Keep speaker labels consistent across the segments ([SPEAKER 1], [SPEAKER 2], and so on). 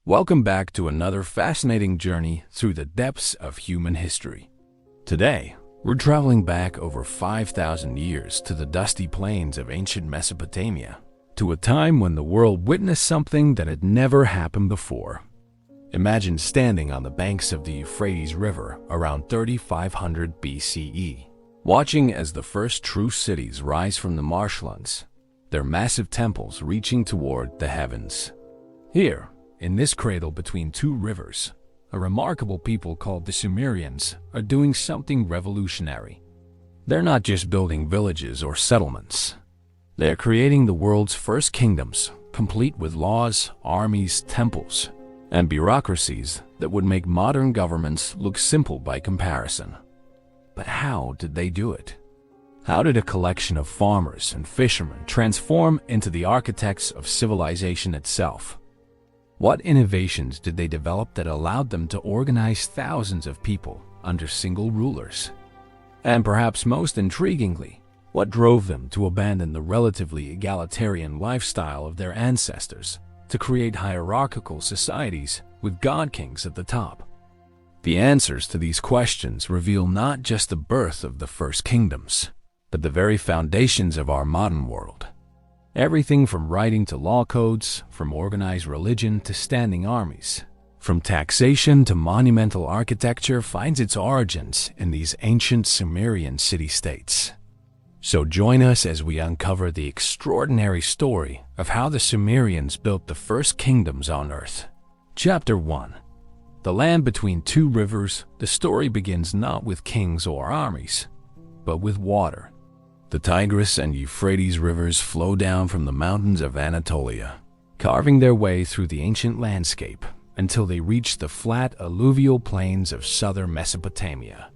[SPEAKER 1] Welcome back to another fascinating journey through the depths of human history. Today, we're traveling back over 5,000 years to the dusty plains of ancient Mesopotamia, to a time when the world witnessed something that had never happened before. Imagine standing on the banks of the Euphrates River around 3500 BCE, watching as the first true cities rise from the marshlands, their massive temples reaching toward the heavens. Here, in this cradle between two rivers, a remarkable people called the Sumerians are doing something revolutionary. They're not just building villages or settlements. They're creating the world's first kingdoms, complete with laws, armies, temples, and bureaucracies that would make modern governments look simple by comparison. But how did they do it? How did a collection of farmers and fishermen transform into the architects of civilization itself? What innovations did they develop that allowed them to organize thousands of people under single rulers? And perhaps most intriguingly, what drove them to abandon the relatively egalitarian lifestyle of their ancestors to create hierarchical societies with god-kings at the top? The answers to these questions reveal not just the birth of the first kingdoms, but the very foundations of our modern world. Everything from writing to law codes, from organized religion to standing armies, from taxation to monumental architecture finds its origins in these ancient Sumerian city-states. So join us as we uncover the extraordinary story of how the Sumerians built the first kingdoms on Earth. Chapter 1. The land between two rivers. The story begins not with kings or armies, but with water. The Tigris and Euphrates rivers flow down from the mountains of Anatolia, carving their way through the ancient landscape until they reach the flat alluvial plains of southern Mesopotamia.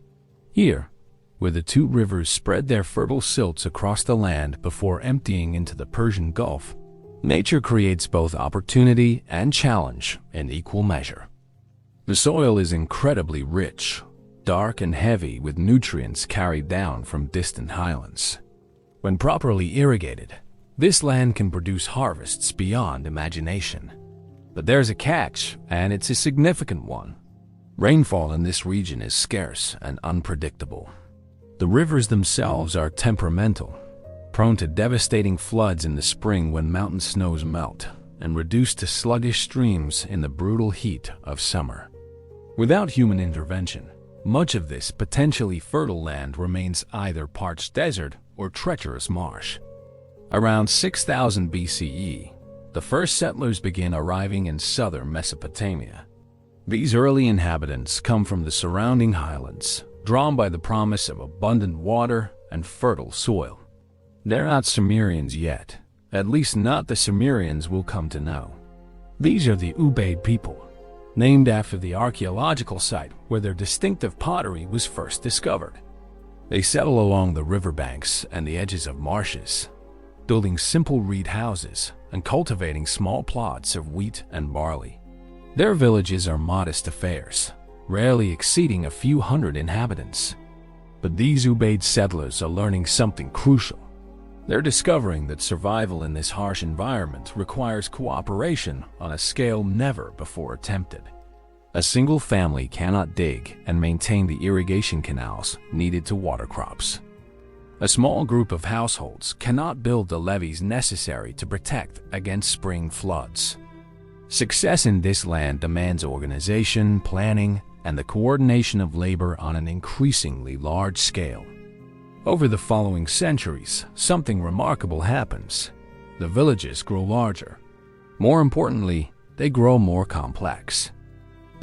[SPEAKER 1] Here, where the two rivers spread their fertile silts across the land before emptying into the Persian Gulf, nature creates both opportunity and challenge in equal measure. The soil is incredibly rich, dark and heavy with nutrients carried down from distant highlands. When properly irrigated, this land can produce harvests beyond imagination. But there's a catch, and it's a significant one. Rainfall in this region is scarce and unpredictable. The rivers themselves are temperamental, prone to devastating floods in the spring when mountain snows melt, and reduced to sluggish streams in the brutal heat of summer. Without human intervention, much of this potentially fertile land remains either parched desert or treacherous marsh. Around 6000 BCE, the first settlers begin arriving in southern Mesopotamia. These early inhabitants come from the surrounding highlands, drawn by the promise of abundant water and fertile soil. They're not Sumerians yet, at least not the Sumerians we'll come to know. These are the Ubaid people, named after the archaeological site where their distinctive pottery was first discovered. They settle along the riverbanks and the edges of marshes, building simple reed houses and cultivating small plots of wheat and barley. Their villages are modest affairs, rarely exceeding a few hundred inhabitants. But these Ubaid settlers are learning something crucial. They're discovering that survival in this harsh environment requires cooperation on a scale never before attempted. A single family cannot dig and maintain the irrigation canals needed to water crops. A small group of households cannot build the levees necessary to protect against spring floods. Success in this land demands organization, planning, and the coordination of labor on an increasingly large scale. Over the following centuries, something remarkable happens. The villages grow larger. More importantly, they grow more complex.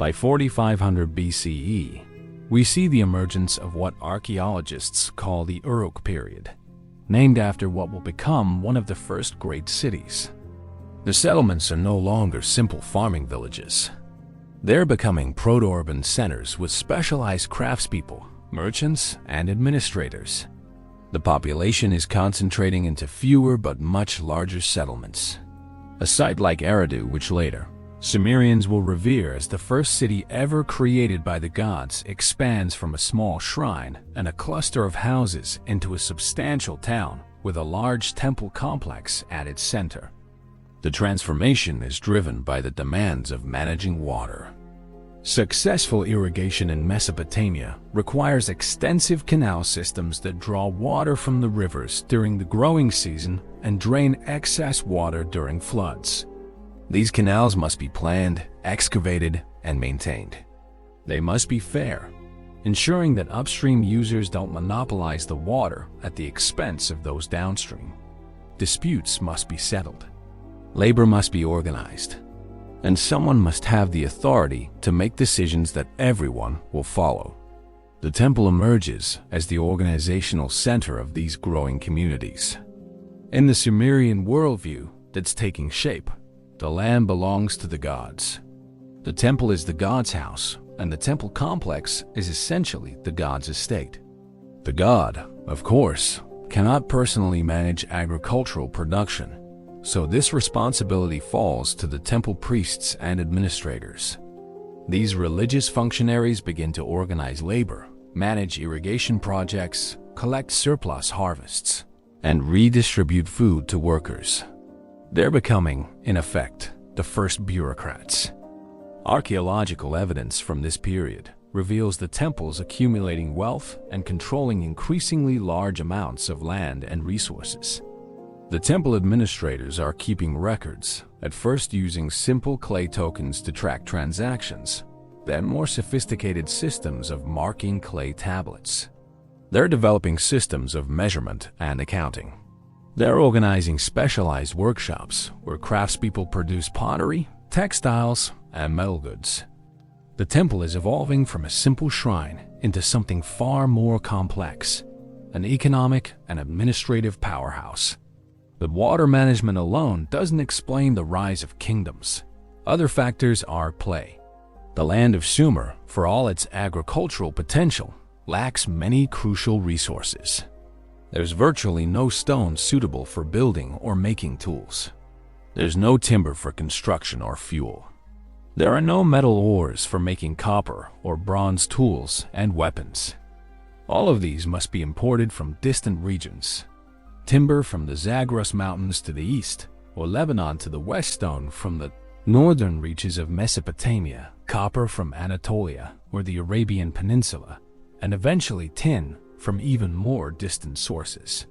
[SPEAKER 1] By 4500 BCE, we see the emergence of what archaeologists call the Uruk period, named after what will become one of the first great cities. The settlements are no longer simple farming villages. They're becoming proto-urban centers with specialized craftspeople, merchants, and administrators. The population is concentrating into fewer but much larger settlements. A site like Eridu, which later Sumerians will revere as the first city ever created by the gods, expands from a small shrine and a cluster of houses into a substantial town with a large temple complex at its center. The transformation is driven by the demands of managing water. Successful irrigation in Mesopotamia requires extensive canal systems that draw water from the rivers during the growing season and drain excess water during floods. These canals must be planned, excavated, and maintained. They must be fair, ensuring that upstream users don't monopolize the water at the expense of those downstream. Disputes must be settled. Labor must be organized, and someone must have the authority to make decisions that everyone will follow. The temple emerges as the organizational center of these growing communities. In the Sumerian worldview that's taking shape, the land belongs to the gods. The temple is the god's house, and the temple complex is essentially the god's estate. The god, of course, cannot personally manage agricultural production, so this responsibility falls to the temple priests and administrators. These religious functionaries begin to organize labor, manage irrigation projects, collect surplus harvests, and redistribute food to workers. They're becoming, in effect, the first bureaucrats. Archaeological evidence from this period reveals the temples accumulating wealth and controlling increasingly large amounts of land and resources. The temple administrators are keeping records, at first using simple clay tokens to track transactions, then more sophisticated systems of marking clay tablets. They're developing systems of measurement and accounting. They're organizing specialized workshops where craftspeople produce pottery, textiles, and metal goods. The temple is evolving from a simple shrine into something far more complex, an economic and administrative powerhouse. But water management alone doesn't explain the rise of kingdoms. Other factors are at play. The land of Sumer, for all its agricultural potential, lacks many crucial resources. There's virtually no stone suitable for building or making tools. There's no timber for construction or fuel. There are no metal ores for making copper or bronze tools and weapons. All of these must be imported from distant regions. Timber from the Zagros Mountains to the east, or Lebanon to the west, stone from the northern reaches of Mesopotamia, copper from Anatolia or the Arabian Peninsula, and eventually tin from even more distant sources.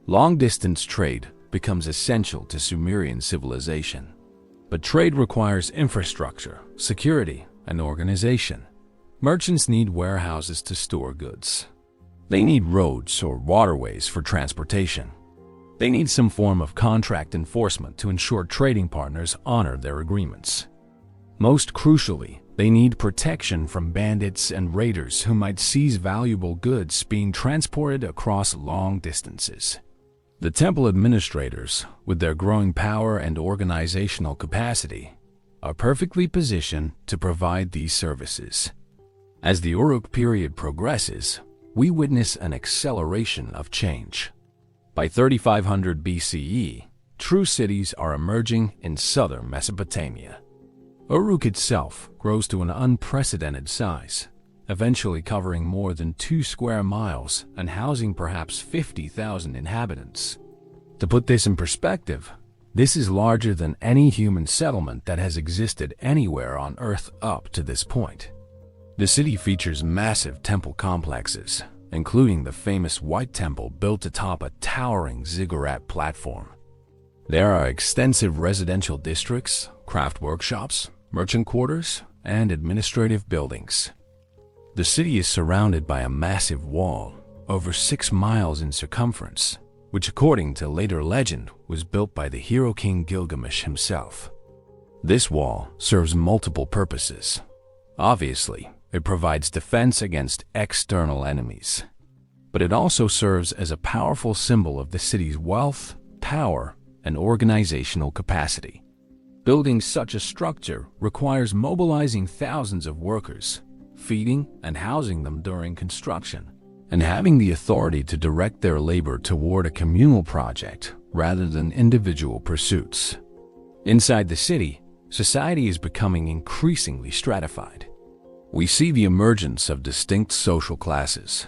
[SPEAKER 1] Long-distance trade becomes essential to Sumerian civilization. But trade requires infrastructure, security, and organization. Merchants need warehouses to store goods. They need roads or waterways for transportation. They need some form of contract enforcement to ensure trading partners honor their agreements. Most crucially, they need protection from bandits and raiders who might seize valuable goods being transported across long distances. The temple administrators, with their growing power and organizational capacity, are perfectly positioned to provide these services. As the Uruk period progresses, we witness an acceleration of change. By 3500 BCE, true cities are emerging in southern Mesopotamia. Uruk itself grows to an unprecedented size, eventually covering more than 2 square miles and housing perhaps 50,000 inhabitants. To put this in perspective, this is larger than any human settlement that has existed anywhere on Earth up to this point. The city features massive temple complexes, including the famous White Temple built atop a towering ziggurat platform. There are extensive residential districts, craft workshops, merchant quarters, and administrative buildings. The city is surrounded by a massive wall, over 6 miles in circumference, which according to later legend was built by the hero king Gilgamesh himself. This wall serves multiple purposes. Obviously, it provides defense against external enemies, but it also serves as a powerful symbol of the city's wealth, power, and organizational capacity. Building such a structure requires mobilizing thousands of workers, feeding and housing them during construction, and having the authority to direct their labor toward a communal project rather than individual pursuits. Inside the city, society is becoming increasingly stratified. We see the emergence of distinct social classes.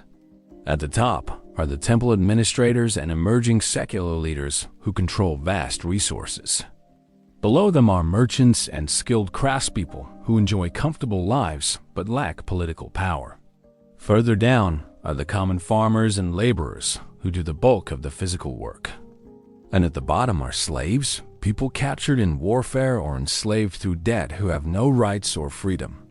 [SPEAKER 1] At the top are the temple administrators and emerging secular leaders who control vast resources. Below them are merchants and skilled craftspeople who enjoy comfortable lives but lack political power. Further down are the common farmers and laborers who do the bulk of the physical work. And at the bottom are slaves, people captured in warfare or enslaved through debt who have no rights or freedom.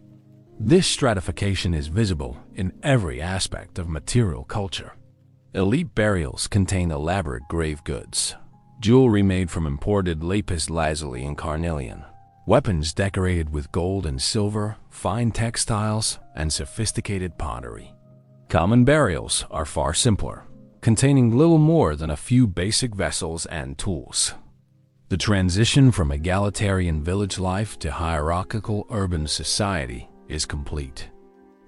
[SPEAKER 1] This stratification is visible in every aspect of material culture. Elite burials contain elaborate grave goods, jewelry made from imported lapis lazuli and carnelian, weapons decorated with gold and silver, fine textiles, and sophisticated pottery. Common burials are far simpler, containing little more than a few basic vessels and tools. The transition from egalitarian village life to hierarchical urban society is complete.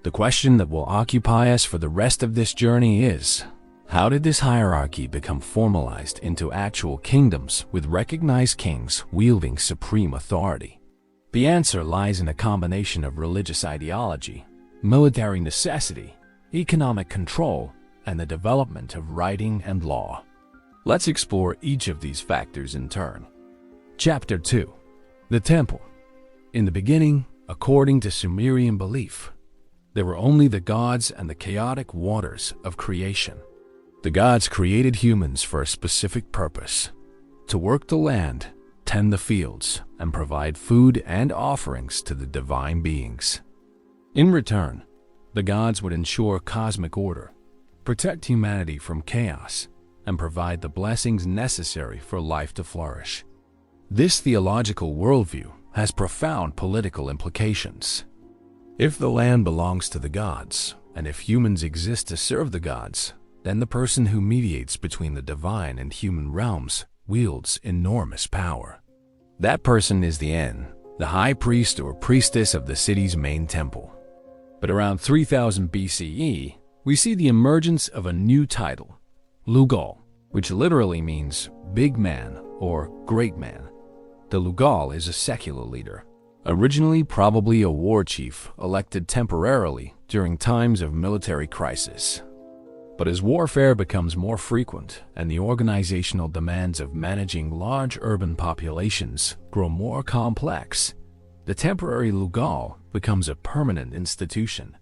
[SPEAKER 1] The question that will occupy us for the rest of this journey is, how did this hierarchy become formalized into actual kingdoms with recognized kings wielding supreme authority? The answer lies in a combination of religious ideology, military necessity, economic control, and the development of writing and law. Let's explore each of these factors in turn. Chapter 2. The Temple. In the beginning, according to Sumerian belief, there were only the gods and the chaotic waters of creation. The gods created humans for a specific purpose: to work the land, tend the fields, and provide food and offerings to the divine beings. In return, the gods would ensure cosmic order, protect humanity from chaos, and provide the blessings necessary for life to flourish. This theological worldview has profound political implications. If the land belongs to the gods, and if humans exist to serve the gods, then the person who mediates between the divine and human realms wields enormous power. That person is the the high priest or priestess of the city's main temple. But around 3000 BCE, we see the emergence of a new title, Lugal, which literally means big man or great man. The Lugal is a secular leader, originally probably a war chief elected temporarily during times of military crisis. But as warfare becomes more frequent and the organizational demands of managing large urban populations grow more complex, the temporary Lugal becomes a permanent institution.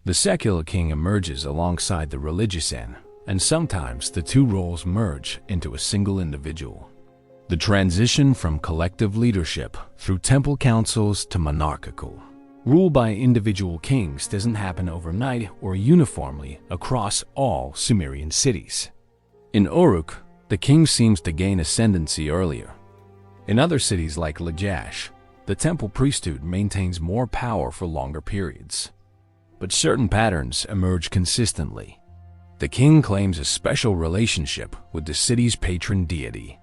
[SPEAKER 1] The secular king emerges alongside the religious and sometimes the two roles merge into a single individual. The transition from collective leadership through temple councils to monarchical rule by individual kings doesn't happen overnight or uniformly across all Sumerian cities. In Uruk, the king seems to gain ascendancy earlier. In other cities like Lagash, the temple priesthood maintains more power for longer periods. But certain patterns emerge consistently. The king claims a special relationship with the city's patron deity.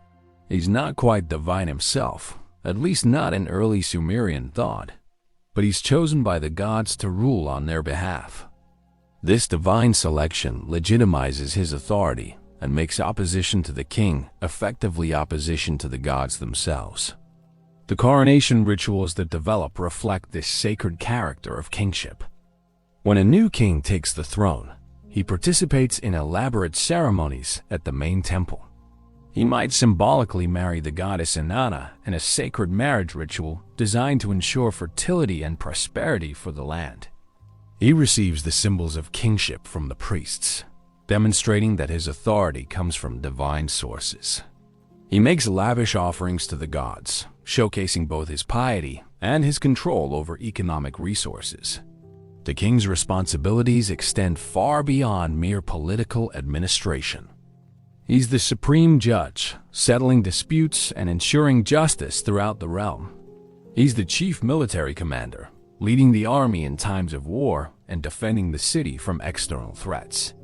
[SPEAKER 1] He's not quite divine himself, at least not in early Sumerian thought, but he's chosen by the gods to rule on their behalf. This divine selection legitimizes his authority and makes opposition to the king effectively opposition to the gods themselves. The coronation rituals that develop reflect this sacred character of kingship. When a new king takes the throne, he participates in elaborate ceremonies at the main temple. He might symbolically marry the goddess Inanna in a sacred marriage ritual designed to ensure fertility and prosperity for the land. He receives the symbols of kingship from the priests, demonstrating that his authority comes from divine sources. He makes lavish offerings to the gods, showcasing both his piety and his control over economic resources. The king's responsibilities extend far beyond mere political administration. He's the supreme judge, settling disputes and ensuring justice throughout the realm. He's the chief military commander, leading the army in times of war and defending the city from external threats.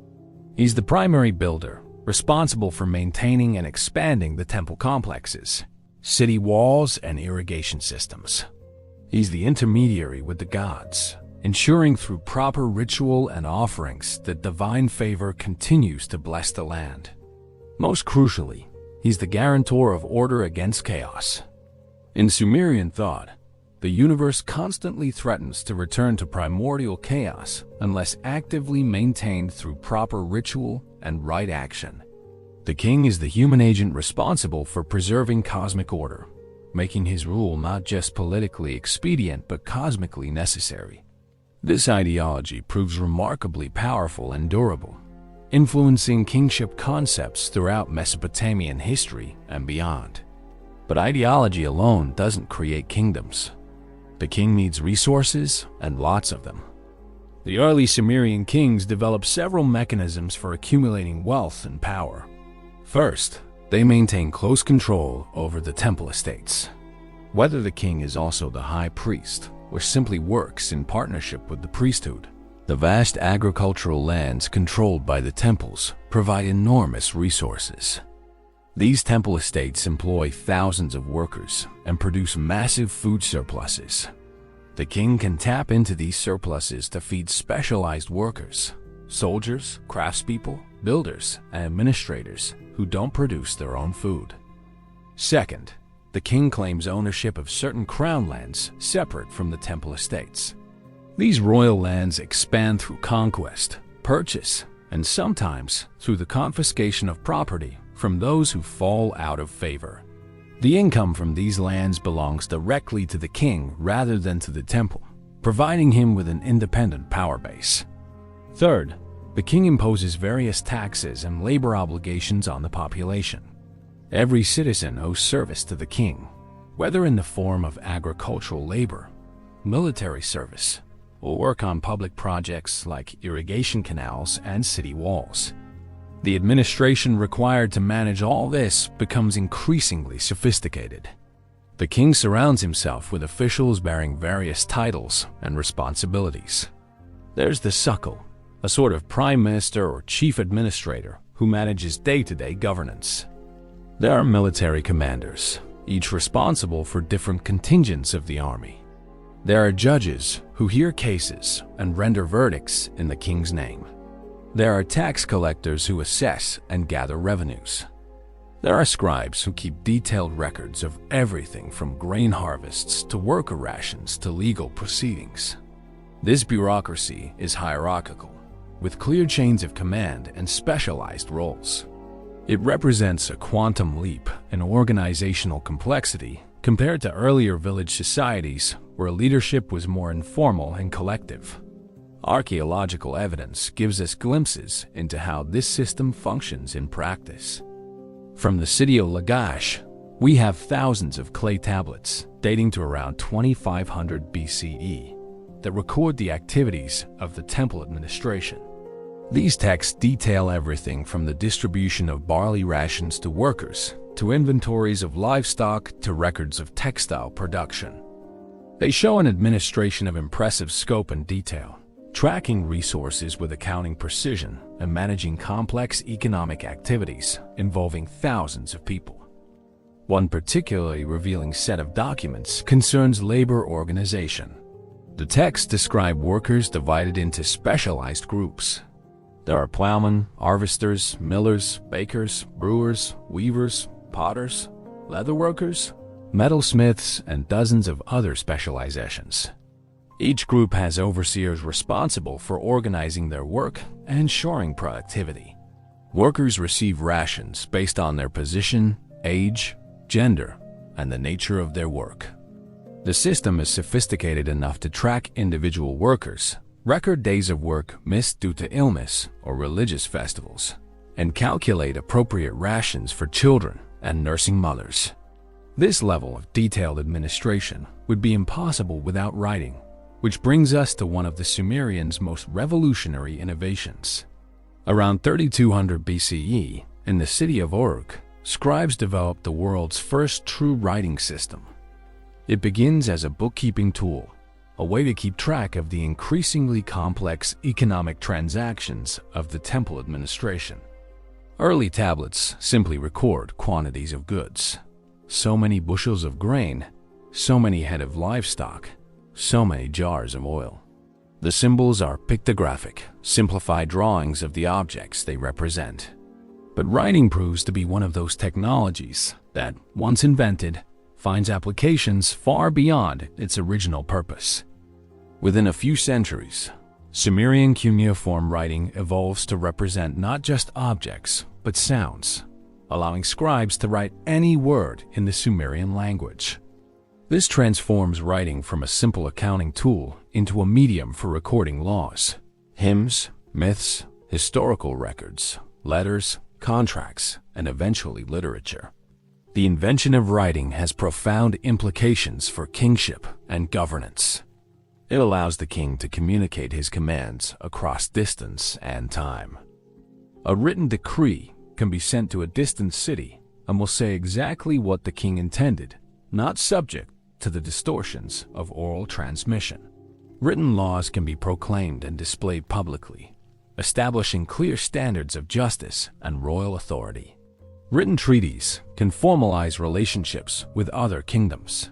[SPEAKER 1] He's the primary builder, responsible for maintaining and expanding the temple complexes, city walls, and irrigation systems. He's the intermediary with the gods, ensuring through proper ritual and offerings that divine favor continues to bless the land. Most crucially, he's the guarantor of order against chaos. In Sumerian thought, the universe constantly threatens to return to primordial chaos unless actively maintained through proper ritual and right action. The king is the human agent responsible for preserving cosmic order, making his rule not just politically expedient but cosmically necessary. This ideology proves remarkably powerful and durable, influencing kingship concepts throughout Mesopotamian history and beyond. But ideology alone doesn't create kingdoms. The king needs resources, and lots of them. The early Sumerian kings developed several mechanisms for accumulating wealth and power. First, they maintain close control over the temple estates. Whether the king is also the high priest or simply works in partnership with the priesthood, the vast agricultural lands controlled by the temples provide enormous resources. These temple estates employ thousands of workers and produce massive food surpluses. The king can tap into these surpluses to feed specialized workers, soldiers, craftspeople, builders, and administrators who don't produce their own food. Second, the king claims ownership of certain crown lands separate from the temple estates. These royal lands expand through conquest, purchase, and sometimes through the confiscation of property from those who fall out of favor. The income from these lands belongs directly to the king rather than to the temple, providing him with an independent power base. Third, the king imposes various taxes and labor obligations on the population. Every citizen owes service to the king, whether in the form of agricultural labor, military service, or work on public projects like irrigation canals and city walls. The administration required to manage all this becomes increasingly sophisticated. The king surrounds himself with officials bearing various titles and responsibilities. There's the suckle, a sort of prime minister or chief administrator who manages day-to-day governance. There are military commanders, each responsible for different contingents of the army. There are judges who hear cases and render verdicts in the king's name. There are tax collectors who assess and gather revenues. There are scribes who keep detailed records of everything from grain harvests to worker rations to legal proceedings. This bureaucracy is hierarchical, with clear chains of command and specialized roles. It represents a quantum leap in organizational complexity compared to earlier village societies where leadership was more informal and collective. Archaeological evidence gives us glimpses into how this system functions in practice. From the city of Lagash, we have thousands of clay tablets dating to around 2500 BCE that record the activities of the temple administration. These texts detail everything from the distribution of barley rations to workers, to inventories of livestock, to records of textile production. They show an administration of impressive scope and detail, tracking resources with accounting precision and managing complex economic activities involving thousands of people. One particularly revealing set of documents concerns labor organization. The texts describe workers divided into specialized groups. There are plowmen, harvesters, millers, bakers, brewers, weavers, potters, leatherworkers, metalsmiths, and dozens of other specializations. Each group has overseers responsible for organizing their work and ensuring productivity. Workers receive rations based on their position, age, gender, and the nature of their work. The system is sophisticated enough to track individual workers, record days of work missed due to illness or religious festivals, and calculate appropriate rations for children and nursing mothers. This level of detailed administration would be impossible without writing, which brings us to one of the Sumerians' most revolutionary innovations. Around 3200 BCE, in the city of Uruk, scribes developed the world's first true writing system. It begins as a bookkeeping tool, a way to keep track of the increasingly complex economic transactions of the temple administration. Early tablets simply record quantities of goods. So many bushels of grain, so many head of livestock, so many jars of oil. The symbols are pictographic, simplified drawings of the objects they represent. But writing proves to be one of those technologies that, once invented, finds applications far beyond its original purpose. Within a few centuries, Sumerian cuneiform writing evolves to represent not just objects, but sounds, allowing scribes to write any word in the Sumerian language. This transforms writing from a simple accounting tool into a medium for recording laws, hymns, myths, historical records, letters, contracts, and eventually literature. The invention of writing has profound implications for kingship and governance. It allows the king to communicate his commands across distance and time. A written decree can be sent to a distant city and will say exactly what the king intended, not subject to the distortions of oral transmission. Written laws can be proclaimed and displayed publicly, establishing clear standards of justice and royal authority. Written treaties can formalize relationships with other kingdoms.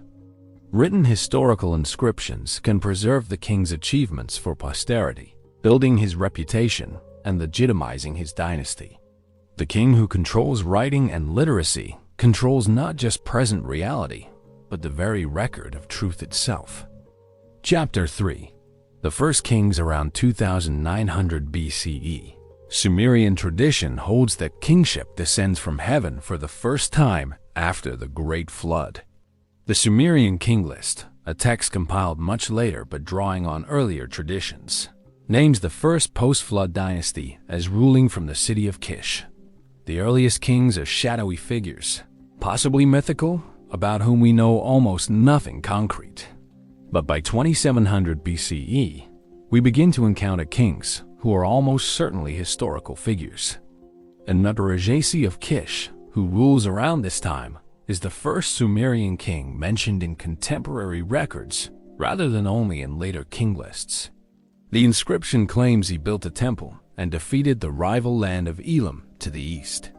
[SPEAKER 1] Written historical inscriptions can preserve the king's achievements for posterity, building his reputation and legitimizing his dynasty. The king who controls writing and literacy controls not just present reality, but the very record of truth itself. Chapter 3. The First Kings around 2900 BCE. Sumerian tradition holds that kingship descends from heaven for the first time after the Great Flood. The Sumerian king list, a text compiled much later but drawing on earlier traditions, names the first post-flood dynasty as ruling from the city of Kish. The earliest kings are shadowy figures, possibly mythical, about whom we know almost nothing concrete. But by 2700 BCE, we begin to encounter kings who are almost certainly historical figures. An-Nutarajesi of Kish, who rules around this time, is the first Sumerian king mentioned in contemporary records rather than only in later king lists. The inscription claims he built a temple and defeated the rival land of Elam to the east.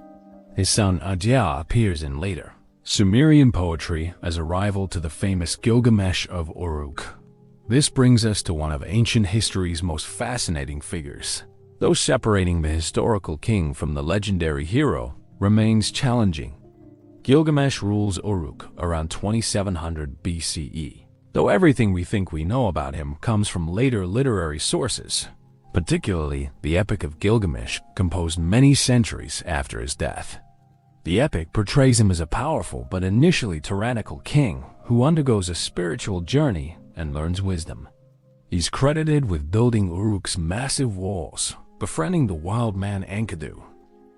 [SPEAKER 1] His son Ajah appears in later Sumerian poetry as a rival to the famous Gilgamesh of Uruk. This brings us to one of ancient history's most fascinating figures. Though separating the historical king from the legendary hero remains challenging. Gilgamesh rules Uruk around 2700 BCE, though everything we think we know about him comes from later literary sources, particularly the Epic of Gilgamesh, composed many centuries after his death. The epic portrays him as a powerful but initially tyrannical king who undergoes a spiritual journey and learns wisdom. He's credited with building Uruk's massive walls, befriending the wild man Enkidu,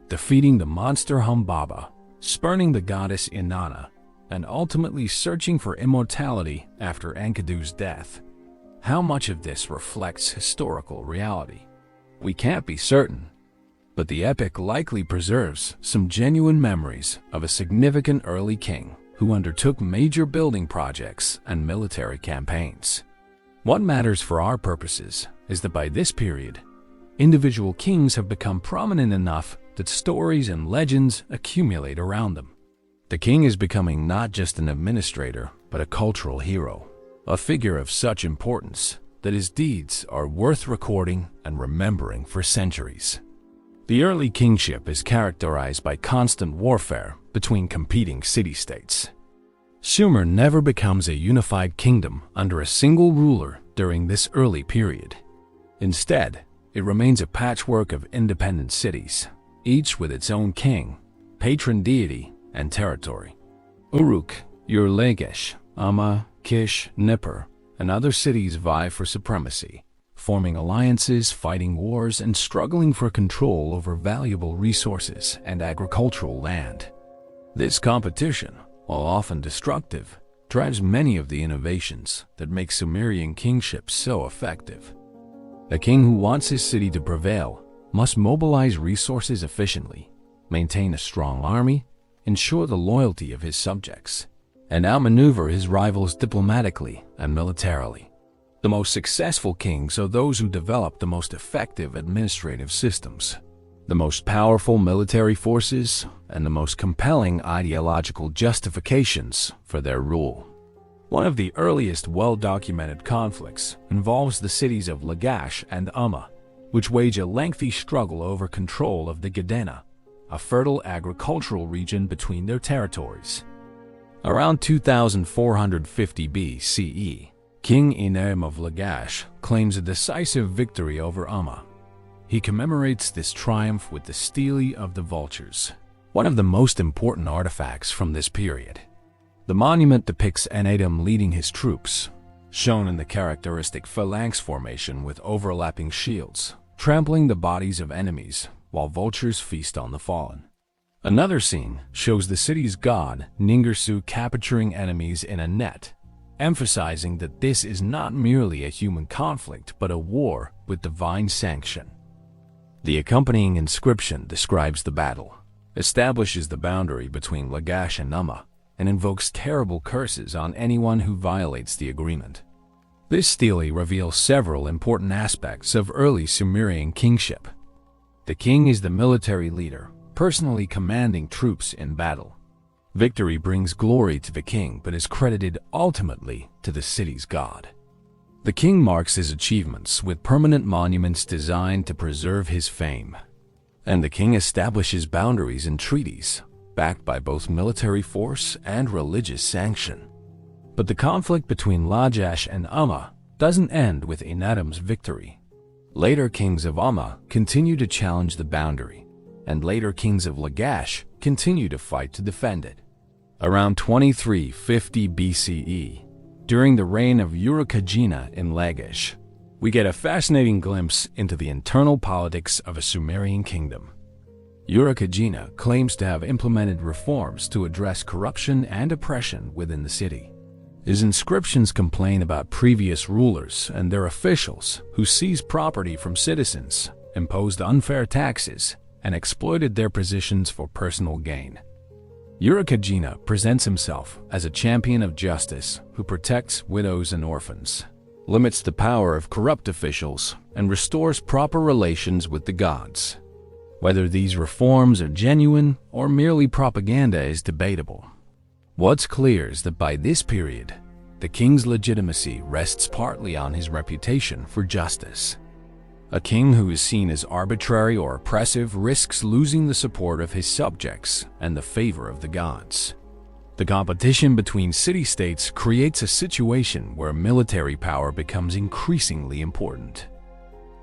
[SPEAKER 1] defeating the monster Humbaba, spurning the goddess Inanna, and ultimately searching for immortality after Enkidu's death. How much of this reflects historical reality? We can't be certain, but the epic likely preserves some genuine memories of a significant early king who undertook major building projects and military campaigns. What matters for our purposes is that by this period, individual kings have become prominent enough that stories and legends accumulate around them. The king is becoming not just an administrator, but a cultural hero, a figure of such importance that his deeds are worth recording and remembering for centuries. The early kingship is characterized by constant warfare between competing city-states. Sumer never becomes a unified kingdom under a single ruler during this early period. Instead, it remains a patchwork of independent cities, each with its own king, patron deity, and territory. Uruk, Ur-Lagesh, Amma, Kish, Nippur, and other cities vie for supremacy, forming alliances, fighting wars, and struggling for control over valuable resources and agricultural land. This competition, while often destructive, drives many of the innovations that make Sumerian kingship so effective. A king who wants his city to prevail must mobilize resources efficiently, maintain a strong army, ensure the loyalty of his subjects, and outmaneuver his rivals diplomatically and militarily. The most successful kings are those who develop the most effective administrative systems, the most powerful military forces, and the most compelling ideological justifications for their rule. One of the earliest well-documented conflicts involves the cities of Lagash and Umma, which wage a lengthy struggle over control of the Gedena, a fertile agricultural region between their territories. Around 2450 BCE, King Enem of Lagash claims a decisive victory over Umma. He commemorates this triumph with the Stele of the Vultures, one of the most important artifacts from this period. The monument depicts an Adam leading his troops, shown in the characteristic phalanx formation with overlapping shields, trampling the bodies of enemies while vultures feast on the fallen. Another scene shows the city's god, Ningersu, capturing enemies in a net, emphasizing that this is not merely a human conflict but a war with divine sanction. The accompanying inscription describes the battle, establishes the boundary between Lagash and Umma, and invokes terrible curses on anyone who violates the agreement. This stele reveals several important aspects of early Sumerian kingship. The king is the military leader, personally commanding troops in battle. Victory brings glory to the king but is credited ultimately to the city's god. The king marks his achievements with permanent monuments designed to preserve his fame. And the king establishes boundaries and treaties, backed by both military force and religious sanction. But the conflict between Lagash and Umma doesn't end with Enadam's victory. Later kings of Umma continue to challenge the boundary, and later kings of Lagash continue to fight to defend it. Around 2350 BCE, during the reign of Urukagina in Lagash, we get a fascinating glimpse into the internal politics of a Sumerian kingdom. Urukagina claims to have implemented reforms to address corruption and oppression within the city. His inscriptions complain about previous rulers and their officials who seized property from citizens, imposed unfair taxes, and exploited their positions for personal gain. Urukagina presents himself as a champion of justice who protects widows and orphans, limits the power of corrupt officials, and restores proper relations with the gods. Whether these reforms are genuine or merely propaganda is debatable. What's clear is that by this period, the king's legitimacy rests partly on his reputation for justice. A king who is seen as arbitrary or oppressive risks losing the support of his subjects and the favor of the gods. The competition between city-states creates a situation where military power becomes increasingly important.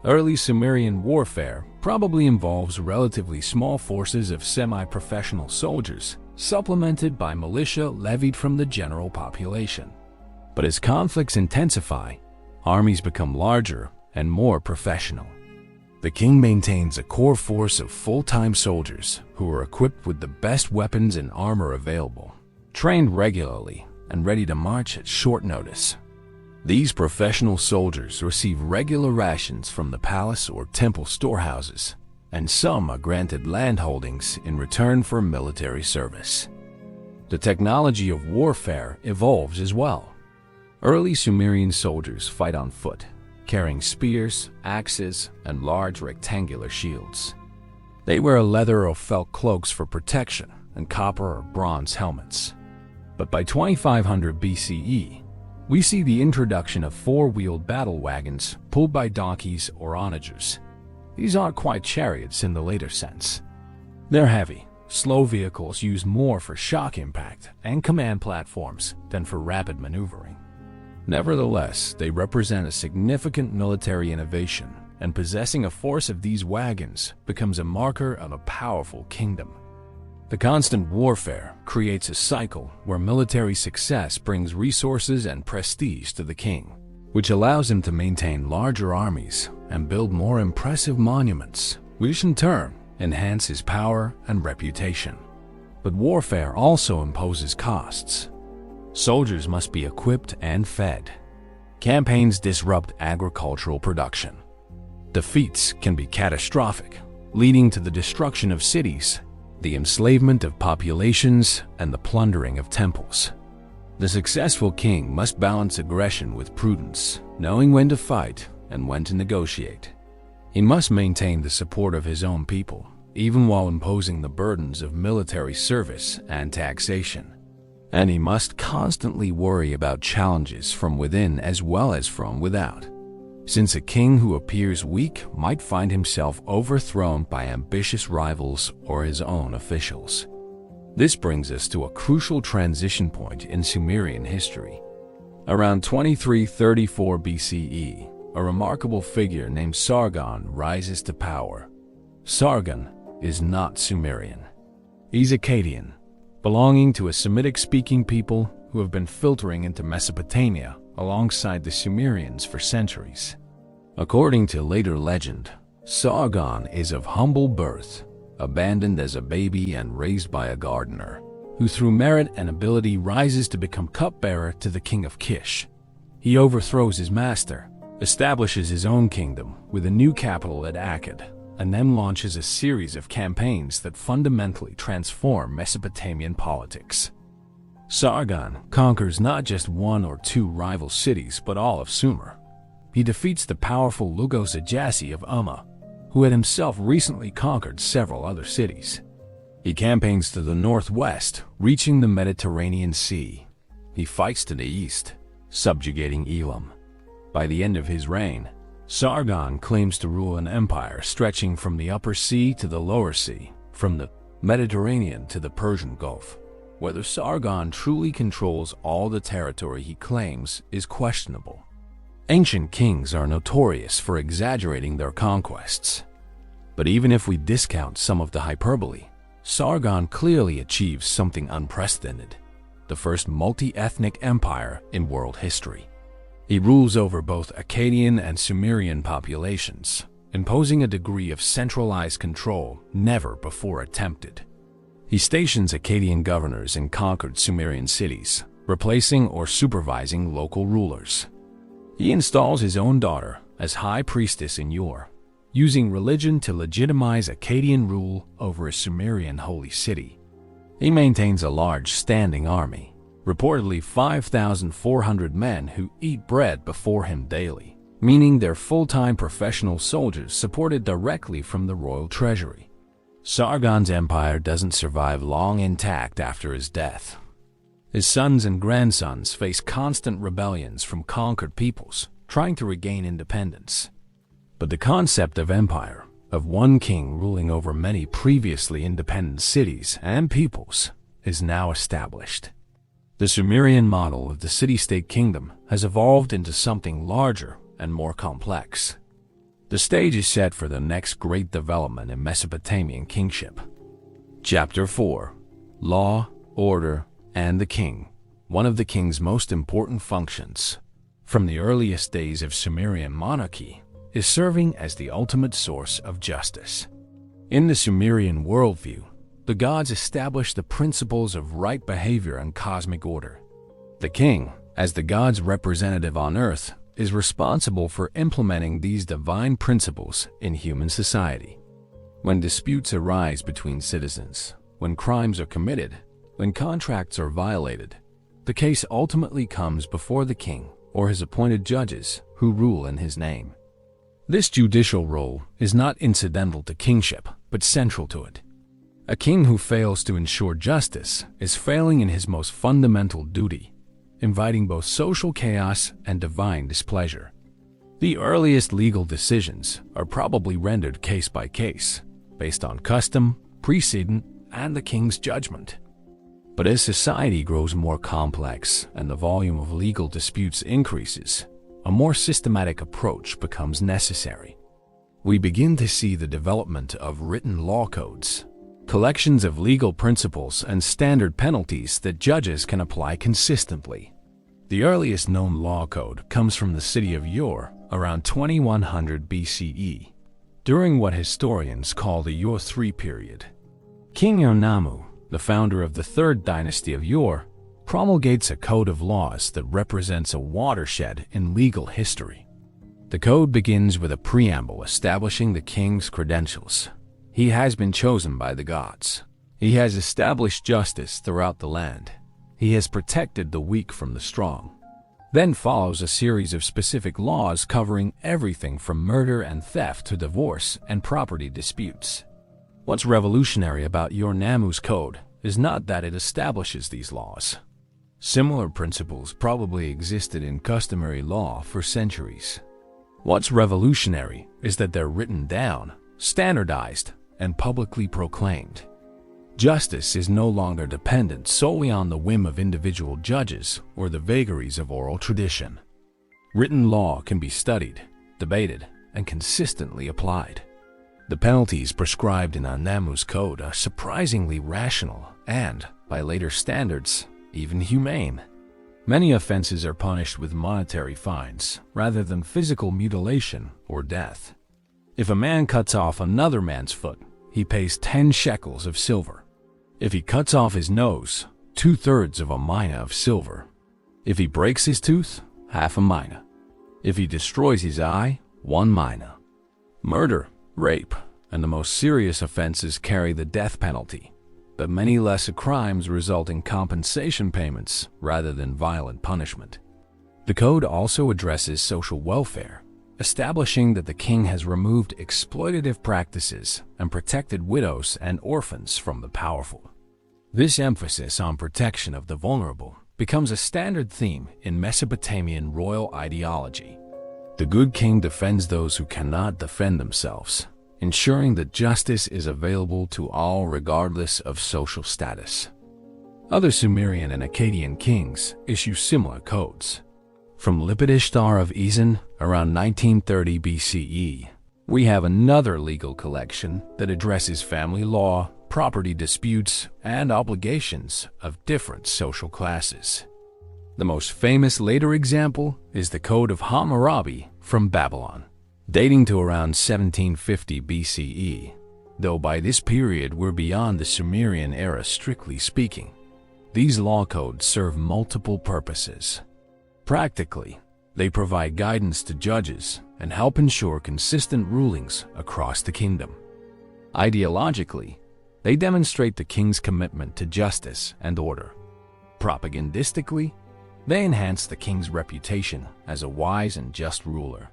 [SPEAKER 1] Early Sumerian warfare probably involves relatively small forces of semi-professional soldiers, supplemented by militia levied from the general population. But as conflicts intensify, armies become larger and more professional. The king maintains a core force of full-time soldiers who are equipped with the best weapons and armor available, trained regularly, and ready to march at short notice. These professional soldiers receive regular rations from the palace or temple storehouses, and some are granted landholdings in return for military service. The technology of warfare evolves as well. Early Sumerian soldiers fight on foot, carrying spears, axes, and large rectangular shields. They wear leather or felt cloaks for protection and copper or bronze helmets. But by 2500 BCE, we see the introduction of four-wheeled battle wagons pulled by donkeys or onagers. These aren't quite chariots in the later sense. They're heavy, slow vehicles used more for shock impact and command platforms than for rapid maneuvering. Nevertheless, they represent a significant military innovation, and possessing a force of these wagons becomes a marker of a powerful kingdom. The constant warfare creates a cycle where military success brings resources and prestige to the king, which allows him to maintain larger armies and build more impressive monuments, which in turn enhance his power and reputation. But warfare also imposes costs. Soldiers must be equipped and fed. Campaigns disrupt agricultural production. Defeats can be catastrophic, leading to the destruction of cities, the enslavement of populations, and the plundering of temples. The successful king must balance aggression with prudence, knowing when to fight and when to negotiate. He must maintain the support of his own people, even while imposing the burdens of military service and taxation. And he must constantly worry about challenges from within as well as from without, since a king who appears weak might find himself overthrown by ambitious rivals or his own officials. This brings us to a crucial transition point in Sumerian history. Around 2334 BCE, a remarkable figure named Sargon rises to power. Sargon is not Sumerian. He's Akkadian, belonging to a Semitic-speaking people who have been filtering into Mesopotamia alongside the Sumerians for centuries. According to later legend, Sargon is of humble birth, abandoned as a baby and raised by a gardener, who through merit and ability rises to become cupbearer to the king of Kish. He overthrows his master, establishes his own kingdom with a new capital at Akkad, and then launches a series of campaigns that fundamentally transform Mesopotamian politics. Sargon conquers not just one or two rival cities but all of Sumer. He defeats the powerful Lugos Ajasi of Umma, who had himself recently conquered several other cities. He campaigns to the northwest, reaching the Mediterranean Sea. He fights to the east, subjugating Elam. By the end of his reign, Sargon claims to rule an empire stretching from the Upper Sea to the Lower Sea, from the Mediterranean to the Persian Gulf. Whether Sargon truly controls all the territory he claims is questionable. Ancient kings are notorious for exaggerating their conquests. But even if we discount some of the hyperbole, Sargon clearly achieves something unprecedented: the first multi-ethnic empire in world history. He rules over both Akkadian and Sumerian populations, imposing a degree of centralized control never before attempted. He stations Akkadian governors in conquered Sumerian cities, replacing or supervising local rulers. He installs his own daughter as high priestess in Ur, using religion to legitimize Akkadian rule over a Sumerian holy city. He maintains a large standing army, reportedly 5,400 men who eat bread before him daily, meaning they're full-time professional soldiers supported directly from the royal treasury. Sargon's empire doesn't survive long intact after his death. His sons and grandsons face constant rebellions from conquered peoples, trying to regain independence. But the concept of empire, of one king ruling over many previously independent cities and peoples, is now established. The Sumerian model of the city-state kingdom has evolved into something larger and more complex. The stage is set for the next great development in Mesopotamian kingship. Chapter 4: Law, Order, and the King. One of the king's most important functions, from the earliest days of Sumerian monarchy, is serving as the ultimate source of justice. In the Sumerian worldview, the gods established the principles of right behavior and cosmic order. The king, as the gods' representative on earth, is responsible for implementing these divine principles in human society. When disputes arise between citizens, when crimes are committed, when contracts are violated, the case ultimately comes before the king or his appointed judges who rule in his name. This judicial role is not incidental to kingship, but central to it. A king who fails to ensure justice is failing in his most fundamental duty, inviting both social chaos and divine displeasure. The earliest legal decisions are probably rendered case by case, based on custom, precedent, and the king's judgment. But as society grows more complex and the volume of legal disputes increases, a more systematic approach becomes necessary. We begin to see the development of written law codes, collections of legal principles and standard penalties that judges can apply consistently. The earliest known law code comes from the city of Ur around 2100 BCE, during what historians call the Ur III period. King Ur-Nammu, the founder of the third dynasty of Ur, promulgates a code of laws that represents a watershed in legal history. The code begins with a preamble establishing the king's credentials. He has been chosen by the gods. He has established justice throughout the land. He has protected the weak from the strong. Then follows a series of specific laws covering everything from murder and theft to divorce and property disputes. What's revolutionary about Ur-Nammu's code is not that it establishes these laws. Similar principles probably existed in customary law for centuries. What's revolutionary is that they're written down, standardized, and publicly proclaimed. Justice is no longer dependent solely on the whim of individual judges or the vagaries of oral tradition. Written law can be studied, debated, and consistently applied. The penalties prescribed in Ur-Nammu's code are surprisingly rational and, by later standards, even humane. Many offenses are punished with monetary fines rather than physical mutilation or death. If a man cuts off another man's foot, he pays 10 shekels of silver. If he cuts off his nose, 2/3 of a mina of silver. If he breaks his tooth, half a mina. If he destroys his eye, 1 mina. Murder, rape, and the most serious offenses carry the death penalty, but many lesser crimes result in compensation payments rather than violent punishment. The code also addresses social welfare, establishing that the king has removed exploitative practices and protected widows and orphans from the powerful. This emphasis on protection of the vulnerable becomes a standard theme in Mesopotamian royal ideology. The good king defends those who cannot defend themselves, ensuring that justice is available to all regardless of social status. Other Sumerian and Akkadian kings issue similar codes. From Lipit-Ishtar of Ezin around 1930 BCE, we have another legal collection that addresses family law, property disputes, and obligations of different social classes. The most famous later example is the Code of Hammurabi from Babylon, dating to around 1750 BCE, though by this period we're beyond the Sumerian era strictly speaking. These law codes serve multiple purposes. Practically, they provide guidance to judges and help ensure consistent rulings across the kingdom. Ideologically, they demonstrate the king's commitment to justice and order. Propagandistically, they enhance the king's reputation as a wise and just ruler.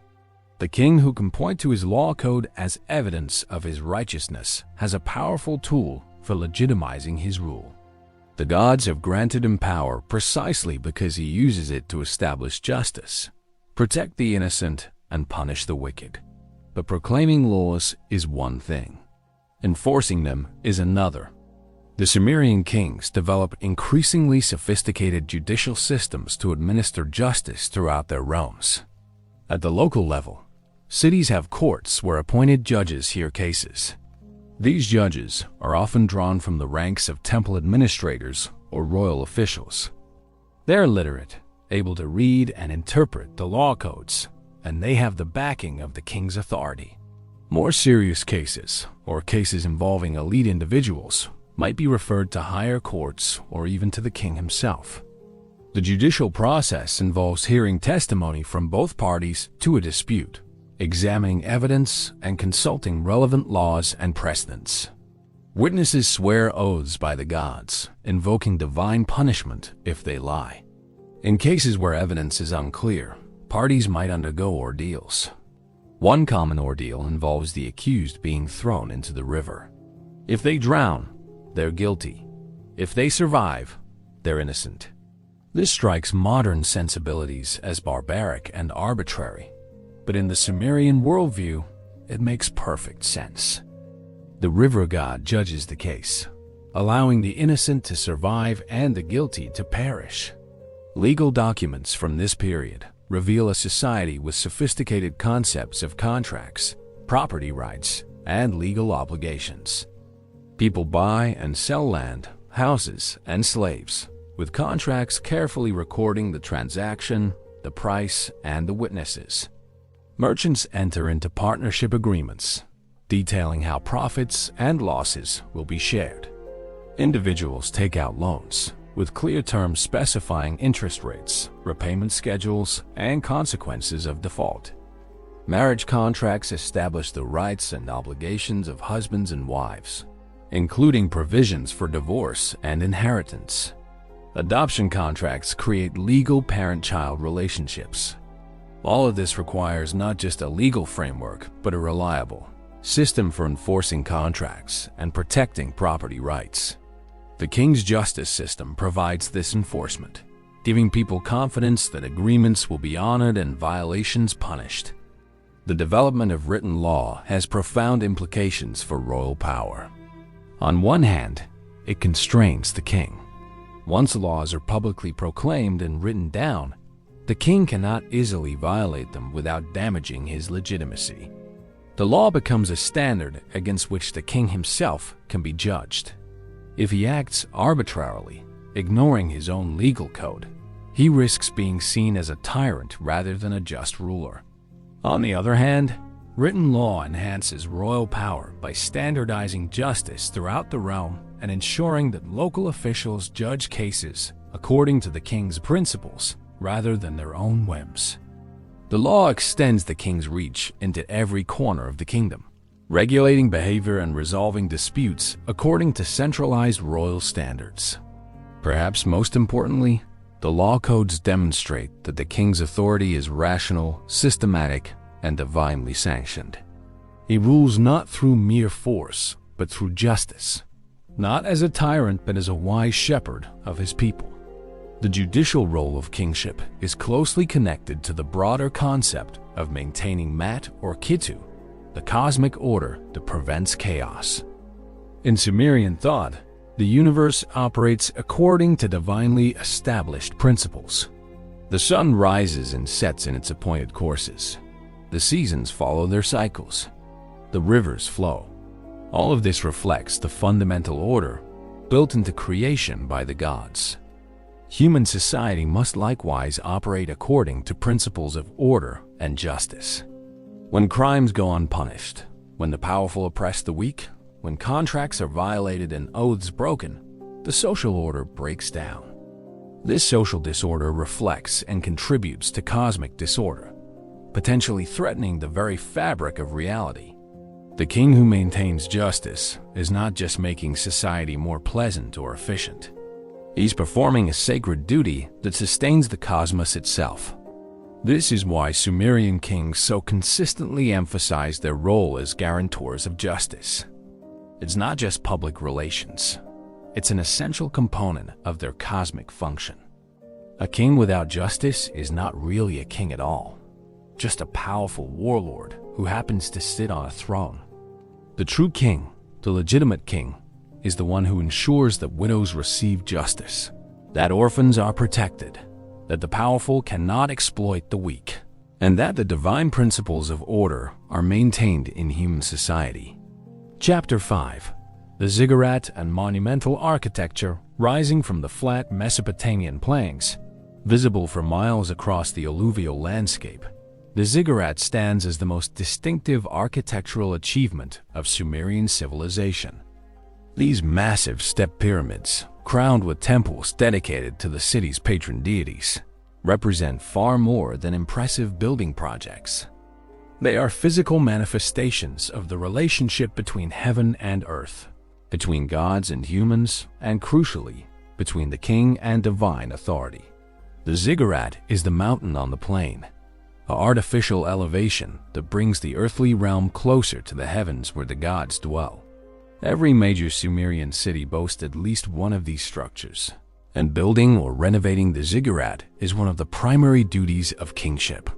[SPEAKER 1] The king who can point to his law code as evidence of his righteousness has a powerful tool for legitimizing his rule. The gods have granted him power precisely because he uses it to establish justice, protect the innocent, and punish the wicked. But proclaiming laws is one thing. Enforcing them is another. The Sumerian kings developed increasingly sophisticated judicial systems to administer justice throughout their realms. At the local level, cities have courts where appointed judges hear cases. These judges are often drawn from the ranks of temple administrators or royal officials. They're literate, able to read and interpret the law codes, and they have the backing of the king's authority. More serious cases, or cases involving elite individuals, might be referred to higher courts or even to the king himself. The judicial process involves hearing testimony from both parties to a dispute, examining evidence, and consulting relevant laws and precedents. Witnesses swear oaths by the gods, invoking divine punishment if they lie. In cases where evidence is unclear, parties might undergo ordeals. One common ordeal involves the accused being thrown into the river. If they drown, they're guilty. If they survive, they're innocent. This strikes modern sensibilities as barbaric and arbitrary, but in the Sumerian worldview, it makes perfect sense. The river god judges the case, allowing the innocent to survive and the guilty to perish. Legal documents from this period reveal a society with sophisticated concepts of contracts, property rights, and legal obligations. People buy and sell land, houses, and slaves, with contracts carefully recording the transaction, the price, and the witnesses. Merchants enter into partnership agreements, detailing how profits and losses will be shared. Individuals take out loans, with clear terms specifying interest rates, repayment schedules, and consequences of default. Marriage contracts establish the rights and obligations of husbands and wives, including provisions for divorce and inheritance. Adoption contracts create legal parent-child relationships. All of this requires not just a legal framework, but a reliable system for enforcing contracts and protecting property rights. The king's justice system provides this enforcement, giving people confidence that agreements will be honored and violations punished. The development of written law has profound implications for royal power. On one hand, it constrains the king. Once laws are publicly proclaimed and written down, the king cannot easily violate them without damaging his legitimacy. The law becomes a standard against which the king himself can be judged. If he acts arbitrarily, ignoring his own legal code, he risks being seen as a tyrant rather than a just ruler. On the other hand, written law enhances royal power by standardizing justice throughout the realm and ensuring that local officials judge cases according to the king's principles rather than their own whims. The law extends the king's reach into every corner of the kingdom, regulating behavior and resolving disputes according to centralized royal standards. Perhaps most importantly, the law codes demonstrate that the king's authority is rational, systematic, and divinely sanctioned. He rules not through mere force, but through justice, not as a tyrant, but as a wise shepherd of his people. The judicial role of kingship is closely connected to the broader concept of maintaining Mat or Kitu, the cosmic order that prevents chaos. In Sumerian thought, the universe operates according to divinely established principles. The sun rises and sets in its appointed courses. The seasons follow their cycles. The rivers flow. All of this reflects the fundamental order built into creation by the gods. Human society must likewise operate according to principles of order and justice. When crimes go unpunished, when the powerful oppress the weak, when contracts are violated and oaths broken, the social order breaks down. This social disorder reflects and contributes to cosmic disorder, potentially threatening the very fabric of reality. The king who maintains justice is not just making society more pleasant or efficient. He's performing a sacred duty that sustains the cosmos itself. This is why Sumerian kings so consistently emphasize their role as guarantors of justice. It's not just public relations. It's an essential component of their cosmic function. A king without justice is not really a king at all, just a powerful warlord who happens to sit on a throne. The true king, the legitimate king, is the one who ensures that widows receive justice, that orphans are protected, that the powerful cannot exploit the weak, and that the divine principles of order are maintained in human society. Chapter 5. The ziggurat and monumental architecture rising from the flat Mesopotamian plains, visible for miles across the alluvial landscape. The ziggurat stands as the most distinctive architectural achievement of Sumerian civilization. These massive step pyramids, crowned with temples dedicated to the city's patron deities, represent far more than impressive building projects. They are physical manifestations of the relationship between heaven and earth, between gods and humans, and crucially, between the king and divine authority. The ziggurat is the mountain on the plain, an artificial elevation that brings the earthly realm closer to the heavens where the gods dwell. Every major Sumerian city boasts at least one of these structures, and building or renovating the ziggurat is one of the primary duties of kingship.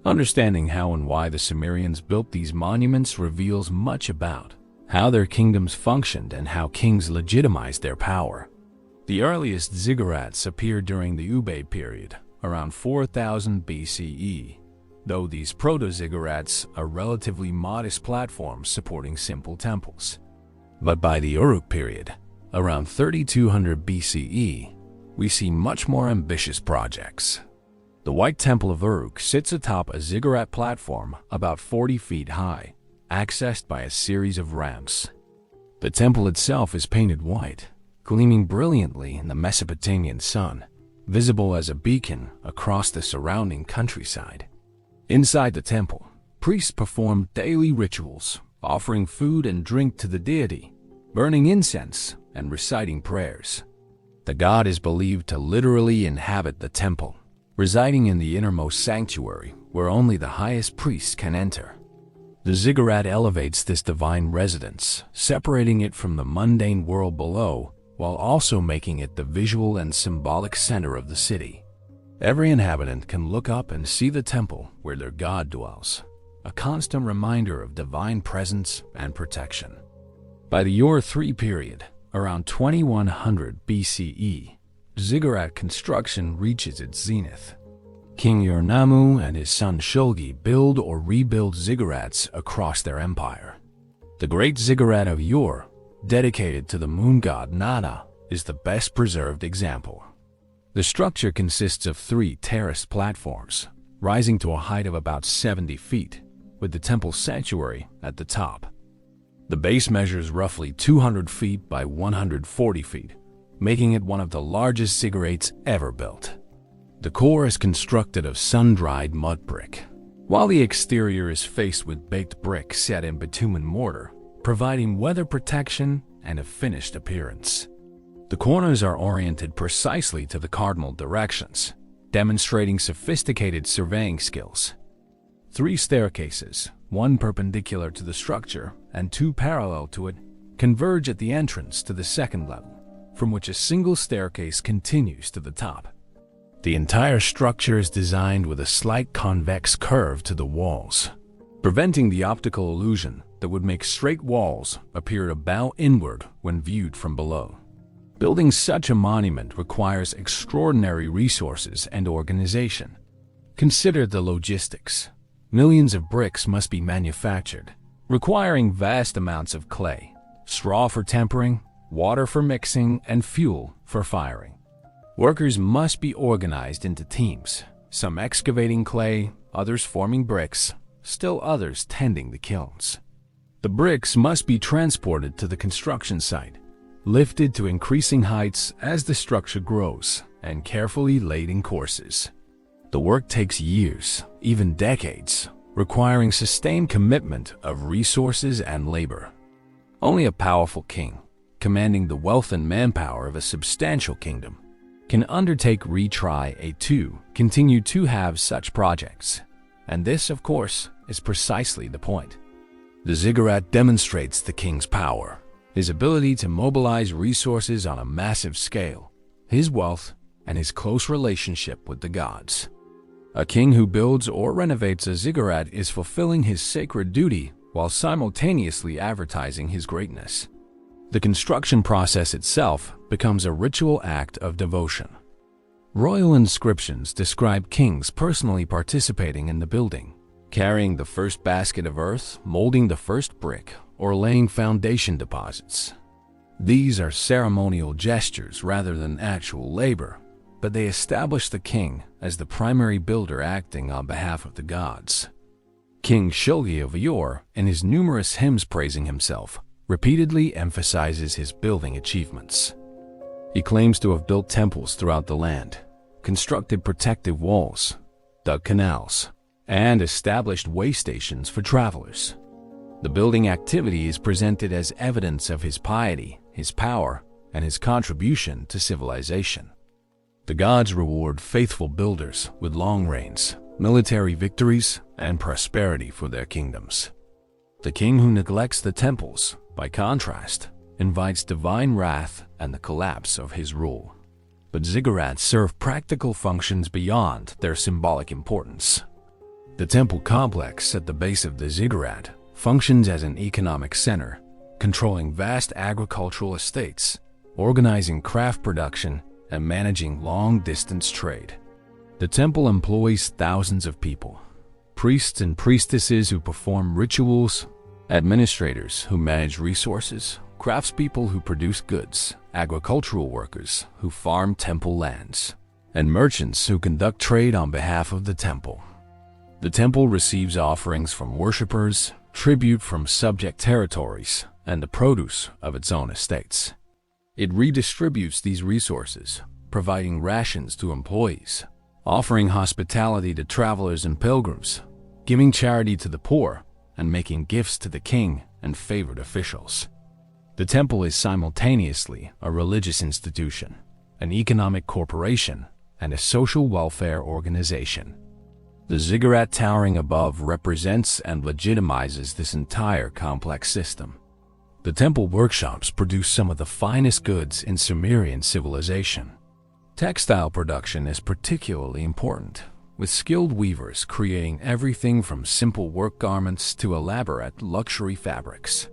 [SPEAKER 1] Understanding how and why the Sumerians built these monuments reveals much about how their kingdoms functioned and how kings legitimized their power. The earliest ziggurats appeared during the Ube period, around 4000 BCE, though these proto-ziggurats are relatively modest platforms supporting simple temples. But by the Uruk period, around 3200 BCE, we see much more ambitious projects. The White Temple of Uruk sits atop a ziggurat platform about 40 feet high, accessed by a series of ramps. The temple itself is painted white, gleaming brilliantly in the Mesopotamian sun, visible as a beacon across the surrounding countryside. Inside the temple, priests perform daily rituals, offering food and drink to the deity, burning incense, and reciting prayers. The god is believed to literally inhabit the temple, residing in the innermost sanctuary where only the highest priests can enter. The ziggurat elevates this divine residence, separating it from the mundane world below, while also making it the visual and symbolic center of the city. Every inhabitant can look up and see the temple where their god dwells, a constant reminder of divine presence and protection. By the Ur III period, around 2100 BCE, ziggurat construction reaches its zenith. King Ur-Nammu and his son Shulgi build or rebuild ziggurats across their empire. The Great Ziggurat of Ur, dedicated to the moon god Nana, is the best preserved example. The structure consists of 3 terraced platforms, rising to a height of about 70 feet, with the temple sanctuary at the top. The base measures roughly 200 feet by 140 feet, making it one of the largest ziggurats ever built. The core is constructed of sun-dried mud brick, while the exterior is faced with baked brick set in bitumen mortar, providing weather protection and a finished appearance. The corners are oriented precisely to the cardinal directions, demonstrating sophisticated surveying skills. 3 staircases, 1 perpendicular to the structure and 2 parallel to it, converge at the entrance to the second level, from which a single staircase continues to the top. The entire structure is designed with a slight convex curve to the walls, preventing the optical illusion that would make straight walls appear to bow inward when viewed from below. Building such a monument requires extraordinary resources and organization. Consider the logistics. Millions of bricks must be manufactured, requiring vast amounts of clay, straw for tempering, water for mixing, and fuel for firing. Workers must be organized into teams, some excavating clay, others forming bricks, still others tending the kilns. The bricks must be transported to the construction site, lifted to increasing heights as the structure grows, and carefully laid in courses. The work takes years, even decades, requiring sustained commitment of resources and labor. Only a powerful king, commanding the wealth and manpower of a substantial kingdom, can undertake continue to have such projects. And this, of course, is precisely the point. The ziggurat demonstrates the king's power, his ability to mobilize resources on a massive scale, his wealth, and his close relationship with the gods. A king who builds or renovates a ziggurat is fulfilling his sacred duty while simultaneously advertising his greatness. The construction process itself becomes a ritual act of devotion. Royal inscriptions describe kings personally participating in the building, carrying the first basket of earth, molding the first brick, or laying foundation deposits. These are ceremonial gestures rather than actual labor, but they establish the king as the primary builder acting on behalf of the gods. King Shilgi of yore, in his numerous hymns praising himself, repeatedly emphasizes his building achievements. He claims to have built temples throughout the land, constructed protective walls, dug canals, and established way stations for travelers. The building activity is presented as evidence of his piety, his power, and his contribution to civilization. The gods reward faithful builders with long reigns, military victories, and prosperity for their kingdoms. The king who neglects the temples, by contrast, invites divine wrath and the collapse of his rule. But ziggurats serve practical functions beyond their symbolic importance. The temple complex at the base of the ziggurat functions as an economic center, controlling vast agricultural estates, organizing craft production, and managing long-distance trade. The temple employs thousands of people, priests and priestesses who perform rituals, administrators who manage resources, craftspeople who produce goods, agricultural workers who farm temple lands, and merchants who conduct trade on behalf of the temple. The temple receives offerings from worshippers, tribute from subject territories, and the produce of its own estates. It redistributes these resources, providing rations to employees, offering hospitality to travelers and pilgrims, giving charity to the poor, and making gifts to the king and favored officials. The temple is simultaneously a religious institution, an economic corporation, and a social welfare organization. The ziggurat towering above represents and legitimizes this entire complex system. The temple workshops produce some of the finest goods in Sumerian civilization. Textile production is particularly important, with skilled weavers creating everything from simple work garments to elaborate luxury fabrics.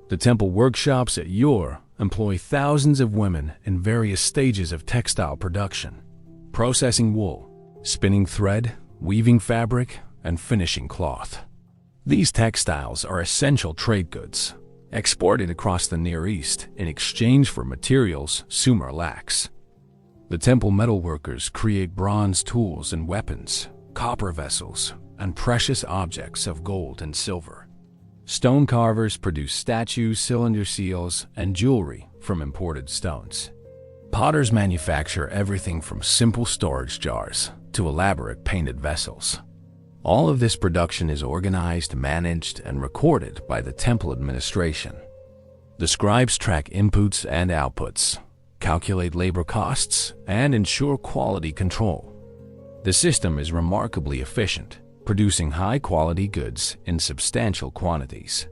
[SPEAKER 1] The temple workshops at Ur employ thousands of women in various stages of textile production, processing wool, spinning thread, weaving fabric, and finishing cloth. These textiles are essential trade goods, exported across the Near East in exchange for materials Sumer lacks. The temple metalworkers create bronze tools and weapons, copper vessels, and precious objects of gold and silver. Stone carvers produce statues, cylinder seals, and jewelry from imported stones. Potters manufacture everything from simple storage jars to elaborate painted vessels. All of this production is organized, managed, and recorded by the temple administration. The scribes track inputs and outputs, calculate labor costs, and ensure quality control. The system is remarkably efficient, producing high-quality goods in substantial quantities.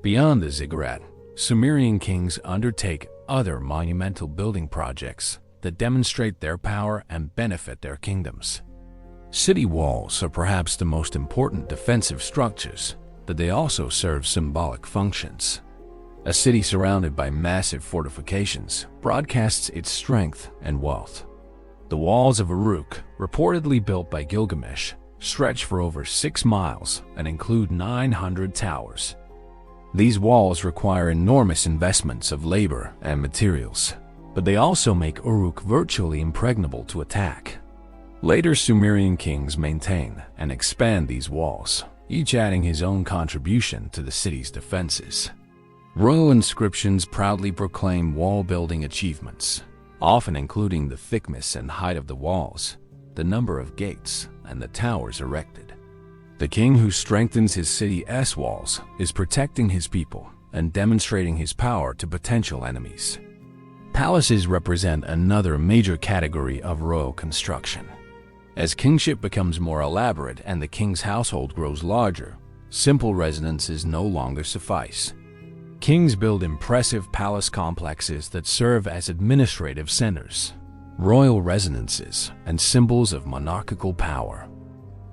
[SPEAKER 1] Beyond the ziggurat, Sumerian kings undertake other monumental building projects that demonstrate their power and benefit their kingdoms. City walls are perhaps the most important defensive structures, but they also serve symbolic functions. A city surrounded by massive fortifications broadcasts its strength and wealth. The walls of Uruk, reportedly built by Gilgamesh, stretch for over 6 miles and include 900 towers. These walls require enormous investments of labor and materials, but they also make Uruk virtually impregnable to attack. Later Sumerian kings maintain and expand these walls, each adding his own contribution to the city's defenses. Royal inscriptions proudly proclaim wall-building achievements, often including the thickness and height of the walls, the number of gates, and the towers erected. The king who strengthens his city's walls is protecting his people and demonstrating his power to potential enemies. Palaces represent another major category of royal construction. As kingship becomes more elaborate and the king's household grows larger, simple residences no longer suffice. Kings build impressive palace complexes that serve as administrative centers, royal residences, and symbols of monarchical power.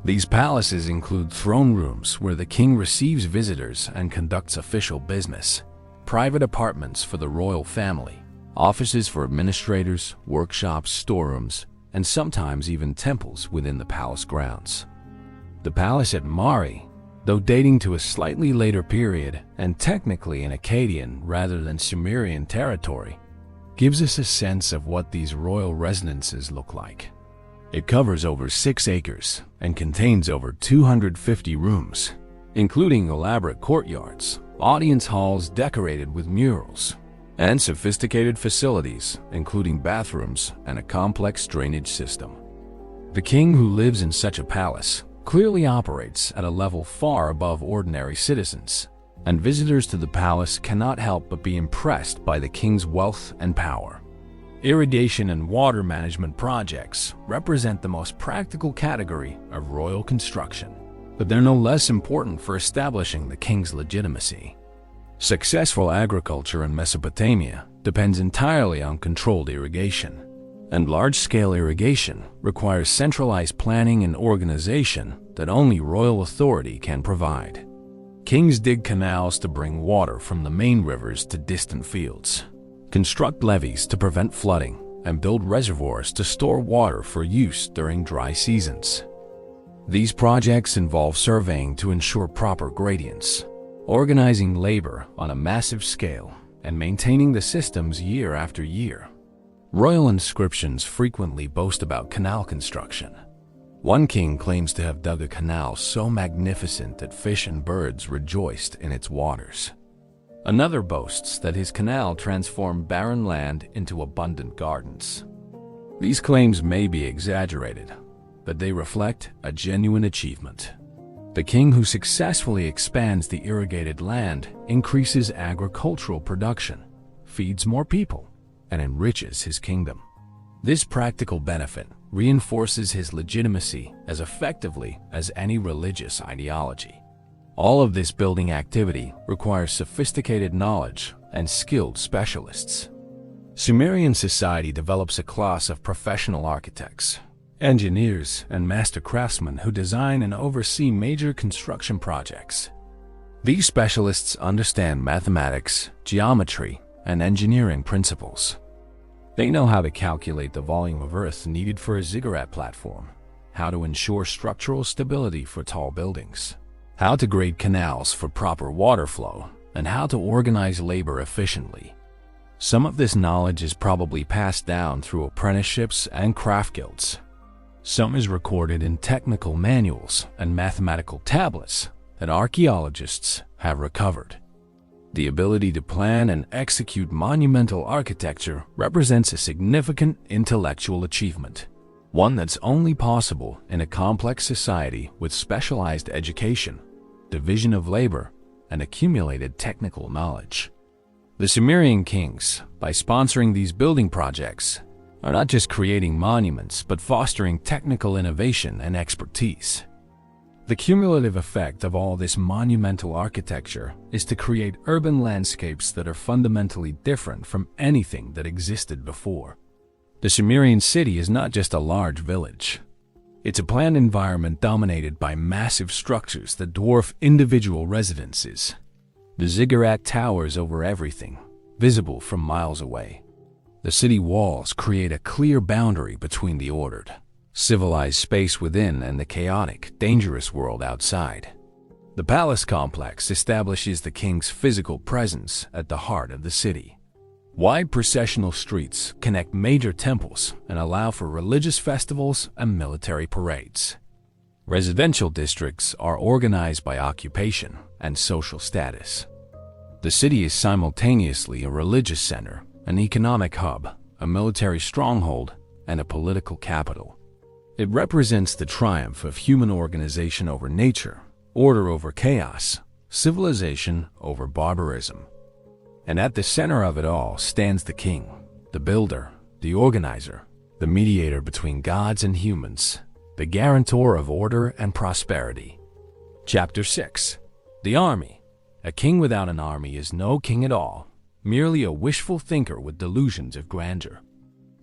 [SPEAKER 1] These palaces include throne rooms where the king receives visitors and conducts official business, private apartments for the royal family, offices for administrators, workshops, storerooms, and sometimes even temples within the palace grounds. The palace at Mari, though dating to a slightly later period and technically in Akkadian rather than Sumerian territory, gives us a sense of what these royal residences look like. It covers over 6 acres and contains over 250 rooms, including elaborate courtyards, audience halls decorated with murals, and sophisticated facilities, including bathrooms and a complex drainage system. The king who lives in such a palace clearly operates at a level far above ordinary citizens, and visitors to the palace cannot help but be impressed by the king's wealth and power. Irrigation and water management projects represent the most practical category of royal construction, but they're no less important for establishing the king's legitimacy. Successful agriculture in Mesopotamia depends entirely on controlled irrigation, and large-scale irrigation requires centralized planning and organization that only royal authority can provide. Kings dig canals to bring water from the main rivers to distant fields, construct levees to prevent flooding, and build reservoirs to store water for use during dry seasons. These projects involve surveying to ensure proper gradients, organizing labor on a massive scale, and maintaining the systems year after year. Royal inscriptions frequently boast about canal construction. One king claims to have dug a canal so magnificent that fish and birds rejoiced in its waters. Another boasts that his canal transformed barren land into abundant gardens. These claims may be exaggerated, but they reflect a genuine achievement. The king who successfully expands the irrigated land increases agricultural production, feeds more people, and enriches his kingdom. This practical benefit reinforces his legitimacy as effectively as any religious ideology. All of this building activity requires sophisticated knowledge and skilled specialists. Sumerian society develops a class of professional architects, engineers, and master craftsmen who design and oversee major construction projects. These specialists understand mathematics, geometry, and engineering principles. They know how to calculate the volume of earth needed for a ziggurat platform, how to ensure structural stability for tall buildings, how to grade canals for proper water flow, and how to organize labor efficiently. Some of this knowledge is probably passed down through apprenticeships and craft guilds. Some is recorded in technical manuals and mathematical tablets that archaeologists have recovered. The ability to plan and execute monumental architecture represents a significant intellectual achievement, one that's only possible in a complex society with specialized education, division of labor, and accumulated technical knowledge. The Sumerian kings, by sponsoring these building projects, are not just creating monuments but fostering technical innovation and expertise. The cumulative effect of all this monumental architecture is to create urban landscapes that are fundamentally different from anything that existed before. The Sumerian city is not just a large village. It's a planned environment dominated by massive structures that dwarf individual residences. The ziggurat towers over everything, visible from miles away. The city walls create a clear boundary between the ordered, civilized space within and the chaotic, dangerous world outside. The palace complex establishes the king's physical presence at the heart of the city. Wide processional streets connect major temples and allow for religious festivals and military parades. Residential districts are organized by occupation and social status. The city is simultaneously a religious center, an economic hub, a military stronghold, and a political capital. It represents the triumph of human organization over nature, order over chaos, civilization over barbarism. And at the center of it all stands the king, the builder, the organizer, the mediator between gods and humans, the guarantor of order and prosperity. Chapter 6. The Army. A king without an army is no king at all, merely a wishful thinker with delusions of grandeur.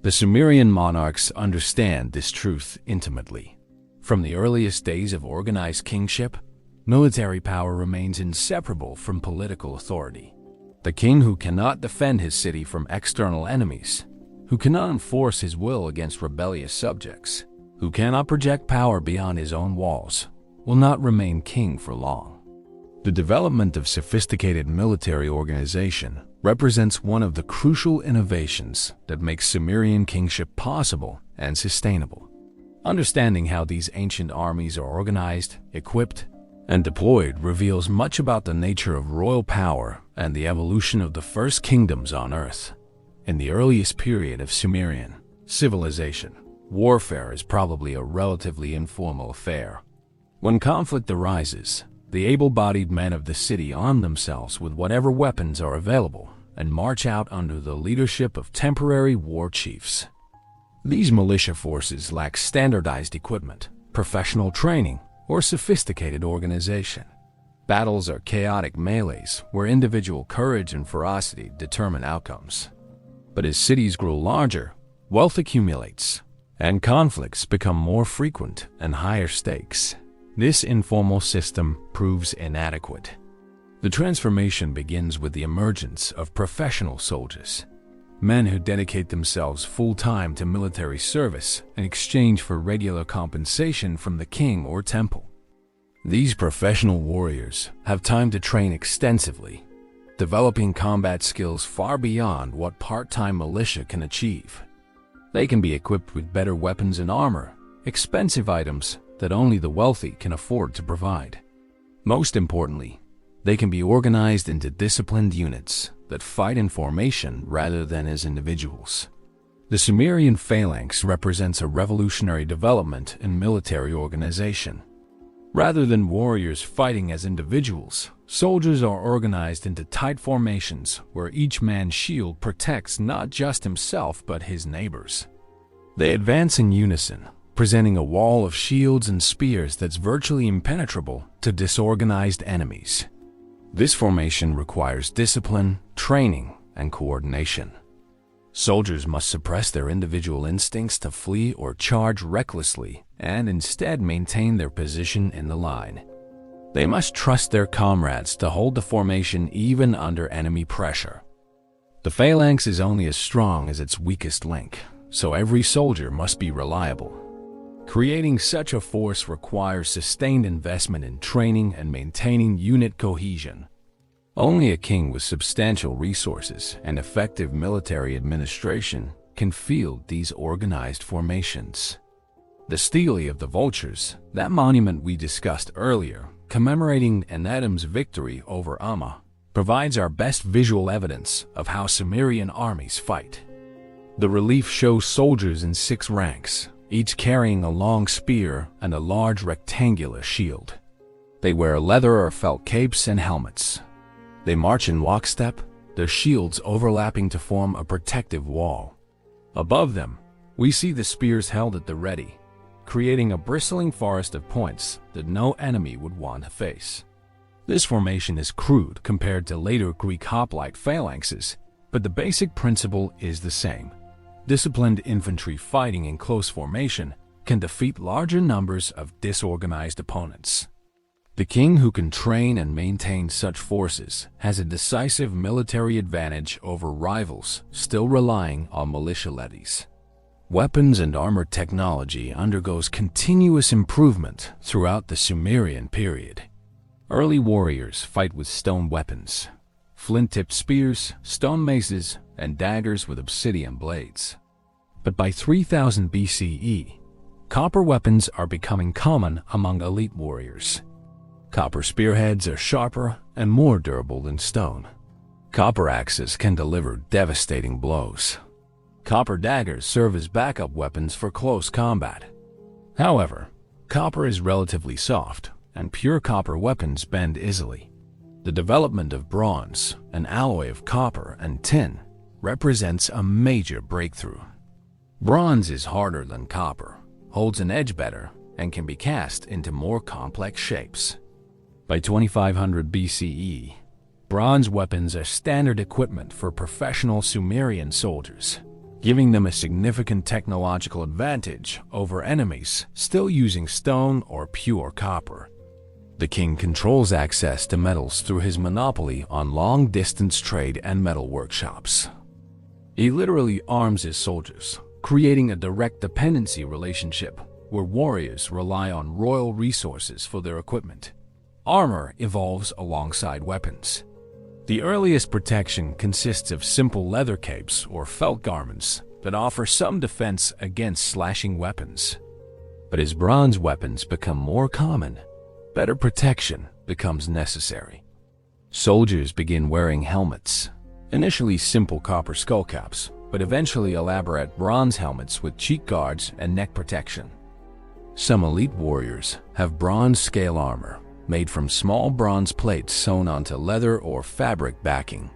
[SPEAKER 1] The Sumerian monarchs understand this truth intimately. From the earliest days of organized kingship, military power remains inseparable from political authority. The king who cannot defend his city from external enemies, who cannot enforce his will against rebellious subjects, who cannot project power beyond his own walls, will not remain king for long. The development of sophisticated military organization represents one of the crucial innovations that makes Sumerian kingship possible and sustainable. Understanding how these ancient armies are organized, equipped, and deployed reveals much about the nature of royal power and the evolution of the first kingdoms on Earth. In the earliest period of Sumerian civilization, warfare is probably a relatively informal affair. When conflict arises, the able-bodied men of the city arm themselves with whatever weapons are available and march out under the leadership of temporary war chiefs. These militia forces lack standardized equipment, professional training, or sophisticated organization. Battles are chaotic melees where individual courage and ferocity determine outcomes. But as cities grow larger, wealth accumulates, and conflicts become more frequent and higher stakes. This informal system proves inadequate. The transformation begins with the emergence of professional soldiers, men who dedicate themselves full-time to military service in exchange for regular compensation from the king or temple. These professional warriors have time to train extensively, developing combat skills far beyond what part-time militia can achieve. They can be equipped with better weapons and armor, expensive items that only the wealthy can afford to provide. Most importantly, they can be organized into disciplined units that fight in formation rather than as individuals. The Sumerian phalanx represents a revolutionary development in military organization. Rather than warriors fighting as individuals, soldiers are organized into tight formations where each man's shield protects not just himself but his neighbors. They advance in unison, presenting a wall of shields and spears that's virtually impenetrable to disorganized enemies. This formation requires discipline, training, and coordination. Soldiers must suppress their individual instincts to flee or charge recklessly and instead maintain their position in the line. They must trust their comrades to hold the formation even under enemy pressure. The phalanx is only as strong as its weakest link, so every soldier must be reliable. Creating such a force requires sustained investment in training and maintaining unit cohesion. Only a king with substantial resources and effective military administration can field these organized formations. The Stele of the Vultures, that monument we discussed earlier, commemorating Enedim's victory over Amma, provides our best visual evidence of how Sumerian armies fight. The relief shows soldiers in 6 ranks, each carrying a long spear and a large rectangular shield. They wear leather or felt capes and helmets. They march in lockstep, their shields overlapping to form a protective wall. Above them, we see the spears held at the ready, creating a bristling forest of points that no enemy would want to face. This formation is crude compared to later Greek hoplite phalanxes, but the basic principle is the same. Disciplined infantry fighting in close formation can defeat larger numbers of disorganized opponents. The king who can train and maintain such forces has a decisive military advantage over rivals still relying on militia levies. Weapons and armor technology undergoes continuous improvement throughout the Sumerian period. Early warriors fight with stone weapons, flint-tipped spears, stone maces, and daggers with obsidian blades. But by 3000 BCE, copper weapons are becoming common among elite warriors. Copper spearheads are sharper and more durable than stone. Copper axes can deliver devastating blows. Copper daggers serve as backup weapons for close combat. However, copper is relatively soft, and pure copper weapons bend easily. The development of bronze, an alloy of copper and tin, represents a major breakthrough. Bronze is harder than copper, holds an edge better, and can be cast into more complex shapes. By 2500 BCE, bronze weapons are standard equipment for professional Sumerian soldiers, giving them a significant technological advantage over enemies still using stone or pure copper. The king controls access to metals through his monopoly on long-distance trade and metal workshops. He literally arms his soldiers, creating a direct dependency relationship where warriors rely on royal resources for their equipment. Armor evolves alongside weapons. The earliest protection consists of simple leather capes or felt garments that offer some defense against slashing weapons. But as bronze weapons become more common, better protection becomes necessary. Soldiers begin wearing helmets, initially simple copper skullcaps, but eventually elaborate bronze helmets with cheek guards and neck protection. Some elite warriors have bronze scale armor, made from small bronze plates sewn onto leather or fabric backing.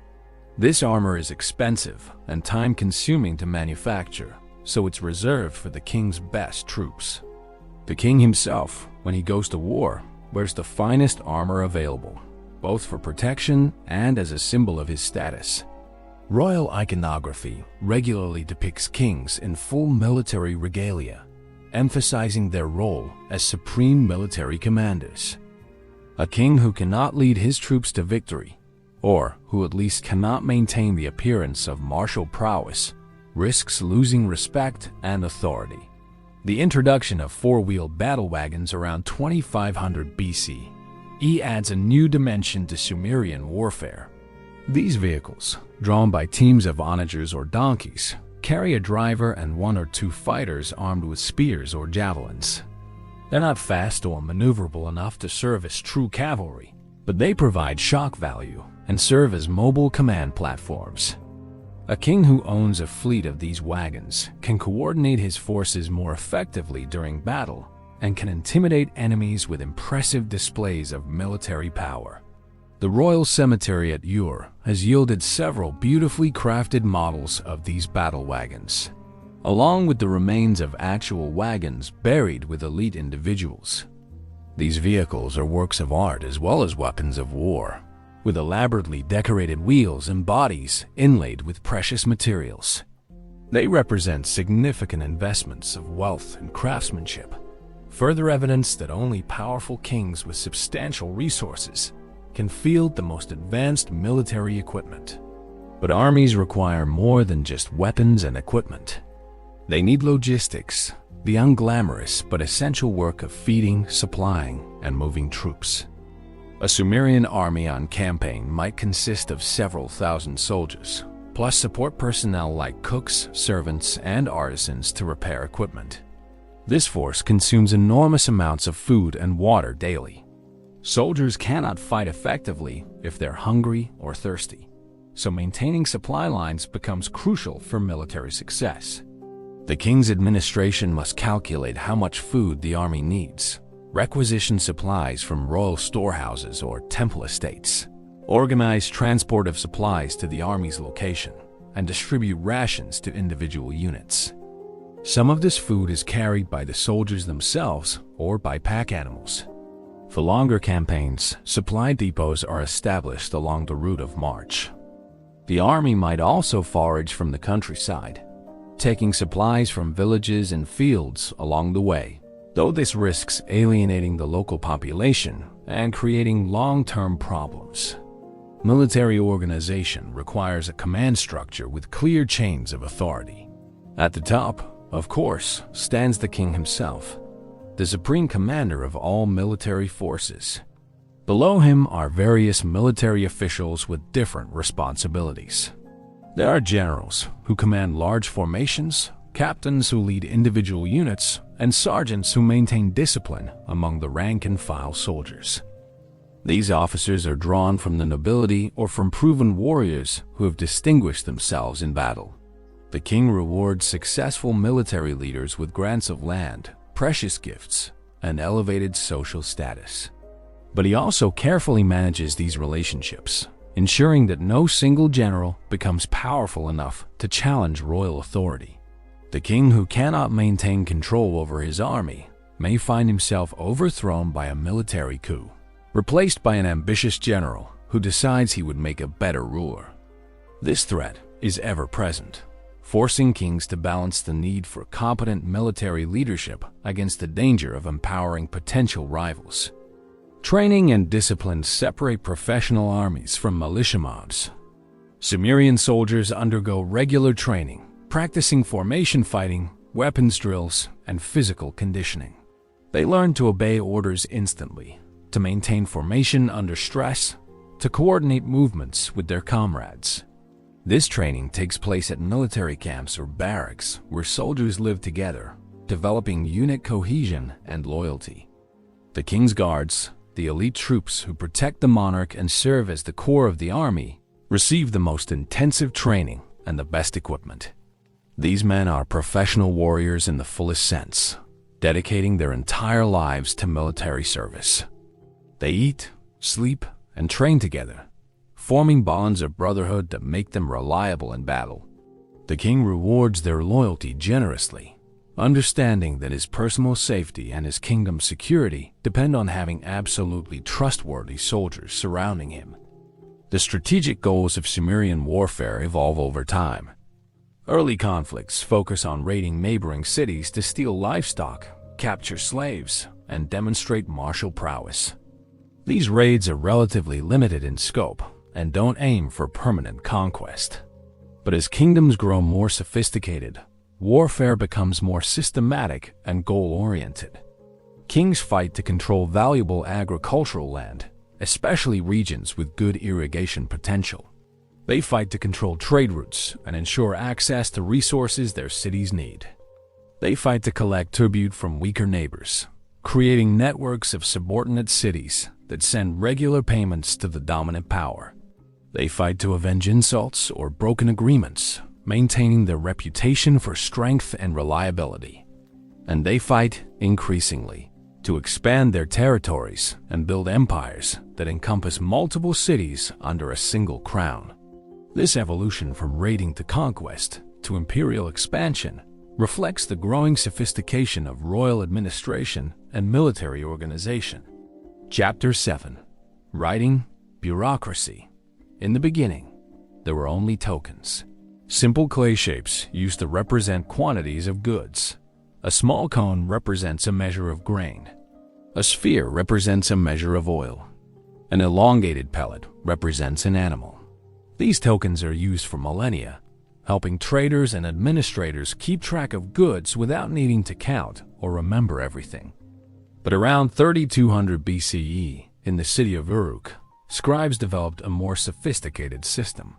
[SPEAKER 1] This armor is expensive and time-consuming to manufacture, so it's reserved for the king's best troops. The king himself, when he goes to war, wears the finest armor available, both for protection and as a symbol of his status. Royal iconography regularly depicts kings in full military regalia, emphasizing their role as supreme military commanders. A king who cannot lead his troops to victory, or who at least cannot maintain the appearance of martial prowess, risks losing respect and authority. The introduction of four-wheeled battle wagons around 2500 BCE adds a new dimension to Sumerian warfare. These vehicles, drawn by teams of onagers or donkeys, carry a driver and one or two fighters armed with spears or javelins. They're not fast or maneuverable enough to serve as true cavalry, but they provide shock value and serve as mobile command platforms. A king who owns a fleet of these wagons can coordinate his forces more effectively during battle and can intimidate enemies with impressive displays of military power. The royal cemetery at Ur has yielded several beautifully crafted models of these battle wagons, along with the remains of actual wagons buried with elite individuals. These vehicles are works of art as well as weapons of war, with elaborately decorated wheels and bodies inlaid with precious materials. They represent significant investments of wealth and craftsmanship, further evidence that only powerful kings with substantial resources can field the most advanced military equipment. But armies require more than just weapons and equipment. They need logistics, the unglamorous but essential work of feeding, supplying, and moving troops. A Sumerian army on campaign might consist of several thousand soldiers, plus support personnel like cooks, servants, and artisans to repair equipment. This force consumes enormous amounts of food and water daily. Soldiers cannot fight effectively if they're hungry or thirsty, so maintaining supply lines becomes crucial for military success. The king's administration must calculate how much food the army needs, requisition supplies from royal storehouses or temple estates, organize transport of supplies to the army's location, and distribute rations to individual units. Some of this food is carried by the soldiers themselves or by pack animals. For longer campaigns, supply depots are established along the route of march. The army might also forage from the countryside, taking supplies from villages and fields along the way, though this risks alienating the local population and creating long-term problems. Military organization requires a command structure with clear chains of authority. At the top, of course, stands the king himself, the supreme commander of all military forces. Below him are various military officials with different responsibilities. There are generals who command large formations, captains who lead individual units, and sergeants who maintain discipline among the rank-and-file soldiers. These officers are drawn from the nobility or from proven warriors who have distinguished themselves in battle. The king rewards successful military leaders with grants of land, precious gifts, and elevated social status. But he also carefully manages these relationships, ensuring that no single general becomes powerful enough to challenge royal authority. The king who cannot maintain control over his army may find himself overthrown by a military coup, replaced by an ambitious general who decides he would make a better ruler. This threat is ever present, forcing kings to balance the need for competent military leadership against the danger of empowering potential rivals. Training and discipline separate professional armies from militia mobs. Sumerian soldiers undergo regular training, practicing formation fighting, weapons drills, and physical conditioning. They learn to obey orders instantly, to maintain formation under stress, to coordinate movements with their comrades. This training takes place at military camps or barracks where soldiers live together, developing unit cohesion and loyalty. The king's guards, the elite troops who protect the monarch and serve as the core of the army, receive the most intensive training and the best equipment. These men are professional warriors in the fullest sense, dedicating their entire lives to military service. They eat, sleep, and train together, forming bonds of brotherhood that make them reliable in battle. The king rewards their loyalty generously, understanding that his personal safety and his kingdom's security depend on having absolutely trustworthy soldiers surrounding him. The strategic goals of Sumerian warfare evolve over time. Early conflicts focus on raiding neighboring cities to steal livestock, capture slaves, and demonstrate martial prowess. These raids are relatively limited in scope and don't aim for permanent conquest. But as kingdoms grow more sophisticated, warfare becomes more systematic and goal-oriented. Kings fight to control valuable agricultural land, especially regions with good irrigation potential. They fight to control trade routes and ensure access to resources their cities need. They fight to collect tribute from weaker neighbors, creating networks of subordinate cities that send regular payments to the dominant power. They fight to avenge insults or broken agreements, maintaining their reputation for strength and reliability. And they fight, increasingly, to expand their territories and build empires that encompass multiple cities under a single crown. This evolution from raiding to conquest to imperial expansion reflects the growing sophistication of royal administration and military organization. Chapter 7. Writing, Bureaucracy. In the beginning, there were only tokens. Simple clay shapes used to represent quantities of goods. A small cone represents a measure of grain. A sphere represents a measure of oil. An elongated pellet represents an animal. These tokens are used for millennia, helping traders and administrators keep track of goods without needing to count or remember everything. But around 3200 BCE, In the city of Uruk, scribes developed a more sophisticated system.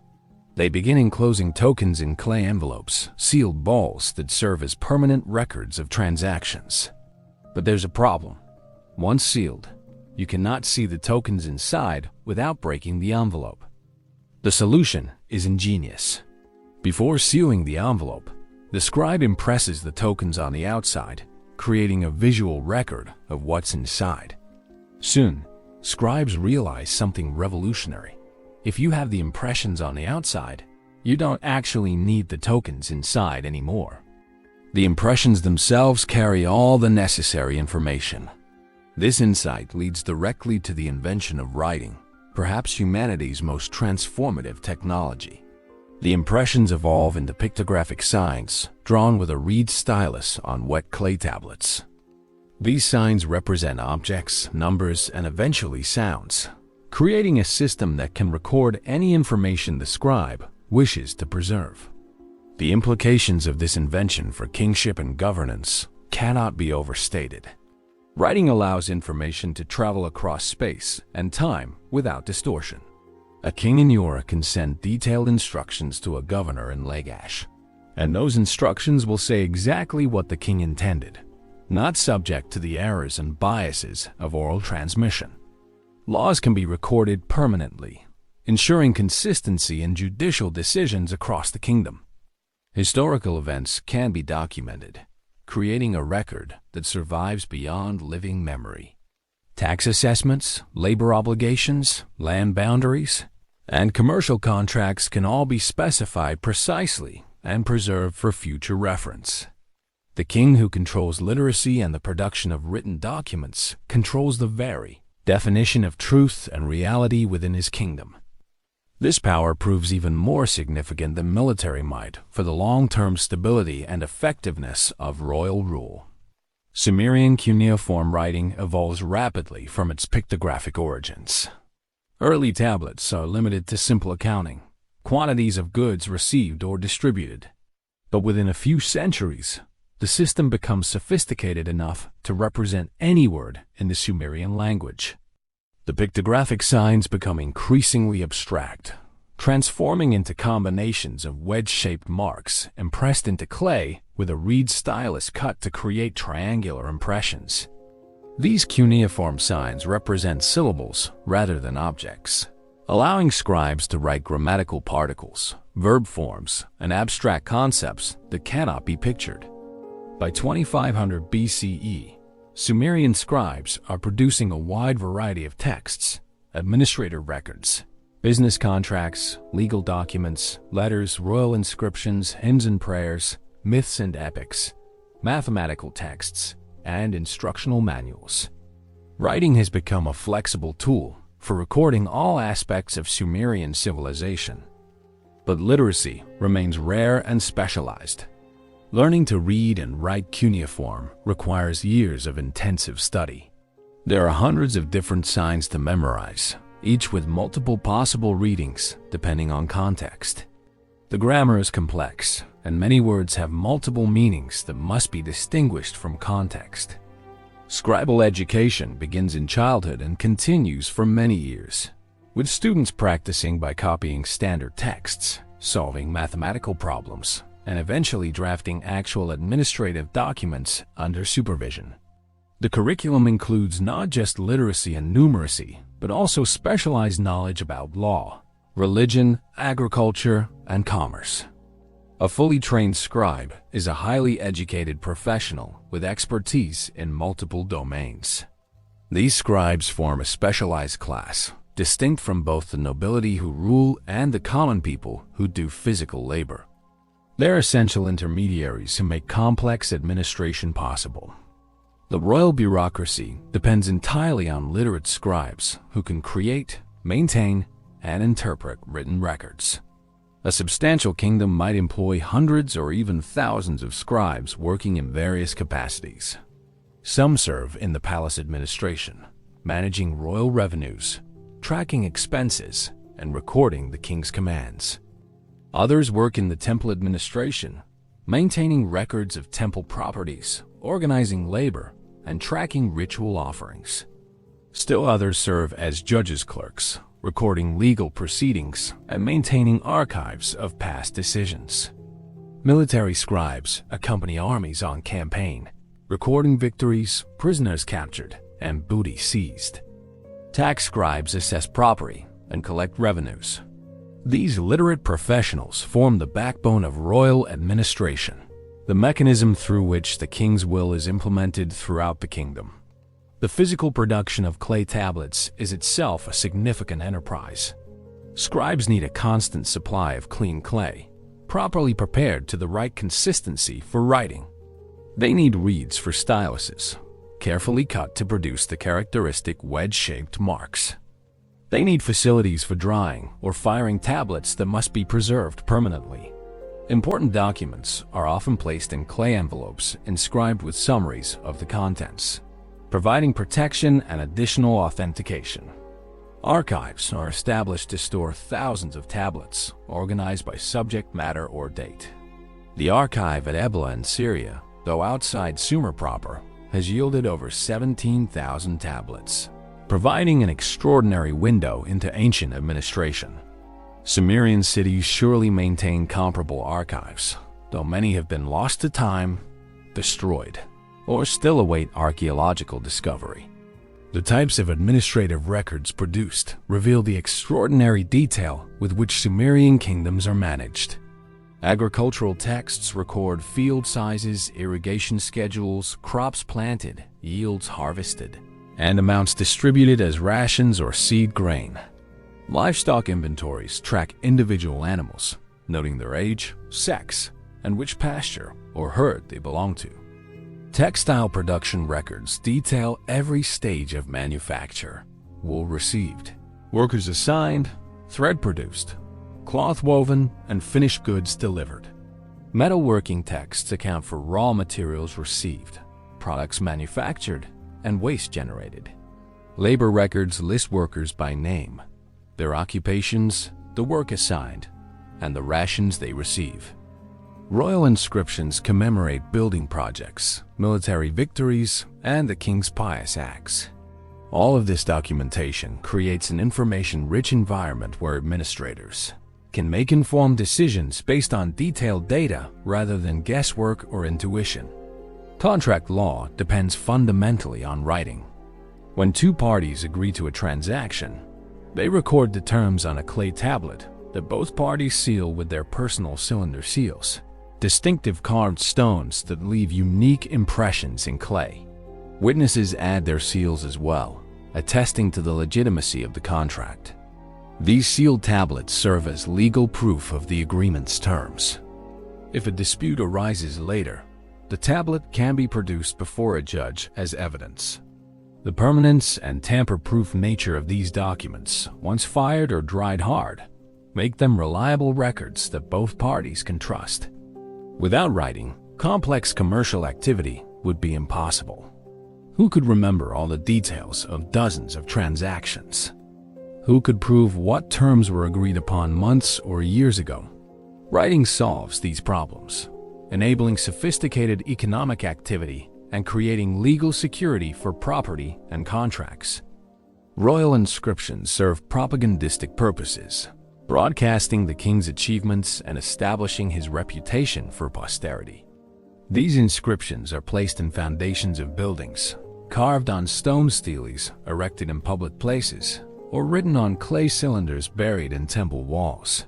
[SPEAKER 1] They began enclosing tokens in clay envelopes, sealed balls that serve as permanent records of transactions. But there's a problem. Once sealed, you cannot see the tokens inside without breaking the envelope. The solution is ingenious. Before sealing the envelope, the scribe impresses the tokens on the outside, creating a visual record of what's inside. Soon, scribes realize something revolutionary. If you have the impressions on the outside, you don't actually need the tokens inside anymore. The impressions themselves carry all the necessary information. This insight leads directly to the invention of writing, perhaps humanity's most transformative technology. The impressions evolve into pictographic signs, drawn with a reed stylus on wet clay tablets. These signs represent objects, numbers, and eventually sounds, creating a system that can record any information the scribe wishes to preserve. The implications of this invention for kingship and governance cannot be overstated. Writing allows information to travel across space and time without distortion. A king in Ur can send detailed instructions to a governor in Lagash, and those instructions will say exactly what the king intended, not subject to the errors and biases of oral transmission. Laws can be recorded permanently, ensuring consistency in judicial decisions across the kingdom. Historical events can be documented, creating a record that survives beyond living memory. Tax assessments, labor obligations, land boundaries, and commercial contracts can all be specified precisely and preserved for future reference. The king who controls literacy and the production of written documents controls the very definition of truth and reality within his kingdom. This power proves even more significant than military might for the long-term stability and effectiveness of royal rule. Sumerian cuneiform writing evolves rapidly from its pictographic origins. Early tablets are limited to simple accounting, quantities of goods received or distributed. But within a few centuries, the system becomes sophisticated enough to represent any word in the Sumerian language. The pictographic signs become increasingly abstract, transforming into combinations of wedge-shaped marks impressed into clay with a reed stylus cut to create triangular impressions. These cuneiform signs represent syllables rather than objects, allowing scribes to write grammatical particles, verb forms, and abstract concepts that cannot be pictured. By 2500 BCE, Sumerian scribes are producing a wide variety of texts, administrative records, business contracts, legal documents, letters, royal inscriptions, hymns and prayers, myths and epics, mathematical texts, and instructional manuals. Writing has become a flexible tool for recording all aspects of Sumerian civilization. But literacy remains rare and specialized. Learning to read and write cuneiform requires years of intensive study. There are hundreds of different signs to memorize, each with multiple possible readings depending on context. The grammar is complex, and many words have multiple meanings that must be distinguished from context. Scribal education begins in childhood and continues for many years, with students practicing by copying standard texts, solving mathematical problems, and eventually drafting actual administrative documents under supervision. The curriculum includes not just literacy and numeracy, but also specialized knowledge about law, religion, agriculture, and commerce. A fully trained scribe is a highly educated professional with expertise in multiple domains. These scribes form a specialized class, distinct from both the nobility who rule and the common people who do physical labor. They're essential intermediaries who make complex administration possible. The royal bureaucracy depends entirely on literate scribes who can create, maintain, and interpret written records. A substantial kingdom might employ hundreds or even thousands of scribes working in various capacities. Some serve in the palace administration, managing royal revenues, tracking expenses, and recording the king's commands. Others work in the temple administration, maintaining records of temple properties, organizing labor, and tracking ritual offerings. Still others serve as judges' clerks, recording legal proceedings and maintaining archives of past decisions. Military scribes accompany armies on campaign, recording victories, prisoners captured, and booty seized. Tax scribes assess property and collect revenues. These literate professionals form the backbone of royal administration, the mechanism through which the king's will is implemented throughout the kingdom. The physical production of clay tablets is itself a significant enterprise. Scribes need a constant supply of clean clay, properly prepared to the right consistency for writing. They need reeds for styluses, carefully cut to produce the characteristic wedge-shaped marks. They need facilities for drying or firing tablets that must be preserved permanently. Important documents are often placed in clay envelopes inscribed with summaries of the contents, providing protection and additional authentication. Archives are established to store thousands of tablets, organized by subject matter or date. The archive at Ebla in Syria, though outside Sumer proper, has yielded over 17,000 tablets, providing an extraordinary window into ancient administration. Sumerian cities surely maintain comparable archives, though many have been lost to time, destroyed, or still await archaeological discovery. The types of administrative records produced reveal the extraordinary detail with which Sumerian kingdoms are managed. Agricultural texts record field sizes, irrigation schedules, crops planted, yields harvested, and amounts distributed as rations or seed grain. Livestock inventories track individual animals, noting their age, sex, and which pasture or herd they belong to. Textile production records detail every stage of manufacture: wool received, workers assigned, thread produced, cloth woven, and finished goods delivered. Metalworking texts account for raw materials received, products manufactured, and waste generated. Labor records list workers by name, their occupations, the work assigned, and the rations they receive. Royal inscriptions commemorate building projects, military victories, and the king's pious acts. All of this documentation creates an information-rich environment where administrators can make informed decisions based on detailed data rather than guesswork or intuition. Contract law depends fundamentally on writing. When two parties agree to a transaction, they record the terms on a clay tablet that both parties seal with their personal cylinder seals, distinctive carved stones that leave unique impressions in clay. Witnesses add their seals as well, attesting to the legitimacy of the contract. These sealed tablets serve as legal proof of the agreement's terms. If a dispute arises later, the tablet can be produced before a judge as evidence. The permanence and tamper-proof nature of these documents, once fired or dried hard, make them reliable records that both parties can trust. Without writing, complex commercial activity would be impossible. Who could remember all the details of dozens of transactions? Who could prove what terms were agreed upon months or years ago? Writing solves these problems, enabling sophisticated economic activity and creating legal security for property and contracts. Royal inscriptions serve propagandistic purposes, broadcasting the king's achievements and establishing his reputation for posterity. These inscriptions are placed in foundations of buildings, carved on stone steles erected in public places, or written on clay cylinders buried in temple walls.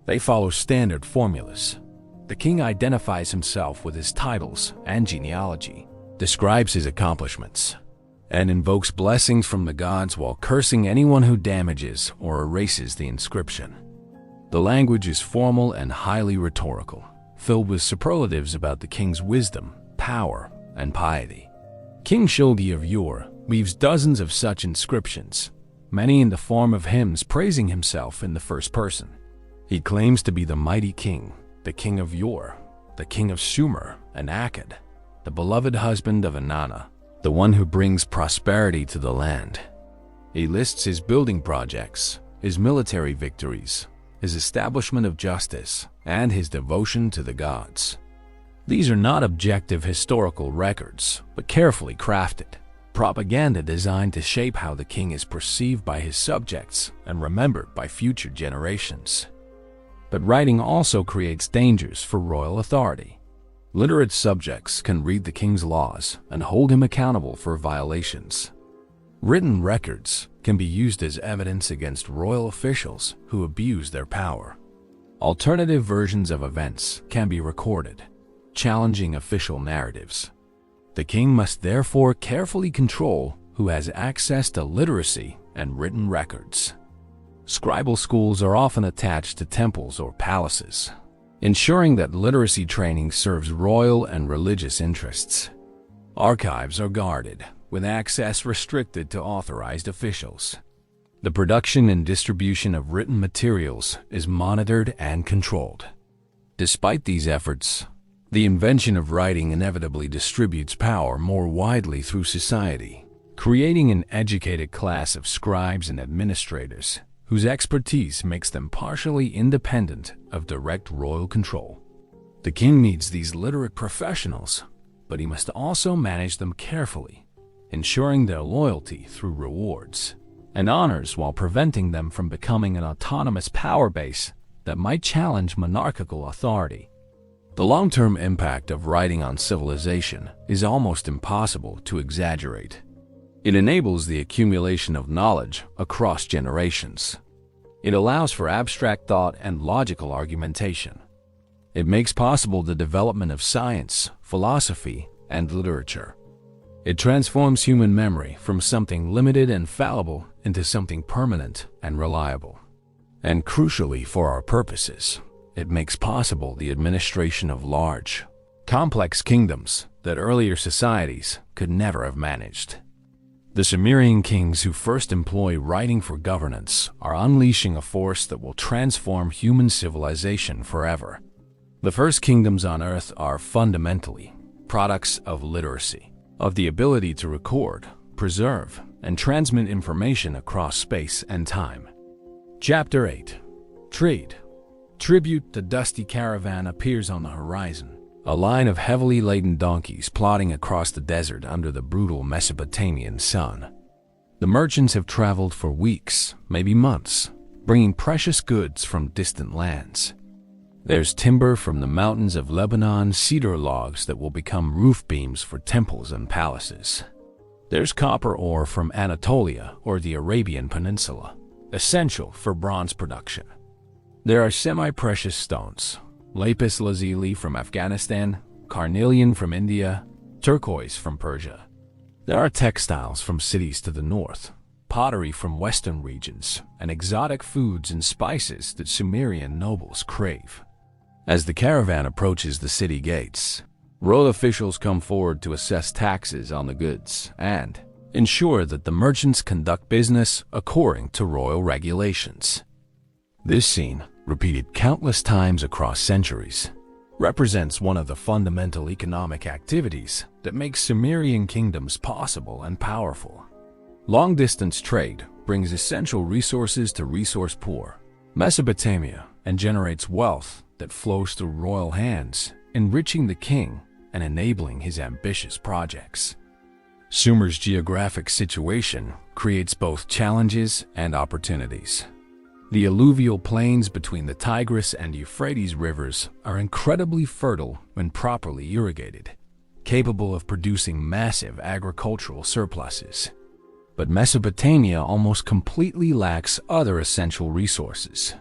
[SPEAKER 1] They follow standard formulas. The king identifies himself with his titles and genealogy, describes his accomplishments, and invokes blessings from the gods while cursing anyone who damages or erases the inscription. The language is formal and highly rhetorical, filled with superlatives about the king's wisdom, power, and piety. King Shulgi of yore leaves dozens of such inscriptions, many in the form of hymns praising himself in the first person. He claims to be the mighty king, the king of yore, the king of Sumer and Akkad, the beloved husband of Inanna, the one who brings prosperity to the land. He lists his building projects, his military victories, his establishment of justice, and his devotion to the gods. These are not objective historical records, but carefully crafted, propaganda designed to shape how the king is perceived by his subjects and remembered by future generations. But writing also creates dangers for royal authority. Literate subjects can read the king's laws and hold him accountable for violations. Written records can be used as evidence against royal officials who abuse their power. Alternative versions of events can be recorded, challenging official narratives. The king must therefore carefully control who has access to literacy and written records. Scribal schools are often attached to temples or palaces, ensuring that literacy training serves royal and religious interests. Archives are guarded, with access restricted to authorized officials. The production and distribution of written materials is monitored and controlled. Despite these efforts, the invention of writing inevitably distributes power more widely through society, creating an educated class of scribes and administrators whose expertise makes them partially independent of direct royal control. The king needs these literate professionals, but he must also manage them carefully, ensuring their loyalty through rewards and honors while preventing them from becoming an autonomous power base that might challenge monarchical authority. The long-term impact of writing on civilization is almost impossible to exaggerate. It enables the accumulation of knowledge across generations. It allows for abstract thought and logical argumentation. It makes possible the development of science, philosophy, and literature. It transforms human memory from something limited and fallible into something permanent and reliable. And crucially for our purposes, it makes possible the administration of large, complex kingdoms that earlier societies could never have managed. The Sumerian kings who first employ writing for governance are unleashing a force that will transform human civilization forever. The first kingdoms on Earth are fundamentally products of literacy, of the ability to record, preserve, and transmit information across space and time. Chapter 8. Trade. Tribute. The dusty caravan appears on the horizon, a line of heavily laden donkeys plodding across the desert under the brutal Mesopotamian sun. The merchants have traveled for weeks, maybe months, bringing precious goods from distant lands. There's timber from the mountains of Lebanon, cedar logs that will become roof beams for temples and palaces. There's copper ore from Anatolia or the Arabian Peninsula, essential for bronze production. There are semi-precious stones, lapis lazuli from Afghanistan, carnelian from India, turquoise from Persia. There are textiles from cities to the north, pottery from western regions, and exotic foods and spices that Sumerian nobles crave. As the caravan approaches the city gates, royal officials come forward to assess taxes on the goods and ensure that the merchants conduct business according to royal regulations. This scene, repeated countless times across centuries, represents one of the fundamental economic activities that makes Sumerian kingdoms possible and powerful. Long-distance trade brings essential resources to resource-poor Mesopotamia and generates wealth that flows through royal hands, enriching the king and enabling his ambitious projects. Sumer's geographic situation creates both challenges and opportunities. The alluvial plains between the Tigris and Euphrates rivers are incredibly fertile when properly irrigated, capable of producing massive agricultural surpluses. But Mesopotamia almost completely lacks other essential resources.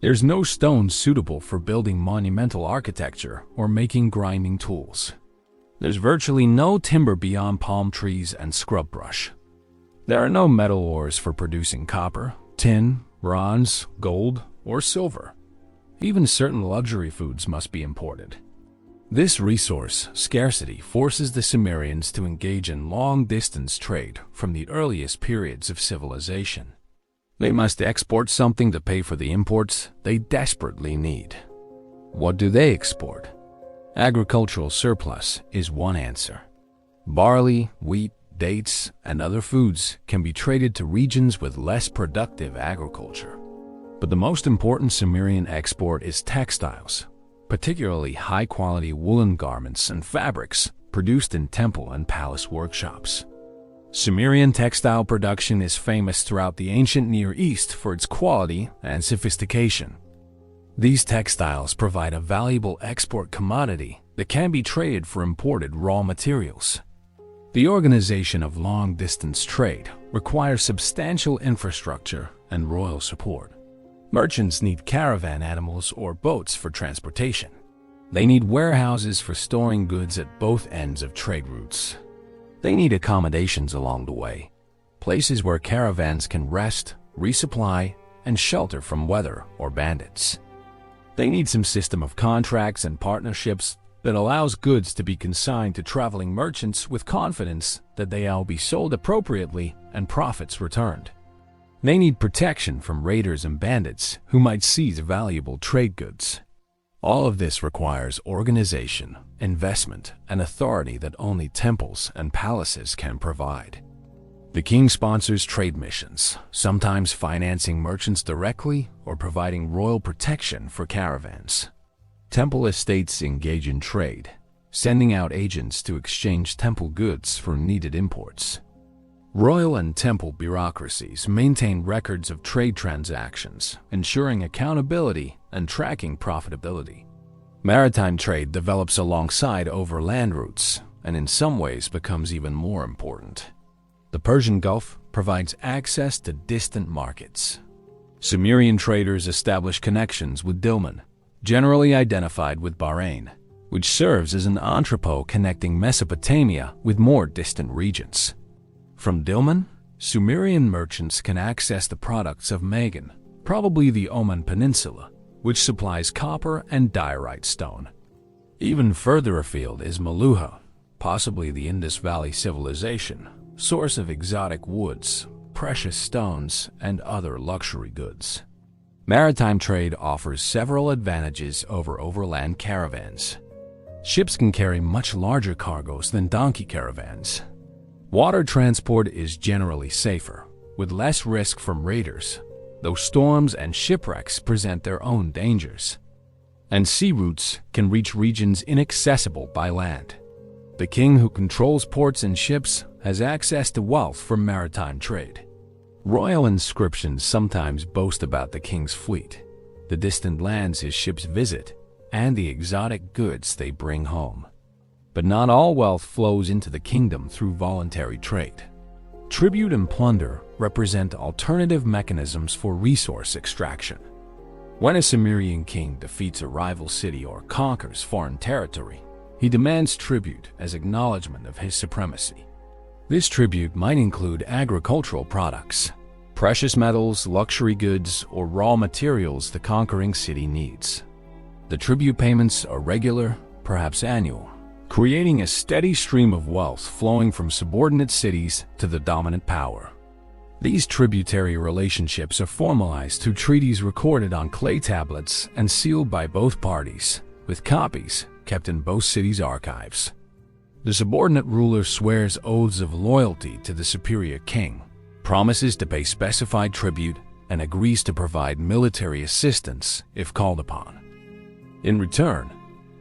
[SPEAKER 1] There's no stone suitable for building monumental architecture or making grinding tools. There's virtually no timber beyond palm trees and scrub brush. There are no metal ores for producing copper, tin, bronze, gold, or silver. Even certain luxury foods must be imported. This resource scarcity forces the Sumerians to engage in long-distance trade from the earliest periods of civilization. They must export something to pay for the imports they desperately need. What do they export? Agricultural surplus is one answer. Barley, wheat, dates, and other foods can be traded to regions with less productive agriculture. But the most important Sumerian export is textiles, particularly high-quality woolen garments and fabrics produced in temple and palace workshops. Sumerian textile production is famous throughout the ancient Near East for its quality and sophistication. These textiles provide a valuable export commodity that can be traded for imported raw materials. The organization of long-distance trade requires substantial infrastructure and royal support. Merchants need caravan animals or boats for transportation. They need warehouses for storing goods at both ends of trade routes. They need accommodations along the way, places where caravans can rest, resupply, and shelter from weather or bandits. They need some system of contracts and partnerships that allows goods to be consigned to traveling merchants with confidence that they will be sold appropriately and profits returned. They need protection from raiders and bandits who might seize valuable trade goods. All of this requires organization, investment, and authority that only temples and palaces can provide. The king sponsors trade missions, sometimes financing merchants directly or providing royal protection for caravans. Temple estates engage in trade, sending out agents to exchange temple goods for needed imports. Royal and temple bureaucracies maintain records of trade transactions, ensuring accountability and tracking profitability. Maritime trade develops alongside overland routes and in some ways becomes even more important. The Persian Gulf provides access to distant markets. Sumerian traders establish connections with Dilmun, generally identified with Bahrain, which serves as an entrepot connecting Mesopotamia with more distant regions. From Dilmun, Sumerian merchants can access the products of Magan, probably the Oman Peninsula, which supplies copper and diorite stone. Even further afield is Meluhha, possibly the Indus Valley civilization, source of exotic woods, precious stones, and other luxury goods. Maritime trade offers several advantages over overland caravans. Ships can carry much larger cargoes than donkey caravans. Water transport is generally safer, with less risk from raiders, though storms and shipwrecks present their own dangers. And sea routes can reach regions inaccessible by land. The king who controls ports and ships has access to wealth from maritime trade. Royal inscriptions sometimes boast about the king's fleet, the distant lands his ships visit, and the exotic goods they bring home. But not all wealth flows into the kingdom through voluntary trade. Tribute and plunder represent alternative mechanisms for resource extraction. When a Sumerian king defeats a rival city or conquers foreign territory, he demands tribute as acknowledgement of his supremacy. This tribute might include agricultural products, precious metals, luxury goods, or raw materials the conquering city needs. The tribute payments are regular, perhaps annual, creating a steady stream of wealth flowing from subordinate cities to the dominant power. These tributary relationships are formalized through treaties recorded on clay tablets and sealed by both parties, with copies kept in both cities' archives. The subordinate ruler swears oaths of loyalty to the superior king, promises to pay specified tribute, and agrees to provide military assistance if called upon. In return,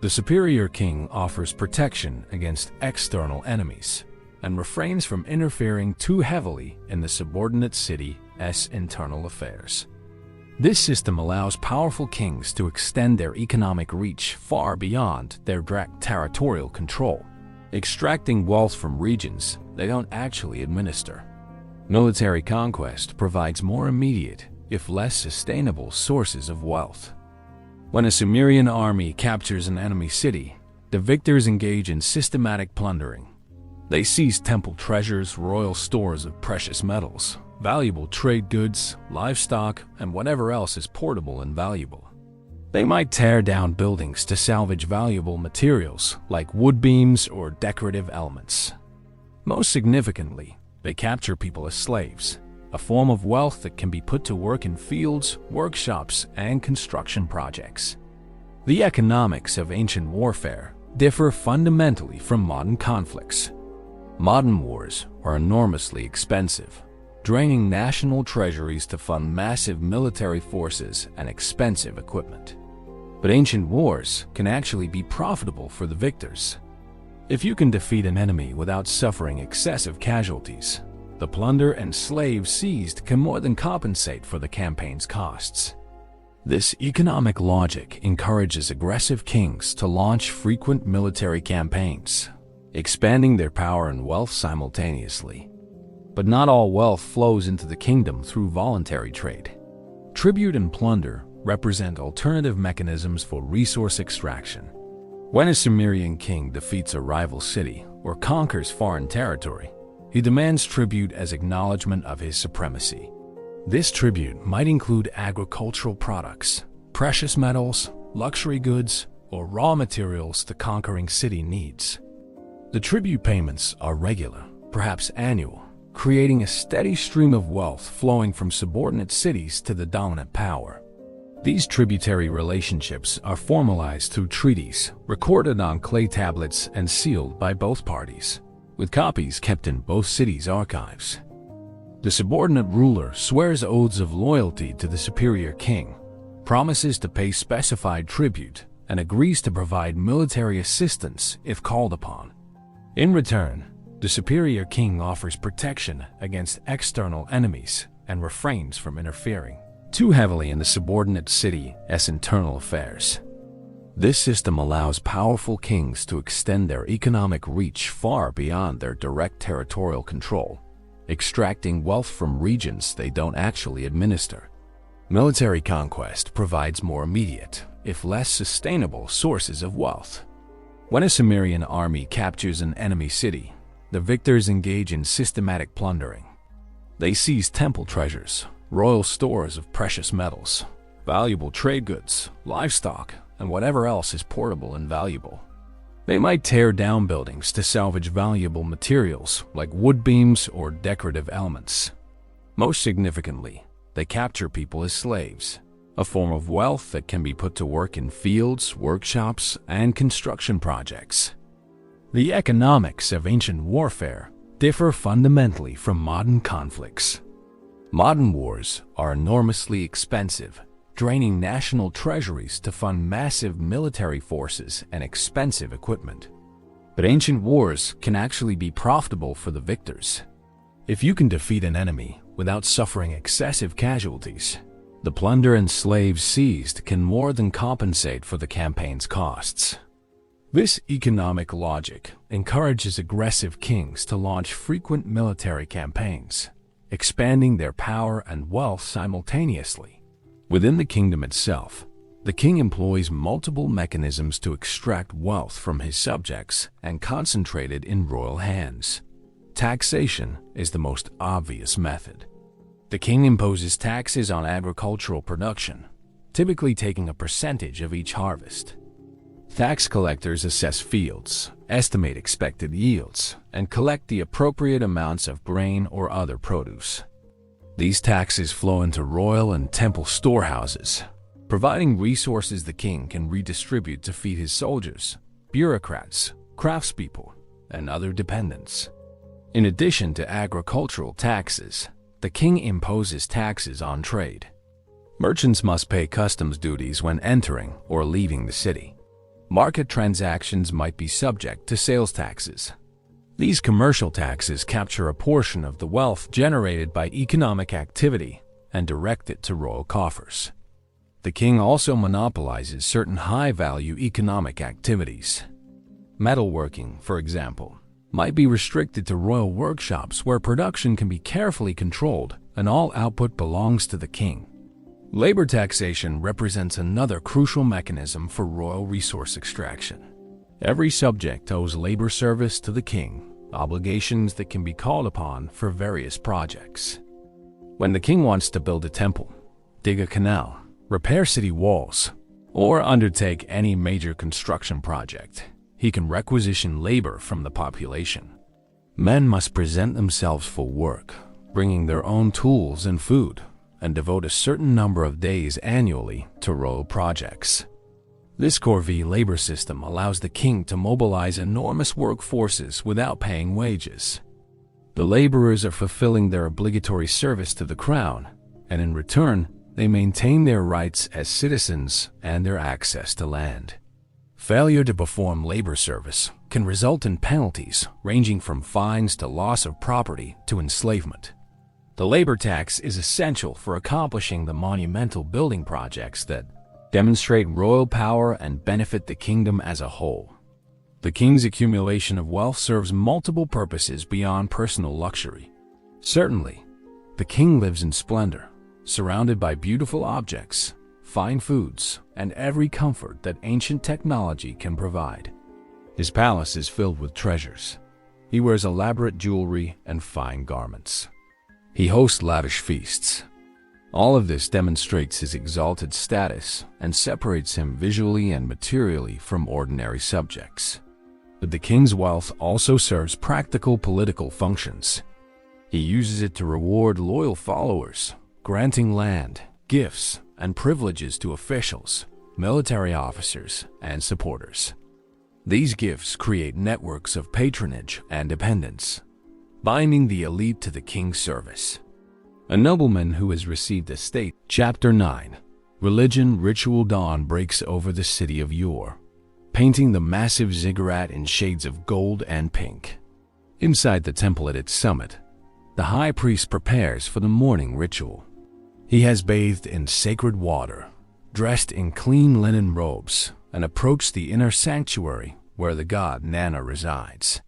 [SPEAKER 1] the superior king offers protection against external enemies and refrains from interfering too heavily in the subordinate city's internal affairs. This system allows powerful kings to extend their economic reach far beyond their direct territorial control, extracting wealth from regions they don't actually administer. Military conquest provides more immediate, if less sustainable, sources of wealth. When a Sumerian army captures an enemy city, the victors engage in systematic plundering. They seize temple treasures, royal stores of precious metals, valuable trade goods, livestock, and whatever else is portable and valuable. They might tear down buildings to salvage valuable materials like wood beams or decorative elements. Most significantly, they capture people as slaves, a form of wealth that can be put to work in fields, workshops, and construction projects. The economics of ancient warfare differ fundamentally from modern conflicts. Modern wars are enormously expensive, draining national treasuries to fund massive military forces and expensive equipment. But ancient wars can actually be profitable for the victors. If you can defeat an enemy without suffering excessive casualties, the plunder and slaves seized can more than compensate for the campaign's costs. This economic logic encourages aggressive kings to launch frequent military campaigns, expanding their power and wealth simultaneously. But not all wealth flows into the kingdom through voluntary trade. Tribute and plunder represent alternative mechanisms for resource extraction. When a Sumerian king defeats a rival city or conquers foreign territory, he demands tribute as acknowledgement of his supremacy. This tribute might include agricultural products, precious metals, luxury goods, or raw materials the conquering city needs. The tribute payments are regular, perhaps annual, creating a steady stream of wealth flowing from subordinate cities to the dominant power. These tributary relationships are formalized through treaties, recorded on clay tablets and sealed by both parties, with copies kept in both cities' archives. The subordinate ruler swears oaths of loyalty to the superior king, promises to pay specified tribute, and agrees to provide military assistance if called upon. In return, the superior king offers protection against external enemies and refrains from interfering too heavily in the subordinate city's internal affairs. This system allows powerful kings to extend their economic reach far beyond their direct territorial control, extracting wealth from regions they don't actually administer. Military conquest provides more immediate, if less sustainable, sources of wealth. When a Sumerian army captures an enemy city, the victors engage in systematic plundering. They seize temple treasures, royal stores of precious metals, valuable trade goods, livestock, and whatever else is portable and valuable. They might tear down buildings to salvage valuable materials like wood beams or decorative elements. Most significantly, they capture people as slaves, a form of wealth that can be put to work in fields, workshops, and construction projects. The economics of ancient warfare differ fundamentally from modern conflicts. Modern wars are enormously expensive, draining national treasuries to fund massive military forces and expensive equipment. But ancient wars can actually be profitable for the victors. If you can defeat an enemy without suffering excessive casualties, the plunder and slaves seized can more than compensate for the campaign's costs. This economic logic encourages aggressive kings to launch frequent military campaigns, expanding their power and wealth simultaneously. Within the kingdom itself, the king employs multiple mechanisms to extract wealth from his subjects and concentrate it in royal hands. Taxation is the most obvious method. The king imposes taxes on agricultural production, typically taking a percentage of each harvest. Tax collectors assess fields, estimate expected yields, and collect the appropriate amounts of grain or other produce. These taxes flow into royal and temple storehouses, providing resources the king can redistribute to feed his soldiers, bureaucrats, craftspeople, and other dependents. In addition to agricultural taxes, the king imposes taxes on trade. Merchants must pay customs duties when entering or leaving the city. Market transactions might be subject to sales taxes. These commercial taxes capture a portion of the wealth generated by economic activity and direct it to royal coffers. The king also monopolizes certain high-value economic activities. Metalworking, for example, might be restricted to royal workshops where production can be carefully controlled and all output belongs to the king. Labor taxation represents another crucial mechanism for royal resource extraction. Every subject owes labor service to the king, obligations that can be called upon for various projects. When the king wants to build a temple, dig a canal, repair city walls, or undertake any major construction project, he can requisition labor from the population. Men must present themselves for work, bringing their own tools and food, and devote a certain number of days annually to royal projects. This corvée labor system allows the king to mobilize enormous workforces without paying wages. The laborers are fulfilling their obligatory service to the crown, and in return, they maintain their rights as citizens and their access to land. Failure to perform labor service can result in penalties ranging from fines to loss of property to enslavement. The labor tax is essential for accomplishing the monumental building projects that demonstrate royal power and benefit the kingdom as a whole. The king's accumulation of wealth serves multiple purposes beyond personal luxury. Certainly, the king lives in splendor, surrounded by beautiful objects, fine foods, and every comfort that ancient technology can provide. His palace is filled with treasures. He wears elaborate jewelry and fine garments. He hosts lavish feasts. All of this demonstrates his exalted status and separates him visually and materially from ordinary subjects. But the king's wealth also serves practical political functions. He uses it to reward loyal followers, granting land, gifts, and privileges to officials, military officers, and supporters. These gifts create networks of patronage and dependence, binding the elite to the king's service. A nobleman who has received a state. Chapter 9. Religion ritual dawn breaks over the city of yore, painting the massive ziggurat in shades of gold and pink. Inside the temple at its summit, the high priest prepares for the morning ritual. He has bathed in sacred water, dressed in clean linen robes, and approached the inner sanctuary where the god Nana resides.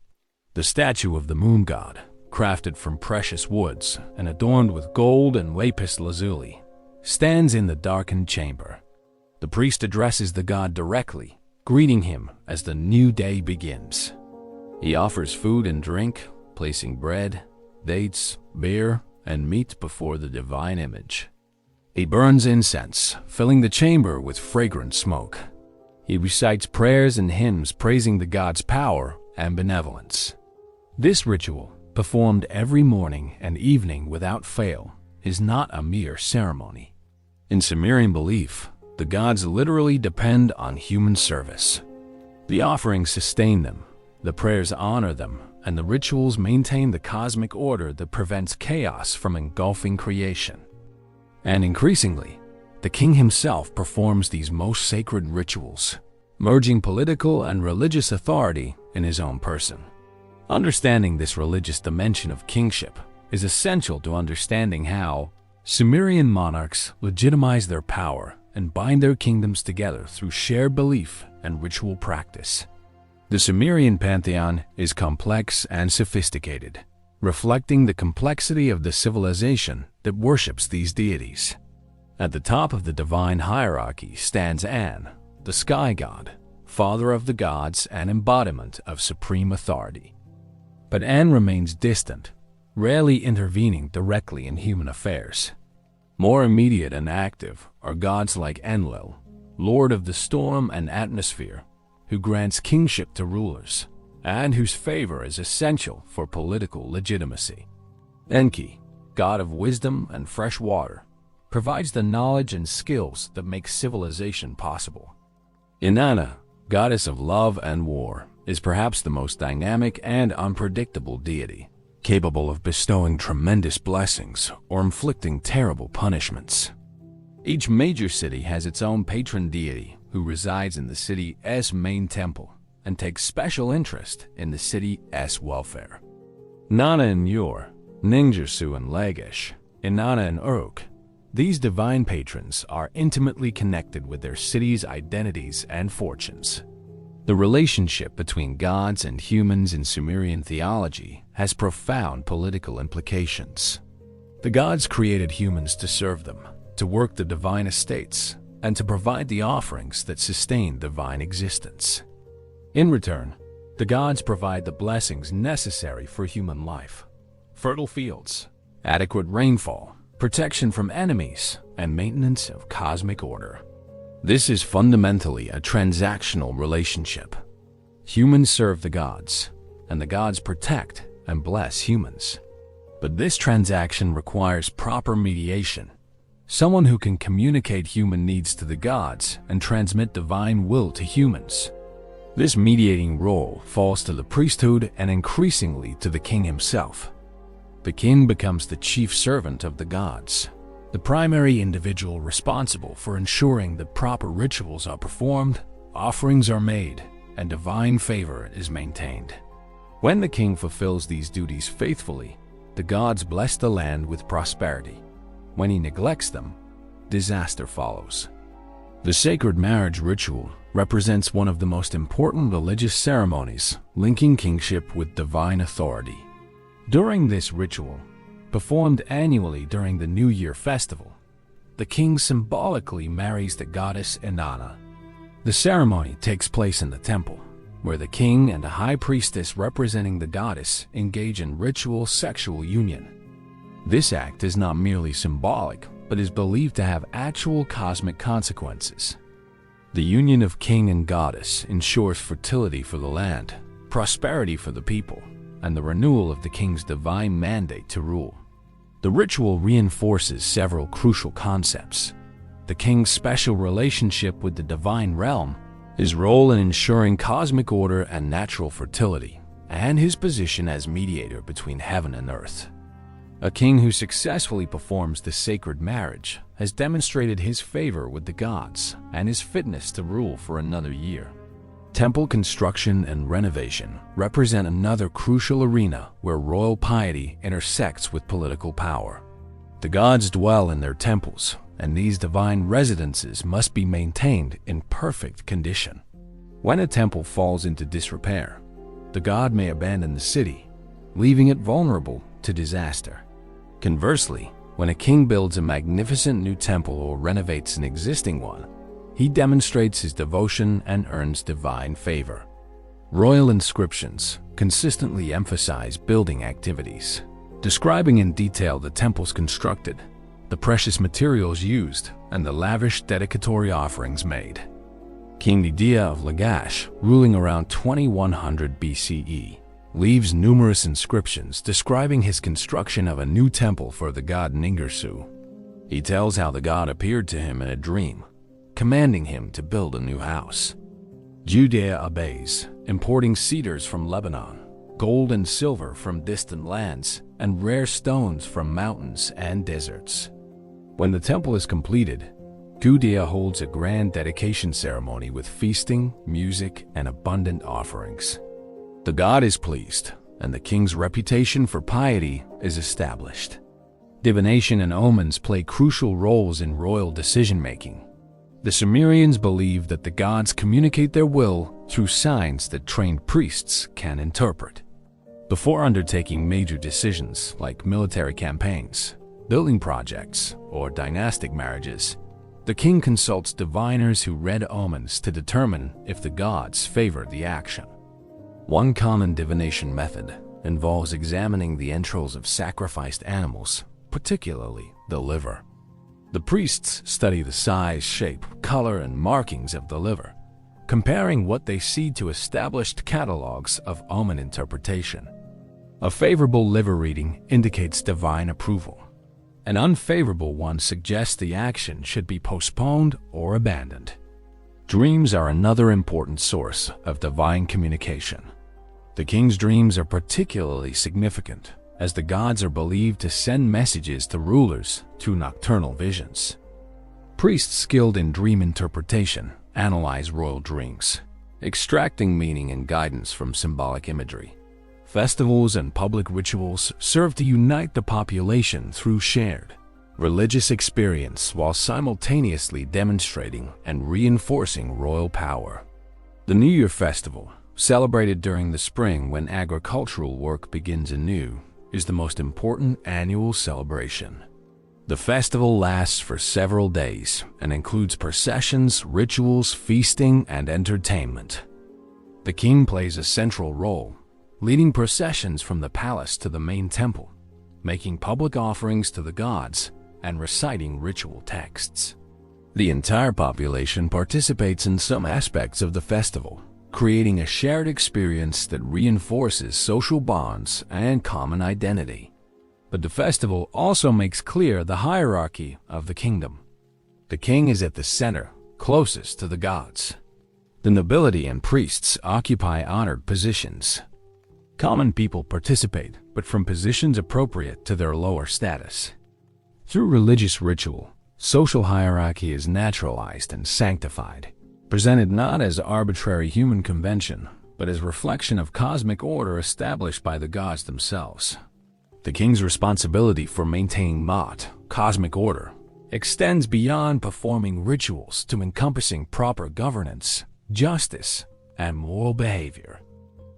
[SPEAKER 1] The statue of the moon god, crafted from precious woods and adorned with gold and lapis lazuli, stands in the darkened chamber. The priest addresses the god directly, greeting him as the new day begins. He offers food and drink, placing bread, dates, beer, and meat before the divine image. He burns incense, filling the chamber with fragrant smoke. He recites prayers and hymns praising the god's power and benevolence. This ritual, performed every morning and evening without fail, is not a mere ceremony. In Sumerian belief, the gods literally depend on human service. The offerings sustain them, the prayers honor them, and the rituals maintain the cosmic order that prevents chaos from engulfing creation. And increasingly, the king himself performs these most sacred rituals, merging political and religious authority in his own person. Understanding this religious dimension of kingship is essential to understanding how Sumerian monarchs legitimize their power and bind their kingdoms together through shared belief and ritual practice. The Sumerian pantheon is complex and sophisticated, reflecting the complexity of the civilization that worships these deities. At the top of the divine hierarchy stands An, the sky god, father of the gods and embodiment of supreme authority. But An remains distant, rarely intervening directly in human affairs. More immediate and active are gods like Enlil, lord of the storm and atmosphere, who grants kingship to rulers, and whose favor is essential for political legitimacy. Enki, god of wisdom and fresh water, provides the knowledge and skills that make civilization possible. Inanna, goddess of love and war, is perhaps the most dynamic and unpredictable deity, capable of bestowing tremendous blessings or inflicting terrible punishments. Each major city has its own patron deity who resides in the city's main temple and takes special interest in the city's welfare. Nana in Ur, Ningersu in Lagash, Inanna in Uruk, these divine patrons are intimately connected with their cities' identities and fortunes. The relationship between gods and humans in Sumerian theology has profound political implications. The gods created humans to serve them, to work the divine estates, and to provide the offerings that sustain divine existence. In return, the gods provide the blessings necessary for human life: fertile fields, adequate rainfall, protection from enemies, and maintenance of cosmic order. This is fundamentally a transactional relationship. Humans serve the gods, and the gods protect and bless humans. But this transaction requires proper mediation, someone who can communicate human needs to the gods and transmit divine will to humans. This mediating role falls to the priesthood and increasingly to the king himself. The king becomes the chief servant of the gods, the primary individual responsible for ensuring that proper rituals are performed, offerings are made, and divine favor is maintained. When the king fulfills these duties faithfully, the gods bless the land with prosperity. When he neglects them, disaster follows. The sacred marriage ritual represents one of the most important religious ceremonies linking kingship with divine authority. During this ritual, performed annually during the New Year festival, the king symbolically marries the goddess Inanna. The ceremony takes place in the temple, where the king and a high priestess representing the goddess engage in ritual sexual union. This act is not merely symbolic, but is believed to have actual cosmic consequences. The union of king and goddess ensures fertility for the land, prosperity for the people, and the renewal of the king's divine mandate to rule. The ritual reinforces several crucial concepts: the king's special relationship with the divine realm, his role in ensuring cosmic order and natural fertility, and his position as mediator between heaven and earth. A king who successfully performs this sacred marriage has demonstrated his favor with the gods and his fitness to rule for another year. Temple construction and renovation represent another crucial arena where royal piety intersects with political power. The gods dwell in their temples, and these divine residences must be maintained in perfect condition. When a temple falls into disrepair, the god may abandon the city, leaving it vulnerable to disaster. Conversely, when a king builds a magnificent new temple or renovates an existing one, he demonstrates his devotion and earns divine favor. Royal inscriptions consistently emphasize building activities, describing in detail the temples constructed, the precious materials used, and the lavish dedicatory offerings made. King Nydia of Lagash, ruling around 2100 BCE, leaves numerous inscriptions describing his construction of a new temple for the god Ningirsu. He tells how the god appeared to him in a dream, commanding him to build a new house. Judea obeys, importing cedars from Lebanon, gold and silver from distant lands, and rare stones from mountains and deserts. When the temple is completed, Judea holds a grand dedication ceremony with feasting, music, and abundant offerings. The god is pleased, and the king's reputation for piety is established. Divination and omens play crucial roles in royal decision-making. The Sumerians believed that the gods communicate their will through signs that trained priests can interpret. Before undertaking major decisions like military campaigns, building projects, or dynastic marriages, the king consults diviners who read omens to determine if the gods favor the action. One common divination method involves examining the entrails of sacrificed animals, particularly the liver. The priests study the size, shape, color, and markings of the liver, comparing what they see to established catalogs of omen interpretation. A favorable liver reading indicates divine approval. An unfavorable one suggests the action should be postponed or abandoned. Dreams are another important source of divine communication. The king's dreams are particularly significant, as the gods are believed to send messages to rulers through nocturnal visions. Priests skilled in dream interpretation analyze royal dreams, extracting meaning and guidance from symbolic imagery. Festivals and public rituals serve to unite the population through shared religious experience while simultaneously demonstrating and reinforcing royal power. The New Year festival, celebrated during the spring when agricultural work begins anew, is the most important annual celebration. The festival lasts for several days and includes processions, rituals, feasting, and entertainment. The king plays a central role, leading processions from the palace to the main temple, making public offerings to the gods, and reciting ritual texts. The entire population participates in some aspects of the festival, creating a shared experience that reinforces social bonds and common identity. But the festival also makes clear the hierarchy of the kingdom. The king is at the center, closest to the gods. The nobility and priests occupy honored positions. Common people participate, but from positions appropriate to their lower status. Through religious ritual, social hierarchy is naturalized and sanctified. presented not as arbitrary human convention, but as reflection of cosmic order established by the gods themselves. The king's responsibility for maintaining Ma'at, cosmic order, extends beyond performing rituals to encompassing proper governance, justice, and moral behavior.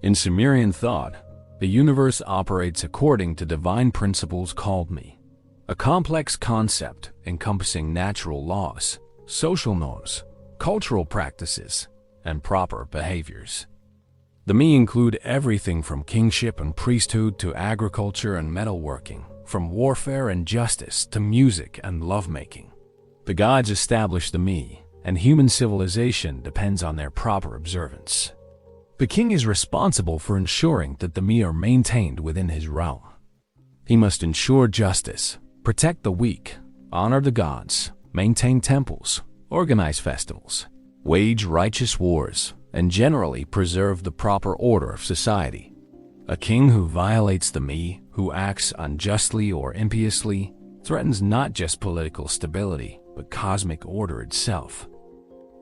[SPEAKER 1] In Sumerian thought, the universe operates according to divine principles called Me, a complex concept encompassing natural laws, social norms, cultural practices, and proper behaviors. The Me include everything from kingship and priesthood to agriculture and metalworking, from warfare and justice to music and lovemaking. The gods establish the Me, and human civilization depends on their proper observance. The king is responsible for ensuring that the Me are maintained within his realm. He must ensure justice, protect the weak, honor the gods, maintain temples, organize festivals, wage righteous wars, and generally preserve the proper order of society. A king who violates the Me, who acts unjustly or impiously, threatens not just political stability, but cosmic order itself.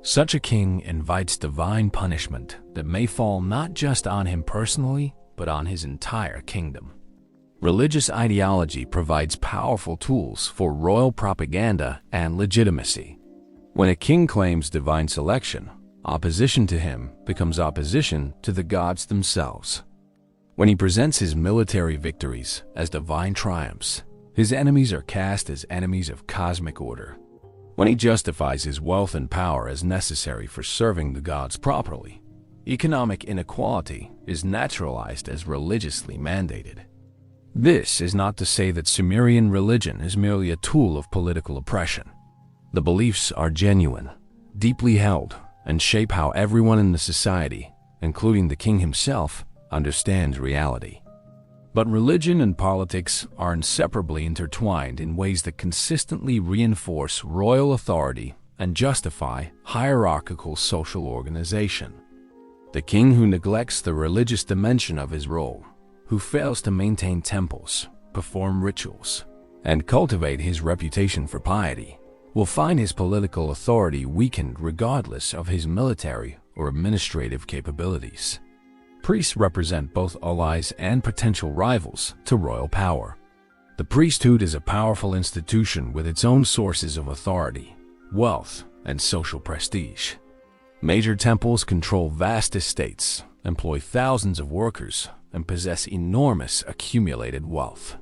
[SPEAKER 1] Such a king invites divine punishment that may fall not just on him personally, but on his entire kingdom. Religious ideology provides powerful tools for royal propaganda and legitimacy. When a king claims divine selection, opposition to him becomes opposition to the gods themselves. When he presents his military victories as divine triumphs, his enemies are cast as enemies of cosmic order. When he justifies his wealth and power as necessary for serving the gods properly, economic inequality is naturalized as religiously mandated. This is not to say that Sumerian religion is merely a tool of political oppression. The beliefs are genuine, deeply held, and shape how everyone in the society, including the king himself, understands reality. But religion and politics are inseparably intertwined in ways that consistently reinforce royal authority and justify hierarchical social organization. The king who neglects the religious dimension of his role, who fails to maintain temples, perform rituals, and cultivate his reputation for piety, will find his political authority weakened regardless of his military or administrative capabilities. Priests represent both allies and potential rivals to royal power. The priesthood is a powerful institution with its own sources of authority, wealth, and social prestige. Major temples control vast estates, employ thousands of workers, and possess enormous accumulated wealth.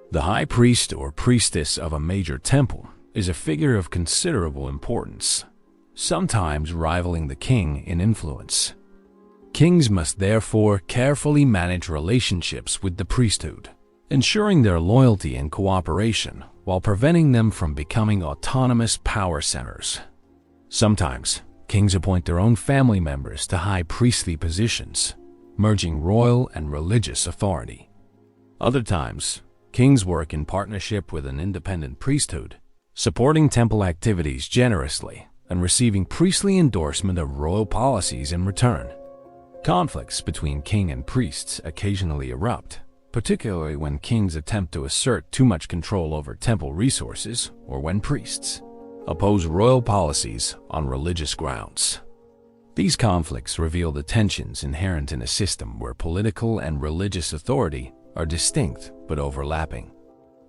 [SPEAKER 1] The high priest or priestess of a major temple is a figure of considerable importance, sometimes rivaling the king in influence. Kings must therefore carefully manage relationships with the priesthood, ensuring their loyalty and cooperation while preventing them from becoming autonomous power centers. Sometimes, kings appoint their own family members to high priestly positions, merging royal and religious authority. Other times, kings work in partnership with an independent priesthood, supporting temple activities generously and receiving priestly endorsement of royal policies in return. Conflicts between king and priests occasionally erupt, particularly when kings attempt to assert too much control over temple resources or when priests oppose royal policies on religious grounds. These conflicts reveal the tensions inherent in a system where political and religious authority are distinct but overlapping.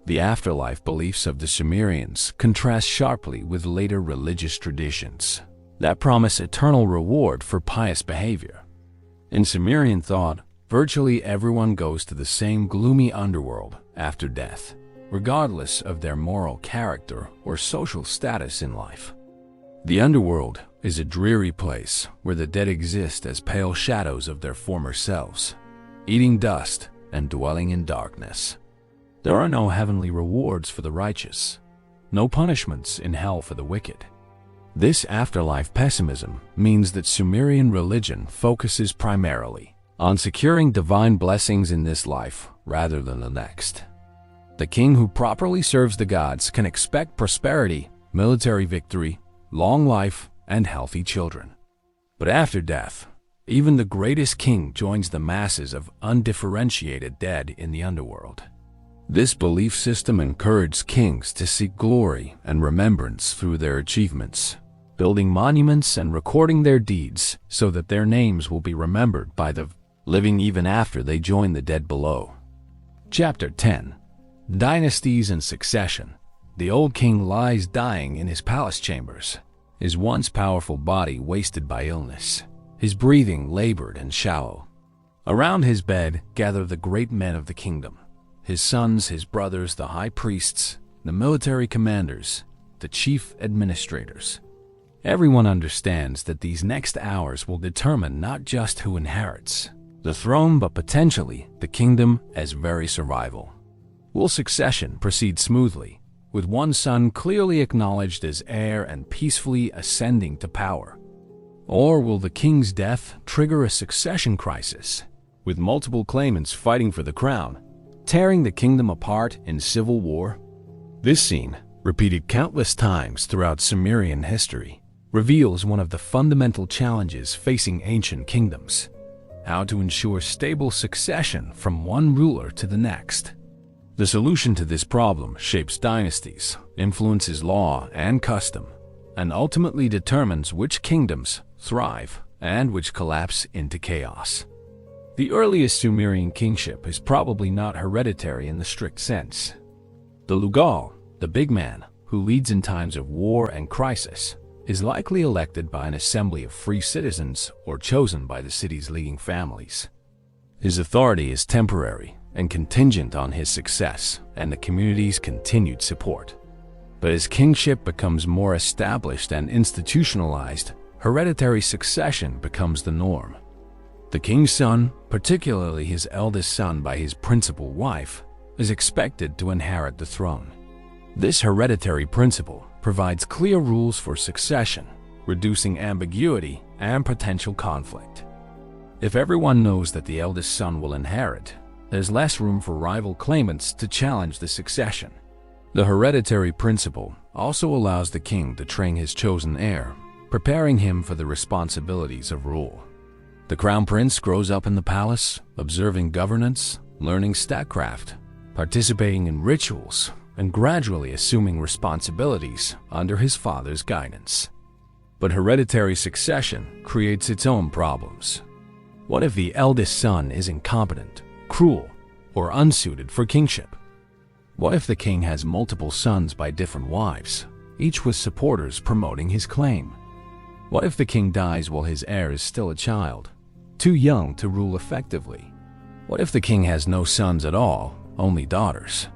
[SPEAKER 1] The afterlife beliefs of the Sumerians contrast sharply with later religious traditions that promise eternal reward for pious behavior. In Sumerian thought, virtually everyone goes to the same gloomy underworld after death, regardless of their moral character or social status in life. The underworld is a dreary place where the dead exist as pale shadows of their former selves, eating dust and dwelling in darkness. There are no heavenly rewards for the righteous, no punishments in hell for the wicked. This afterlife pessimism means that Sumerian religion focuses primarily on securing divine blessings in this life rather than the next. The king who properly serves the gods can expect prosperity, military victory, long life, and healthy children. But after death, even the greatest king joins the masses of undifferentiated dead in the underworld. This belief system encourages kings to seek glory and remembrance through their achievements, building monuments and recording their deeds so that their names will be remembered by the living even after they join the dead below. Chapter 10. Dynasties and Succession. The old king lies dying in his palace chambers, his once powerful body wasted by illness, his breathing labored and shallow. Around his bed gather the great men of the kingdom, his sons, his brothers, the high priests, the military commanders, the chief administrators. Everyone understands that these next hours will determine not just who inherits the throne, but potentially the kingdom as very survival. Will succession proceed smoothly, with one son clearly acknowledged as heir and peacefully ascending to power? Or will the king's death trigger a succession crisis, with multiple claimants fighting for the crown, tearing the kingdom apart in civil war? This scene, repeated countless times throughout Sumerian history, reveals one of the fundamental challenges facing ancient kingdoms: how to ensure stable succession from one ruler to the next. The solution to this problem shapes dynasties, influences law and custom, and ultimately determines which kingdoms thrive and which collapse into chaos. The earliest Sumerian kingship is probably not hereditary in the strict sense. The Lugal, the big man who leads in times of war and crisis, is likely elected by an assembly of free citizens or chosen by the city's leading families. His authority is temporary and contingent on his success and the community's continued support. But as kingship becomes more established and institutionalized, hereditary succession becomes the norm. The king's son, particularly his eldest son by his principal wife, is expected to inherit the throne. This hereditary principle provides clear rules for succession, reducing ambiguity and potential conflict. If everyone knows that the eldest son will inherit, there's less room for rival claimants to challenge the succession. The hereditary principle also allows the king to train his chosen heir, preparing him for the responsibilities of rule. The crown prince grows up in the palace, observing governance, learning statecraft, participating in rituals, and gradually assuming responsibilities under his father's guidance. But hereditary succession creates its own problems. What if the eldest son is incompetent, cruel, or unsuited for kingship? What if the king has multiple sons by different wives, each with supporters promoting his claim? What if the king dies while his heir is still a child, too young to rule effectively? What if the king has no sons at all, only daughters?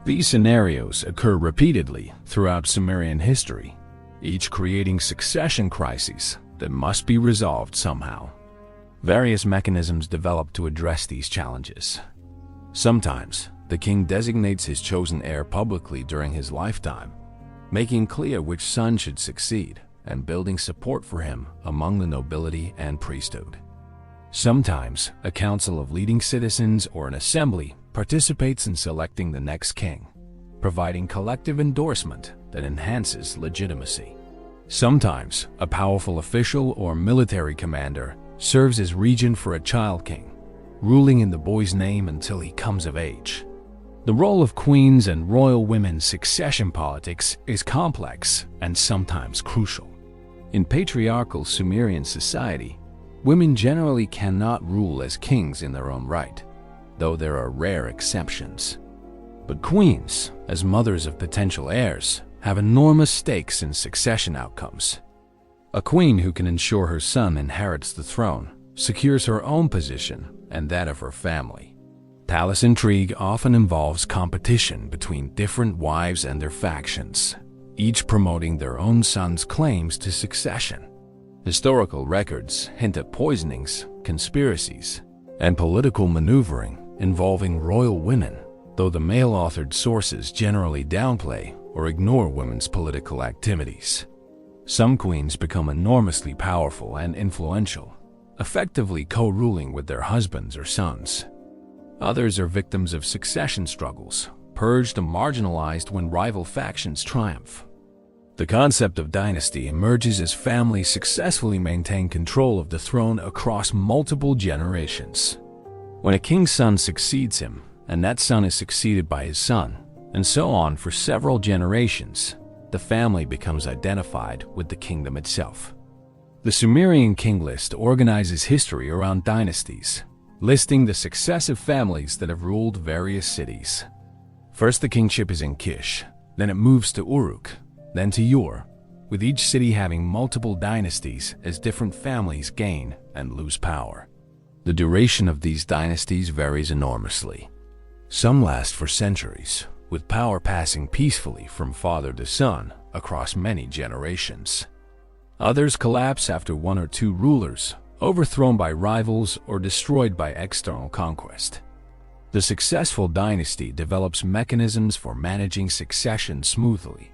[SPEAKER 1] These scenarios occur repeatedly throughout Sumerian history, each creating succession crises that must be resolved somehow. Various mechanisms develop to address these challenges. Sometimes, the king designates his chosen heir publicly during his lifetime, making clear which son should succeed and building support for him among the nobility and priesthood. Sometimes, a council of leading citizens or an assembly participates in selecting the next king, providing collective endorsement that enhances legitimacy. Sometimes, a powerful official or military commander serves as regent for a child king, ruling in the boy's name until he comes of age. The role of queens and royal women's succession politics is complex and sometimes crucial. In patriarchal Sumerian society, women generally cannot rule as kings in their own right, though there are rare exceptions. But queens, as mothers of potential heirs, have enormous stakes in succession outcomes. A queen who can ensure her son inherits the throne secures her own position and that of her family. Palace intrigue often involves competition between different wives and their factions, each promoting their own son's claims to succession. Historical records hint at poisonings, conspiracies, and political maneuvering involving royal women, though the male-authored sources generally downplay or ignore women's political activities. Some queens become enormously powerful and influential, effectively co-ruling with their husbands or sons. Others are victims of succession struggles, purged and marginalized when rival factions triumph. The concept of dynasty emerges as families successfully maintain control of the throne across multiple generations. When a king's son succeeds him, and that son is succeeded by his son, and so on for several generations, the family becomes identified with the kingdom itself. The Sumerian king list organizes history around dynasties, listing the successive families that have ruled various cities. First, the kingship is in Kish, then it moves to Uruk, then to Ur, with each city having multiple dynasties as different families gain and lose power. The duration of these dynasties varies enormously. Some last for centuries, with power passing peacefully from father to son across many generations. Others collapse after one or two rulers, overthrown by rivals or destroyed by external conquest. The successful dynasty develops mechanisms for managing succession smoothly,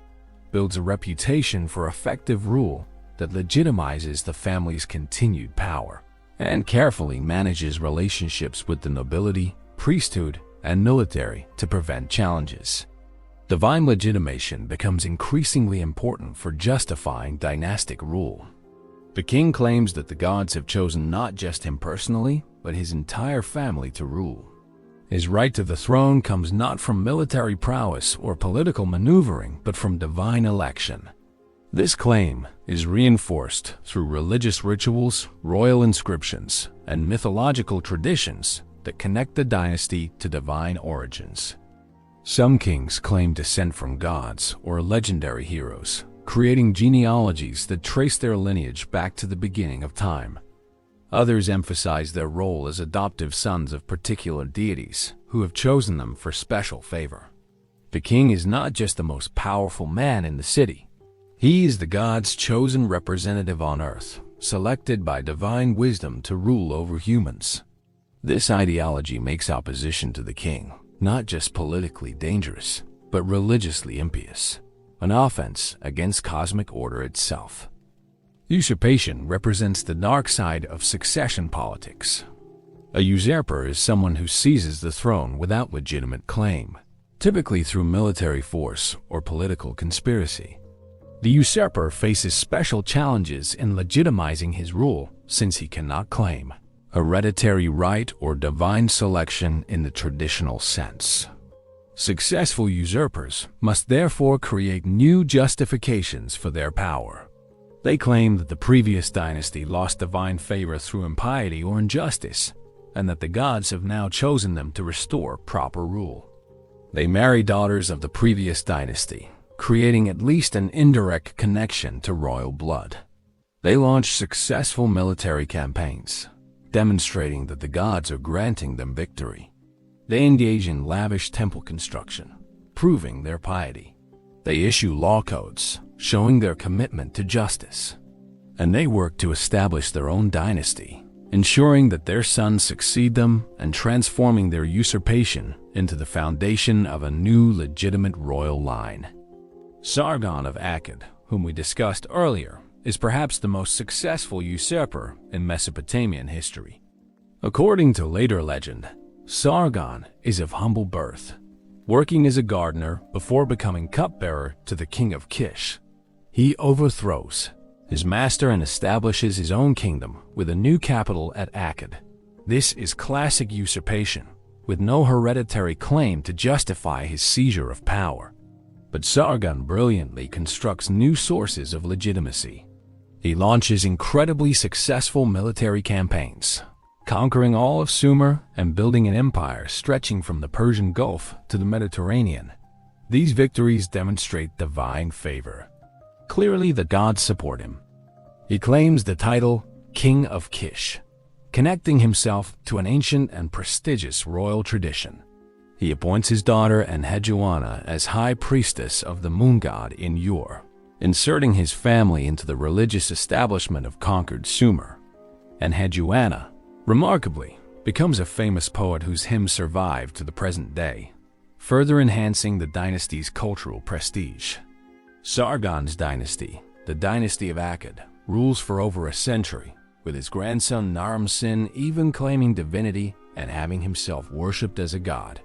[SPEAKER 1] builds a reputation for effective rule that legitimizes the family's continued power, and carefully manages relationships with the nobility, priesthood, and military to prevent challenges. Divine legitimation becomes increasingly important for justifying dynastic rule. The king claims that the gods have chosen not just him personally, but his entire family to rule. His right to the throne comes not from military prowess or political maneuvering, but from divine election. This claim is reinforced through religious rituals, royal inscriptions, and mythological traditions that connect the dynasty to divine origins. Some kings claim descent from gods or legendary heroes, creating genealogies that trace their lineage back to the beginning of time. Others emphasize their role as adoptive sons of particular deities who have chosen them for special favor. The king is not just the most powerful man in the city. He is the god's chosen representative on earth, selected by divine wisdom to rule over humans. This ideology makes opposition to the king not just politically dangerous, but religiously impious, an offense against cosmic order itself. Usurpation represents the dark side of succession politics. A usurper is someone who seizes the throne without legitimate claim, typically through military force or political conspiracy. The usurper faces special challenges in legitimizing his rule since he cannot claim hereditary right or divine selection in the traditional sense. Successful usurpers must therefore create new justifications for their power. They claim that the previous dynasty lost divine favor through impiety or injustice, and that the gods have now chosen them to restore proper rule. They marry daughters of the previous dynasty, creating at least an indirect connection to royal blood. They launch successful military campaigns, demonstrating that the gods are granting them victory. They engage in lavish temple construction, proving their piety. They issue law codes, showing their commitment to justice. And they work to establish their own dynasty, ensuring that their sons succeed them and transforming their usurpation into the foundation of a new legitimate royal line. Sargon of Akkad, whom we discussed earlier, is perhaps the most successful usurper in Mesopotamian history. According to later legend, Sargon is of humble birth, working as a gardener before becoming cupbearer to the king of Kish. He overthrows his master and establishes his own kingdom with a new capital at Akkad. This is classic usurpation, with no hereditary claim to justify his seizure of power. But Sargon brilliantly constructs new sources of legitimacy. He launches incredibly successful military campaigns, conquering all of Sumer and building an empire stretching from the Persian Gulf to the Mediterranean. These victories demonstrate divine favor. Clearly, the gods support him. He claims the title King of Kish, connecting himself to an ancient and prestigious royal tradition. He appoints his daughter Enheduanna as high priestess of the moon god in Ur, inserting his family into the religious establishment of conquered Sumer. Enheduanna, remarkably, becomes a famous poet whose hymns survive to the present day, further enhancing the dynasty's cultural prestige. Sargon's dynasty, the dynasty of Akkad, rules for over a century, with his grandson Naram-Sin even claiming divinity and having himself worshipped as a god.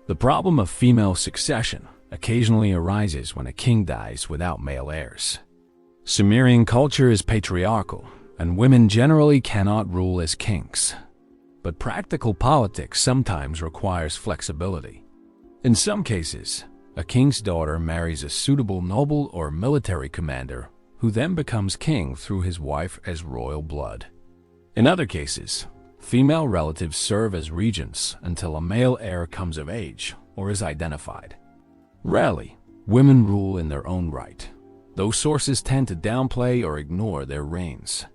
[SPEAKER 1] The problem of female succession occasionally arises when a king dies without male heirs. Sumerian culture is patriarchal, and women generally cannot rule as kings. But practical politics sometimes requires flexibility. In some cases, A king's daughter marries a suitable noble or military commander who then becomes king through his wife as royal blood. In other cases, female relatives serve as regents until a male heir comes of age or is identified. Rarely, women rule in their own right, though sources tend to downplay or ignore their reigns.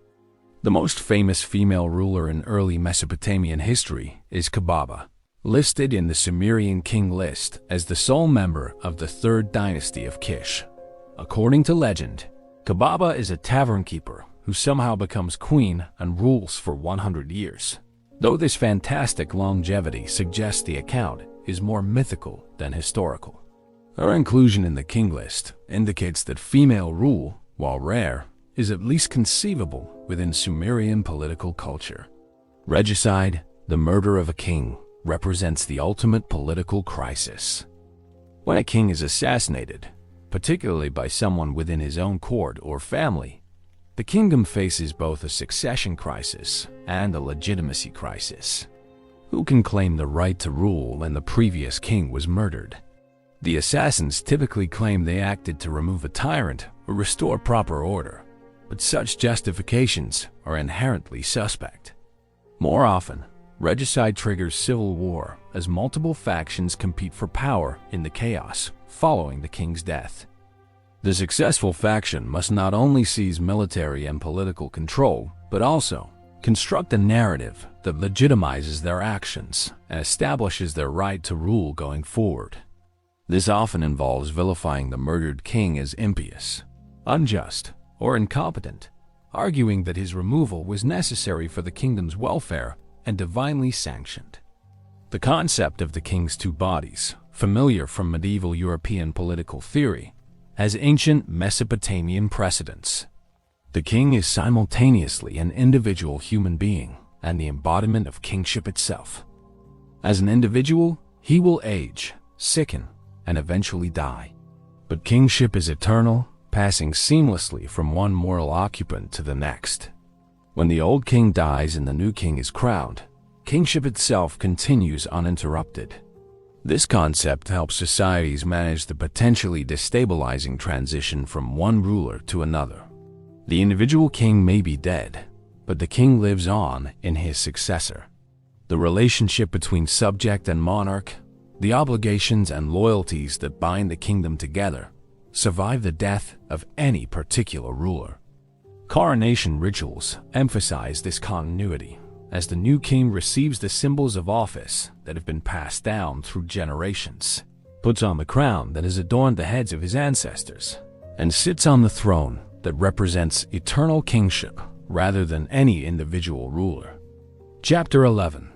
[SPEAKER 1] The most famous female ruler in early Mesopotamian history is Kababa, listed in the Sumerian king list as the sole member of the third dynasty of Kish. According to legend, Kababa is a tavern keeper who somehow becomes queen and rules for 100 years. Though this fantastic longevity suggests the account is more mythical than historical. Her inclusion in the king list indicates that female rule, while rare, is at least conceivable within Sumerian political culture. Regicide, the murder of a king, represents the ultimate political crisis. When a king is assassinated, particularly by someone within his own court or family, the kingdom faces both a succession crisis and a legitimacy crisis. Who can claim the right to rule when the previous king was murdered? The assassins typically claim they acted to remove a tyrant or restore proper order, but such justifications are inherently suspect. More often, regicide triggers civil war as multiple factions compete for power in the chaos following the king's death. The successful faction must not only seize military and political control, but also construct a narrative that legitimizes their actions and establishes their right to rule going forward. This often involves vilifying the murdered king as impious, unjust, or incompetent, arguing that his removal was necessary for the kingdom's welfare and divinely sanctioned. The concept of the king's two bodies, familiar from medieval European political theory, has ancient Mesopotamian precedents. The king is simultaneously an individual human being and the embodiment of kingship itself. As an individual, he will age, sicken, and eventually die. But kingship is eternal, passing seamlessly from one moral occupant to the next. When the old king dies and the new king is crowned, kingship itself continues uninterrupted. This concept helps societies manage the potentially destabilizing transition from one ruler to another. The individual king may be dead, but the king lives on in his successor. The relationship between subject and monarch, the obligations and loyalties that bind the kingdom together, survive the death of any particular ruler. Coronation rituals emphasize this continuity, as the new king receives the symbols of office that have been passed down through generations, puts on the crown that has adorned the heads of his ancestors, and sits on the throne that represents eternal kingship rather than any individual ruler. Chapter 11.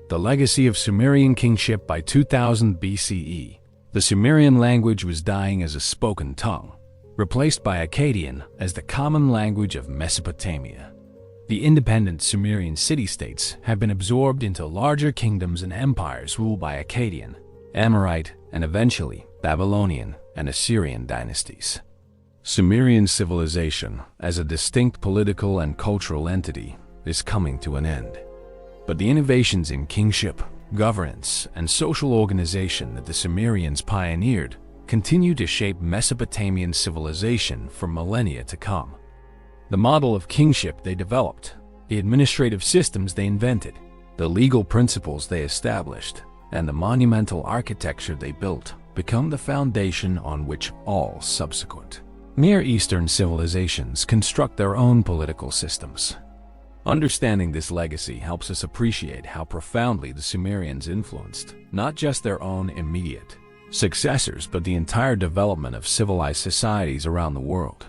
[SPEAKER 1] The Legacy of Sumerian Kingship by 2000 BCE. The Sumerian language was dying as a spoken tongue, replaced by Akkadian as the common language of Mesopotamia. The independent Sumerian city-states have been absorbed into larger kingdoms and empires ruled by Akkadian, Amorite, and eventually Babylonian and Assyrian dynasties. Sumerian civilization, as a distinct political and cultural entity, is coming to an end. But the innovations in kingship, governance, and social organization that the Sumerians pioneered continue to shape Mesopotamian civilization for millennia to come. The model of kingship they developed, the administrative systems they invented, the legal principles they established, and the monumental architecture they built become the foundation on which all subsequent Near Eastern civilizations construct their own political systems. Understanding this legacy helps us appreciate how profoundly the Sumerians influenced not just their own immediate successors but the entire development of civilized societies around the world.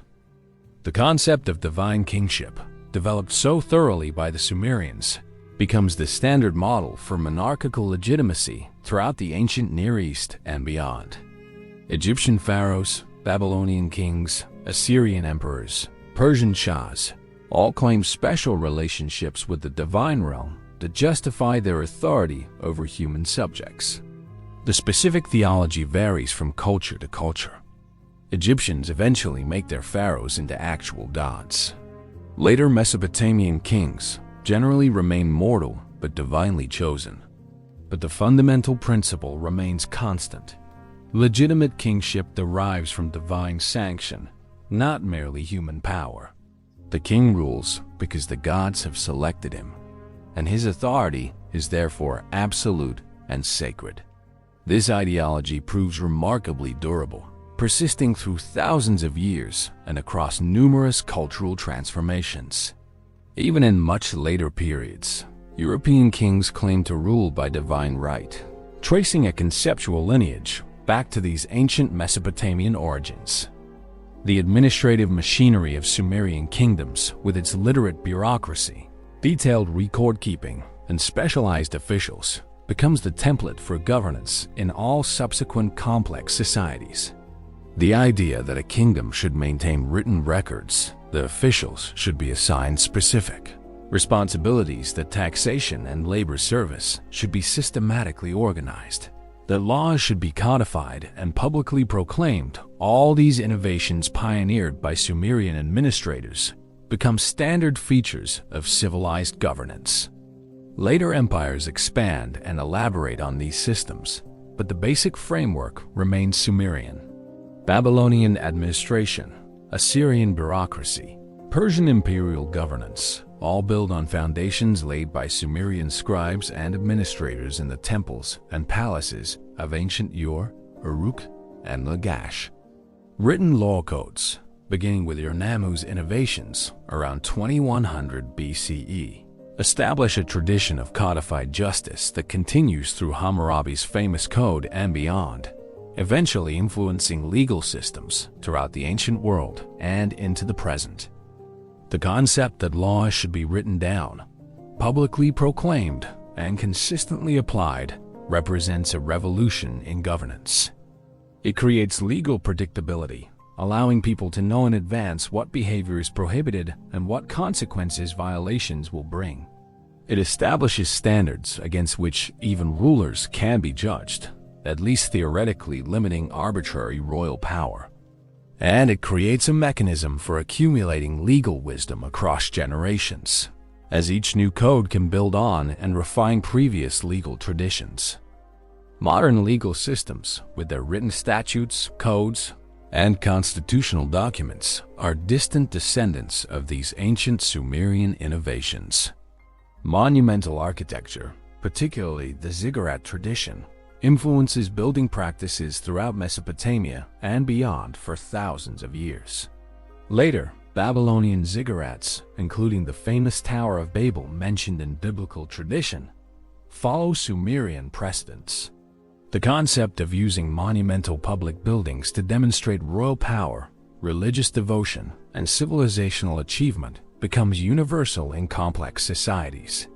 [SPEAKER 1] The concept of divine kingship, developed so thoroughly by the Sumerians, becomes the standard model for monarchical legitimacy throughout the ancient Near East and beyond. Egyptian pharaohs, Babylonian kings, Assyrian emperors, Persian shahs, all claim special relationships with the divine realm to justify their authority over human subjects. The specific theology varies from culture to culture. Egyptians eventually make their pharaohs into actual gods. Later Mesopotamian kings generally remain mortal but divinely chosen. But the fundamental principle remains constant. Legitimate kingship derives from divine sanction, not merely human power. The king rules because the gods have selected him, and his authority is therefore absolute and sacred. This ideology proves remarkably durable, persisting through thousands of years and across numerous cultural transformations. Even in much later periods, European kings claimed to rule by divine right, tracing a conceptual lineage back to these ancient Mesopotamian origins. The administrative machinery of Sumerian kingdoms, with its literate bureaucracy, detailed record-keeping, and specialized officials, becomes the template for governance in all subsequent complex societies. The idea that a kingdom should maintain written records, the officials should be assigned specific responsibilities, that taxation and labor service should be systematically organized, that laws should be codified and publicly proclaimed, all these innovations pioneered by Sumerian administrators become standard features of civilized governance. Later empires expand and elaborate on these systems, but the basic framework remains Sumerian. Babylonian administration, Assyrian bureaucracy, Persian imperial governance, all build on foundations laid by Sumerian scribes and administrators in the temples and palaces of ancient Ur, Uruk, and Lagash. Written law codes, beginning with Ur-Nammu's innovations around 2100 BCE, establish a tradition of codified justice that continues through Hammurabi's famous code and beyond, eventually influencing legal systems throughout the ancient world and into the present. The concept that laws should be written down, publicly proclaimed, and consistently applied represents a revolution in governance. It creates legal predictability, allowing people to know in advance what behavior is prohibited and what consequences violations will bring. It establishes standards against which even rulers can be judged, at least theoretically limiting arbitrary royal power. And it creates a mechanism for accumulating legal wisdom across generations, as each new code can build on and refine previous legal traditions. Modern legal systems, with their written statutes, codes, and constitutional documents, are distant descendants of these ancient Sumerian innovations. Monumental architecture, particularly the ziggurat tradition, influences building practices throughout Mesopotamia and beyond for thousands of years. Later, Babylonian ziggurats, including the famous Tower of Babel mentioned in biblical tradition, follow Sumerian precedents. The concept of using monumental public buildings to demonstrate royal power, religious devotion, and civilizational achievement becomes universal in complex societies.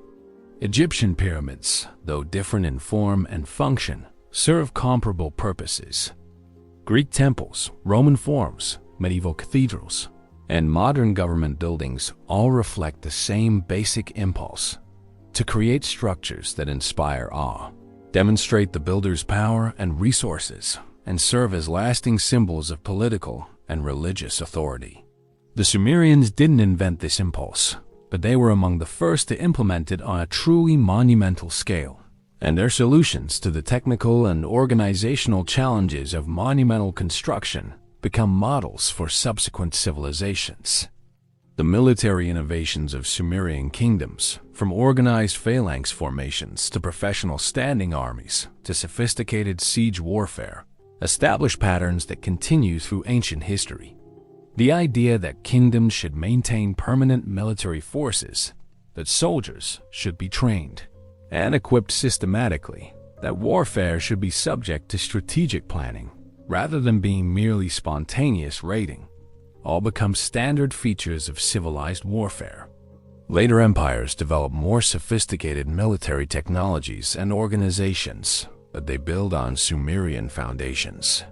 [SPEAKER 1] Egyptian pyramids, though different in form and function, serve comparable purposes. Greek temples, Roman forms, medieval cathedrals, and modern government buildings all reflect the same basic impulse: to create structures that inspire awe, demonstrate the builder's power and resources, and serve as lasting symbols of political and religious authority. The Sumerians didn't invent this impulse, but they were among the first to implement it on a truly monumental scale, and their solutions to the technical and organizational challenges of monumental construction become models for subsequent civilizations. The military innovations of Sumerian kingdoms, from organized phalanx formations to professional standing armies to sophisticated siege warfare, establish patterns that continue through ancient history. The idea that kingdoms should maintain permanent military forces, that soldiers should be trained and equipped systematically, that warfare should be subject to strategic planning rather than being merely spontaneous raiding, all become standard features of civilized warfare. Later empires develop more sophisticated military technologies and organizations, but they build on Sumerian foundations.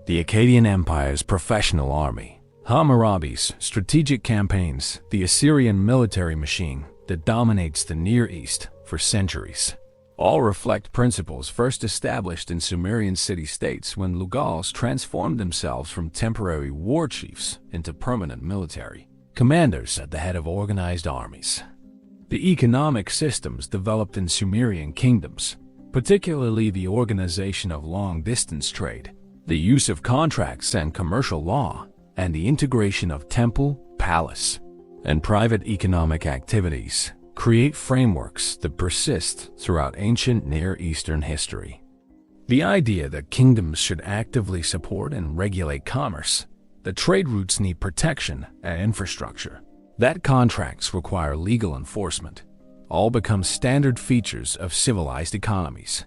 [SPEAKER 1] The Akkadian Empire's professional army, Hammurabi's strategic campaigns, the Assyrian military machine that dominates the Near East for centuries, all reflect principles first established in Sumerian city-states when Lugals transformed themselves from temporary war chiefs into permanent military commanders at the head of organized armies. The economic systems developed in Sumerian kingdoms, particularly the organization of long-distance trade, The use of contracts and commercial law, and the integration of temple, palace, and private economic activities create frameworks that persist throughout ancient Near Eastern history. The idea that kingdoms should actively support and regulate commerce, that trade routes need protection and infrastructure, that contracts require legal enforcement, all become standard features of civilized economies.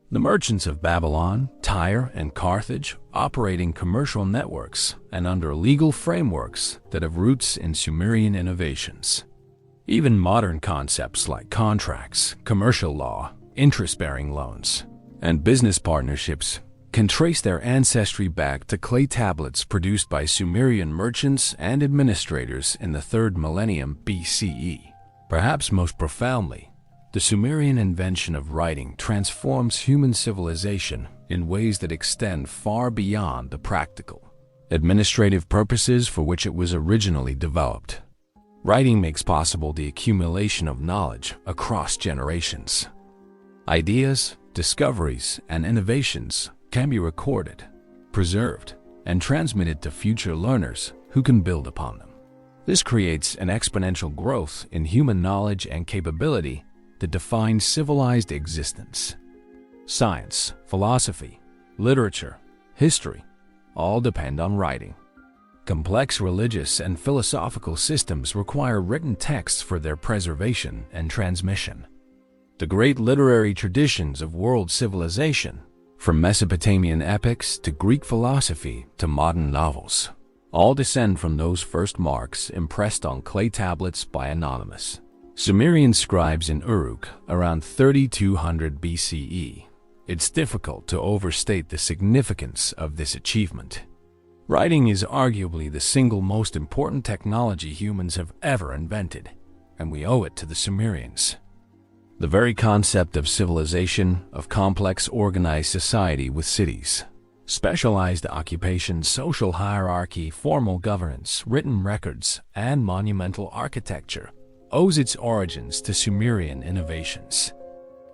[SPEAKER 1] The merchants of Babylon, Tyre, and Carthage operating commercial networks and under legal frameworks that have roots in Sumerian innovations. Even modern concepts like contracts, commercial law, interest-bearing loans, and business partnerships can trace their ancestry back to clay tablets produced by Sumerian merchants and administrators in the 3rd millennium BCE. Perhaps most profoundly, the Sumerian invention of writing transforms human civilization in ways that extend far beyond the practical, administrative purposes for which it was originally developed. Writing makes possible the accumulation of knowledge across generations. Ideas, discoveries, and innovations can be recorded, preserved, and transmitted to future learners who can build upon them. This creates an exponential growth in human knowledge and capability that defines civilized existence. Science, philosophy, literature, history, all depend on writing. Complex religious and philosophical systems require written texts for their preservation and transmission. The great literary traditions of world civilization, from Mesopotamian epics to Greek philosophy to modern novels, all descend from those first marks impressed on clay tablets by anonymous Sumerian scribes in Uruk around 3200 BCE. It's difficult to overstate the significance of this achievement. Writing is arguably the single most important technology humans have ever invented, and we owe it to the Sumerians. The very concept of civilization, of complex organized society with cities, specialized occupations, social hierarchy, formal governance, written records, and monumental architecture owes its origins to Sumerian innovations.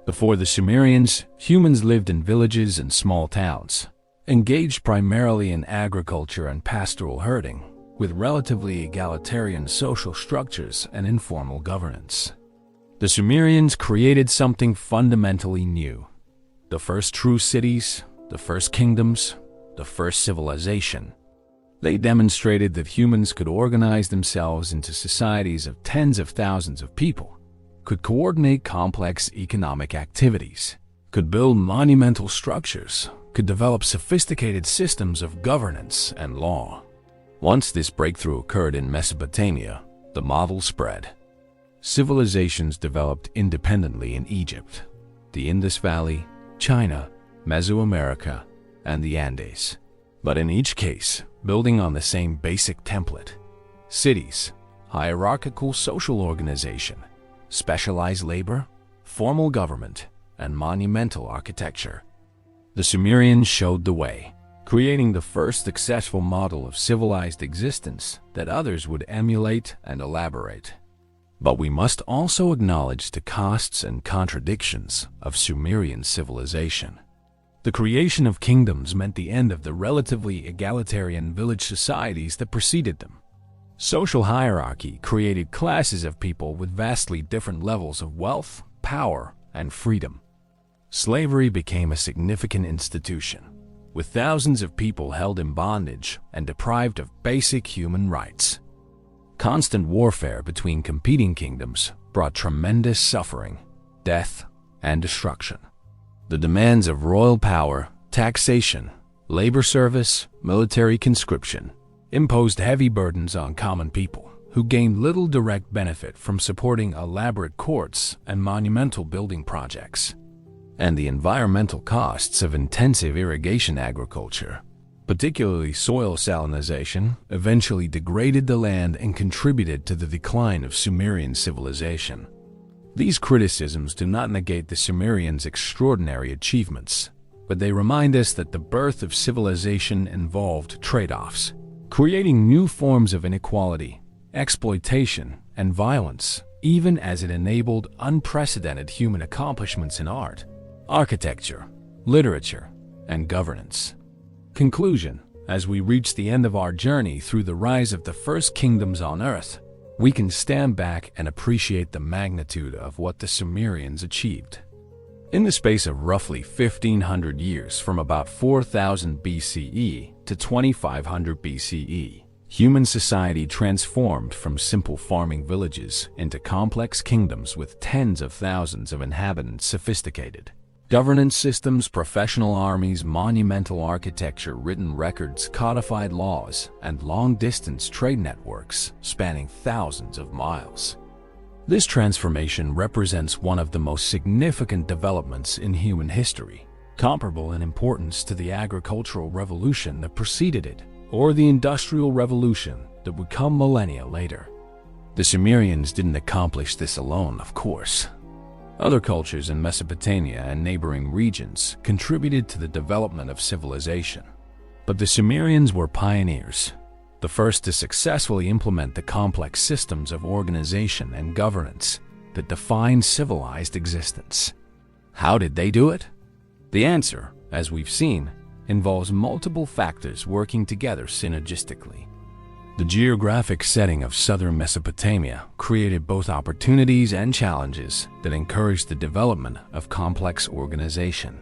[SPEAKER 1] Before the Sumerians, humans lived in villages and small towns, engaged primarily in agriculture and pastoral herding, with relatively egalitarian social structures and informal governance. The Sumerians created something fundamentally new. The first true cities, the first kingdoms, the first civilization. They demonstrated that humans could organize themselves into societies of tens of thousands of people, could coordinate complex economic activities, could build monumental structures, could develop sophisticated systems of governance and law. Once this breakthrough occurred in Mesopotamia, the model spread. Civilizations developed independently in Egypt, the Indus Valley, China, Mesoamerica, and the Andes. But in each case, building on the same basic template: cities, hierarchical social organization, specialized labor, formal government, and monumental architecture. The Sumerians showed the way, creating the first successful model of civilized existence that others would emulate and elaborate. But we must also acknowledge the costs and contradictions of Sumerian civilization. The creation of kingdoms meant the end of the relatively egalitarian village societies that preceded them. Social hierarchy created classes of people with vastly different levels of wealth, power, and freedom. Slavery became a significant institution, with thousands of people held in bondage and deprived of basic human rights. Constant warfare between competing kingdoms brought tremendous suffering, death, and destruction. The demands of royal power, taxation, labor service, military conscription imposed heavy burdens on common people, who gained little direct benefit from supporting elaborate courts and monumental building projects. And the environmental costs of intensive irrigation agriculture, particularly soil salinization, eventually degraded the land and contributed to the decline of Sumerian civilization. These criticisms do not negate the Sumerians' extraordinary achievements, but they remind us that the birth of civilization involved trade-offs, creating new forms of inequality, exploitation, and violence, even as it enabled unprecedented human accomplishments in art, architecture, literature, and governance. Conclusion: as we reach the end of our journey through the rise of the first kingdoms on Earth, we can stand back and appreciate the magnitude of what the Sumerians achieved. In the space of roughly 1,500 years, from about 4000 BCE to 2500 BCE, human society transformed from simple farming villages into complex kingdoms with tens of thousands of inhabitants, sophisticated governance systems, professional armies, monumental architecture, written records, codified laws, and long-distance trade networks spanning thousands of miles. This transformation represents one of the most significant developments in human history, comparable in importance to the agricultural revolution that preceded it, or the Industrial Revolution that would come millennia later. The Sumerians didn't accomplish this alone, of course. Other cultures in Mesopotamia and neighboring regions contributed to the development of civilization. But the Sumerians were pioneers, the first to successfully implement the complex systems of organization and governance that define civilized existence. How did they do it? The answer, as we've seen, involves multiple factors working together synergistically. The geographic setting of southern Mesopotamia created both opportunities and challenges that encouraged the development of complex organization.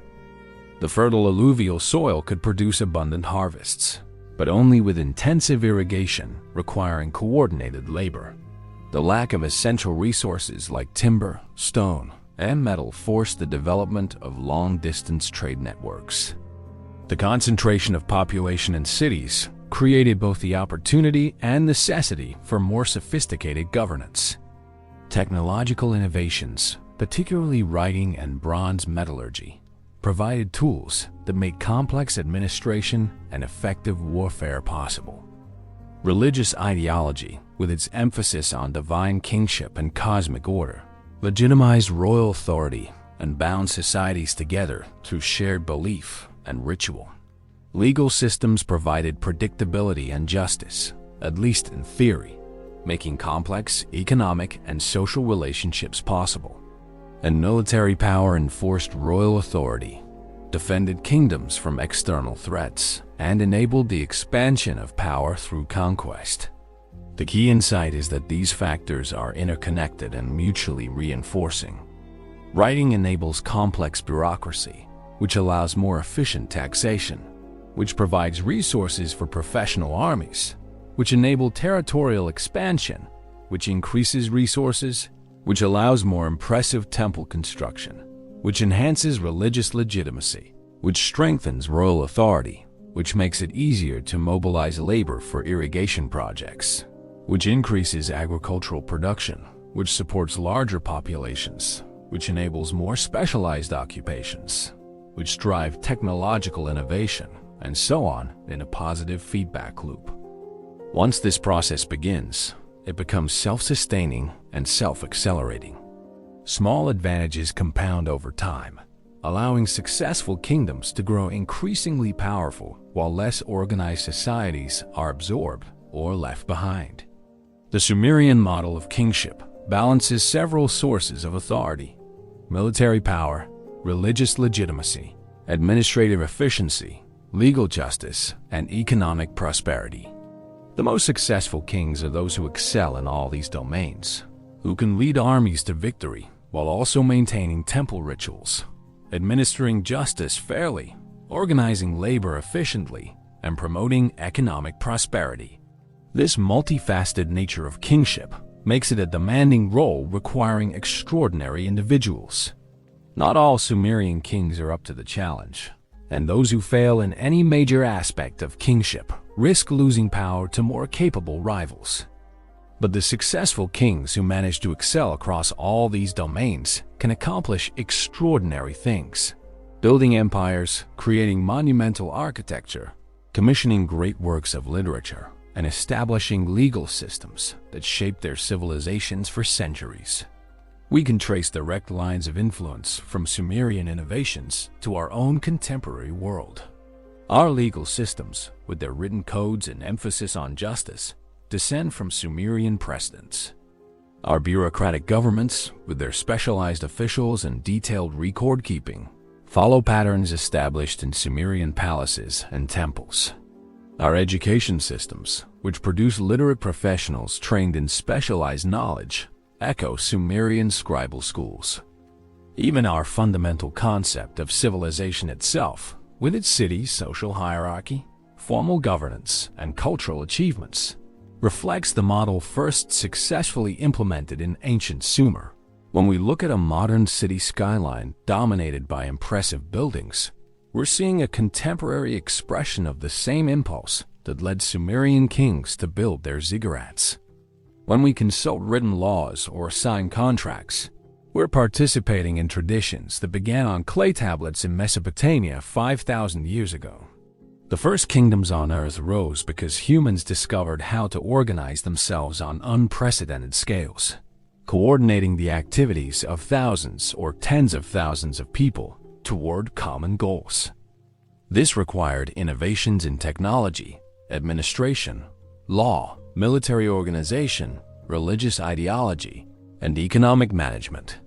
[SPEAKER 1] The fertile alluvial soil could produce abundant harvests, but only with intensive irrigation requiring coordinated labor. The lack of essential resources like timber, stone, and metal forced the development of long-distance trade networks. The concentration of population in cities created both the opportunity and necessity for more sophisticated governance. Technological innovations, particularly writing and bronze metallurgy, provided tools that made complex administration and effective warfare possible. Religious ideology, with its emphasis on divine kingship and cosmic order, legitimized royal authority and bound societies together through shared belief and ritual. Legal systems provided predictability and justice, at least in theory, making complex economic and social relationships possible. And military power enforced royal authority, defended kingdoms from external threats, and enabled the expansion of power through conquest. The key insight is that these factors are interconnected and mutually reinforcing. Writing enables complex bureaucracy, which allows more efficient taxation, which provides resources for professional armies, which enable territorial expansion, which increases resources, which allows more impressive temple construction, which enhances religious legitimacy, which strengthens royal authority, which makes it easier to mobilize labor for irrigation projects, which increases agricultural production, which supports larger populations, which enables more specialized occupations, which drive technological innovation, and so on in a positive feedback loop. Once this process begins, it becomes self-sustaining and self-accelerating. Small advantages compound over time, allowing successful kingdoms to grow increasingly powerful while less organized societies are absorbed or left behind. The Sumerian model of kingship balances several sources of authority: military power, religious legitimacy, administrative efficiency, legal justice, and economic prosperity. The most successful kings are those who excel in all these domains, who can lead armies to victory while also maintaining temple rituals, administering justice fairly, organizing labor efficiently, and promoting economic prosperity. This multifaceted nature of kingship makes it a demanding role requiring extraordinary individuals. Not all Sumerian kings are up to the challenge, and those who fail in any major aspect of kingship risk losing power to more capable rivals. But the successful kings who manage to excel across all these domains can accomplish extraordinary things, building empires, creating monumental architecture, commissioning great works of literature, and establishing legal systems that shaped their civilizations for centuries. We can trace direct lines of influence from Sumerian innovations to our own contemporary world. Our legal systems, with their written codes and emphasis on justice, descend from Sumerian precedents. Our bureaucratic governments, with their specialized officials and detailed record-keeping, follow patterns established in Sumerian palaces and temples. Our education systems, which produce literate professionals trained in specialized knowledge, echo Sumerian scribal schools. Even our fundamental concept of civilization itself, with its cities, social hierarchy, formal governance, and cultural achievements, reflects the model first successfully implemented in ancient Sumer. When we look at a modern city skyline dominated by impressive buildings, we're seeing a contemporary expression of the same impulse that led Sumerian kings to build their ziggurats. When we consult written laws or sign contracts, we're participating in traditions that began on clay tablets in Mesopotamia 5,000 years ago. The first kingdoms on Earth rose because humans discovered how to organize themselves on unprecedented scales, coordinating the activities of thousands or tens of thousands of people toward common goals. This required innovations in technology, administration, law, military organization, religious ideology, and economic management.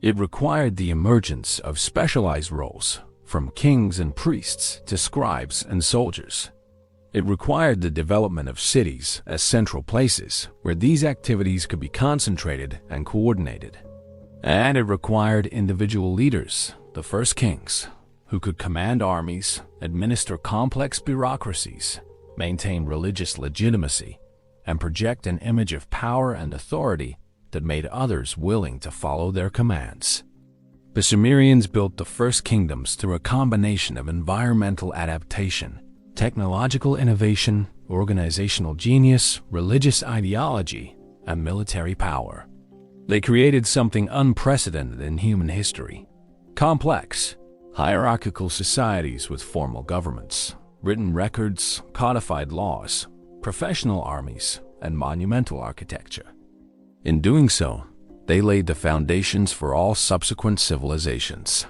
[SPEAKER 1] It required the emergence of specialized roles, from kings and priests to scribes and soldiers. It required the development of cities as central places where these activities could be concentrated and coordinated. And it required individual leaders, the first kings, who could command armies, administer complex bureaucracies, maintain religious legitimacy, and project an image of power and authority that made others willing to follow their commands. The Sumerians built the first kingdoms through a combination of environmental adaptation, technological innovation, organizational genius, religious ideology, and military power. They created something unprecedented in human history: complex, hierarchical societies with formal governments, written records, codified laws, professional armies, and monumental architecture. In doing so, they laid the foundations for all subsequent civilizations.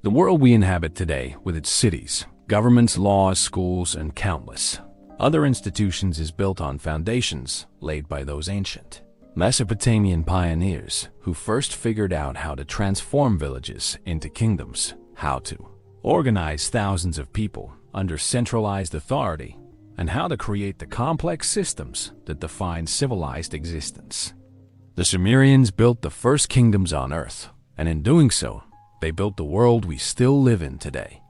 [SPEAKER 1] The world we inhabit today, with its cities, governments, laws, schools, and countless other institutions, is built on foundations laid by those ancient Mesopotamian pioneers who first figured out how to transform villages into kingdoms, how to organize thousands of people under centralized authority, and how to create the complex systems that define civilized existence. The Sumerians built the first kingdoms on Earth, and in doing so, they built the world we still live in today.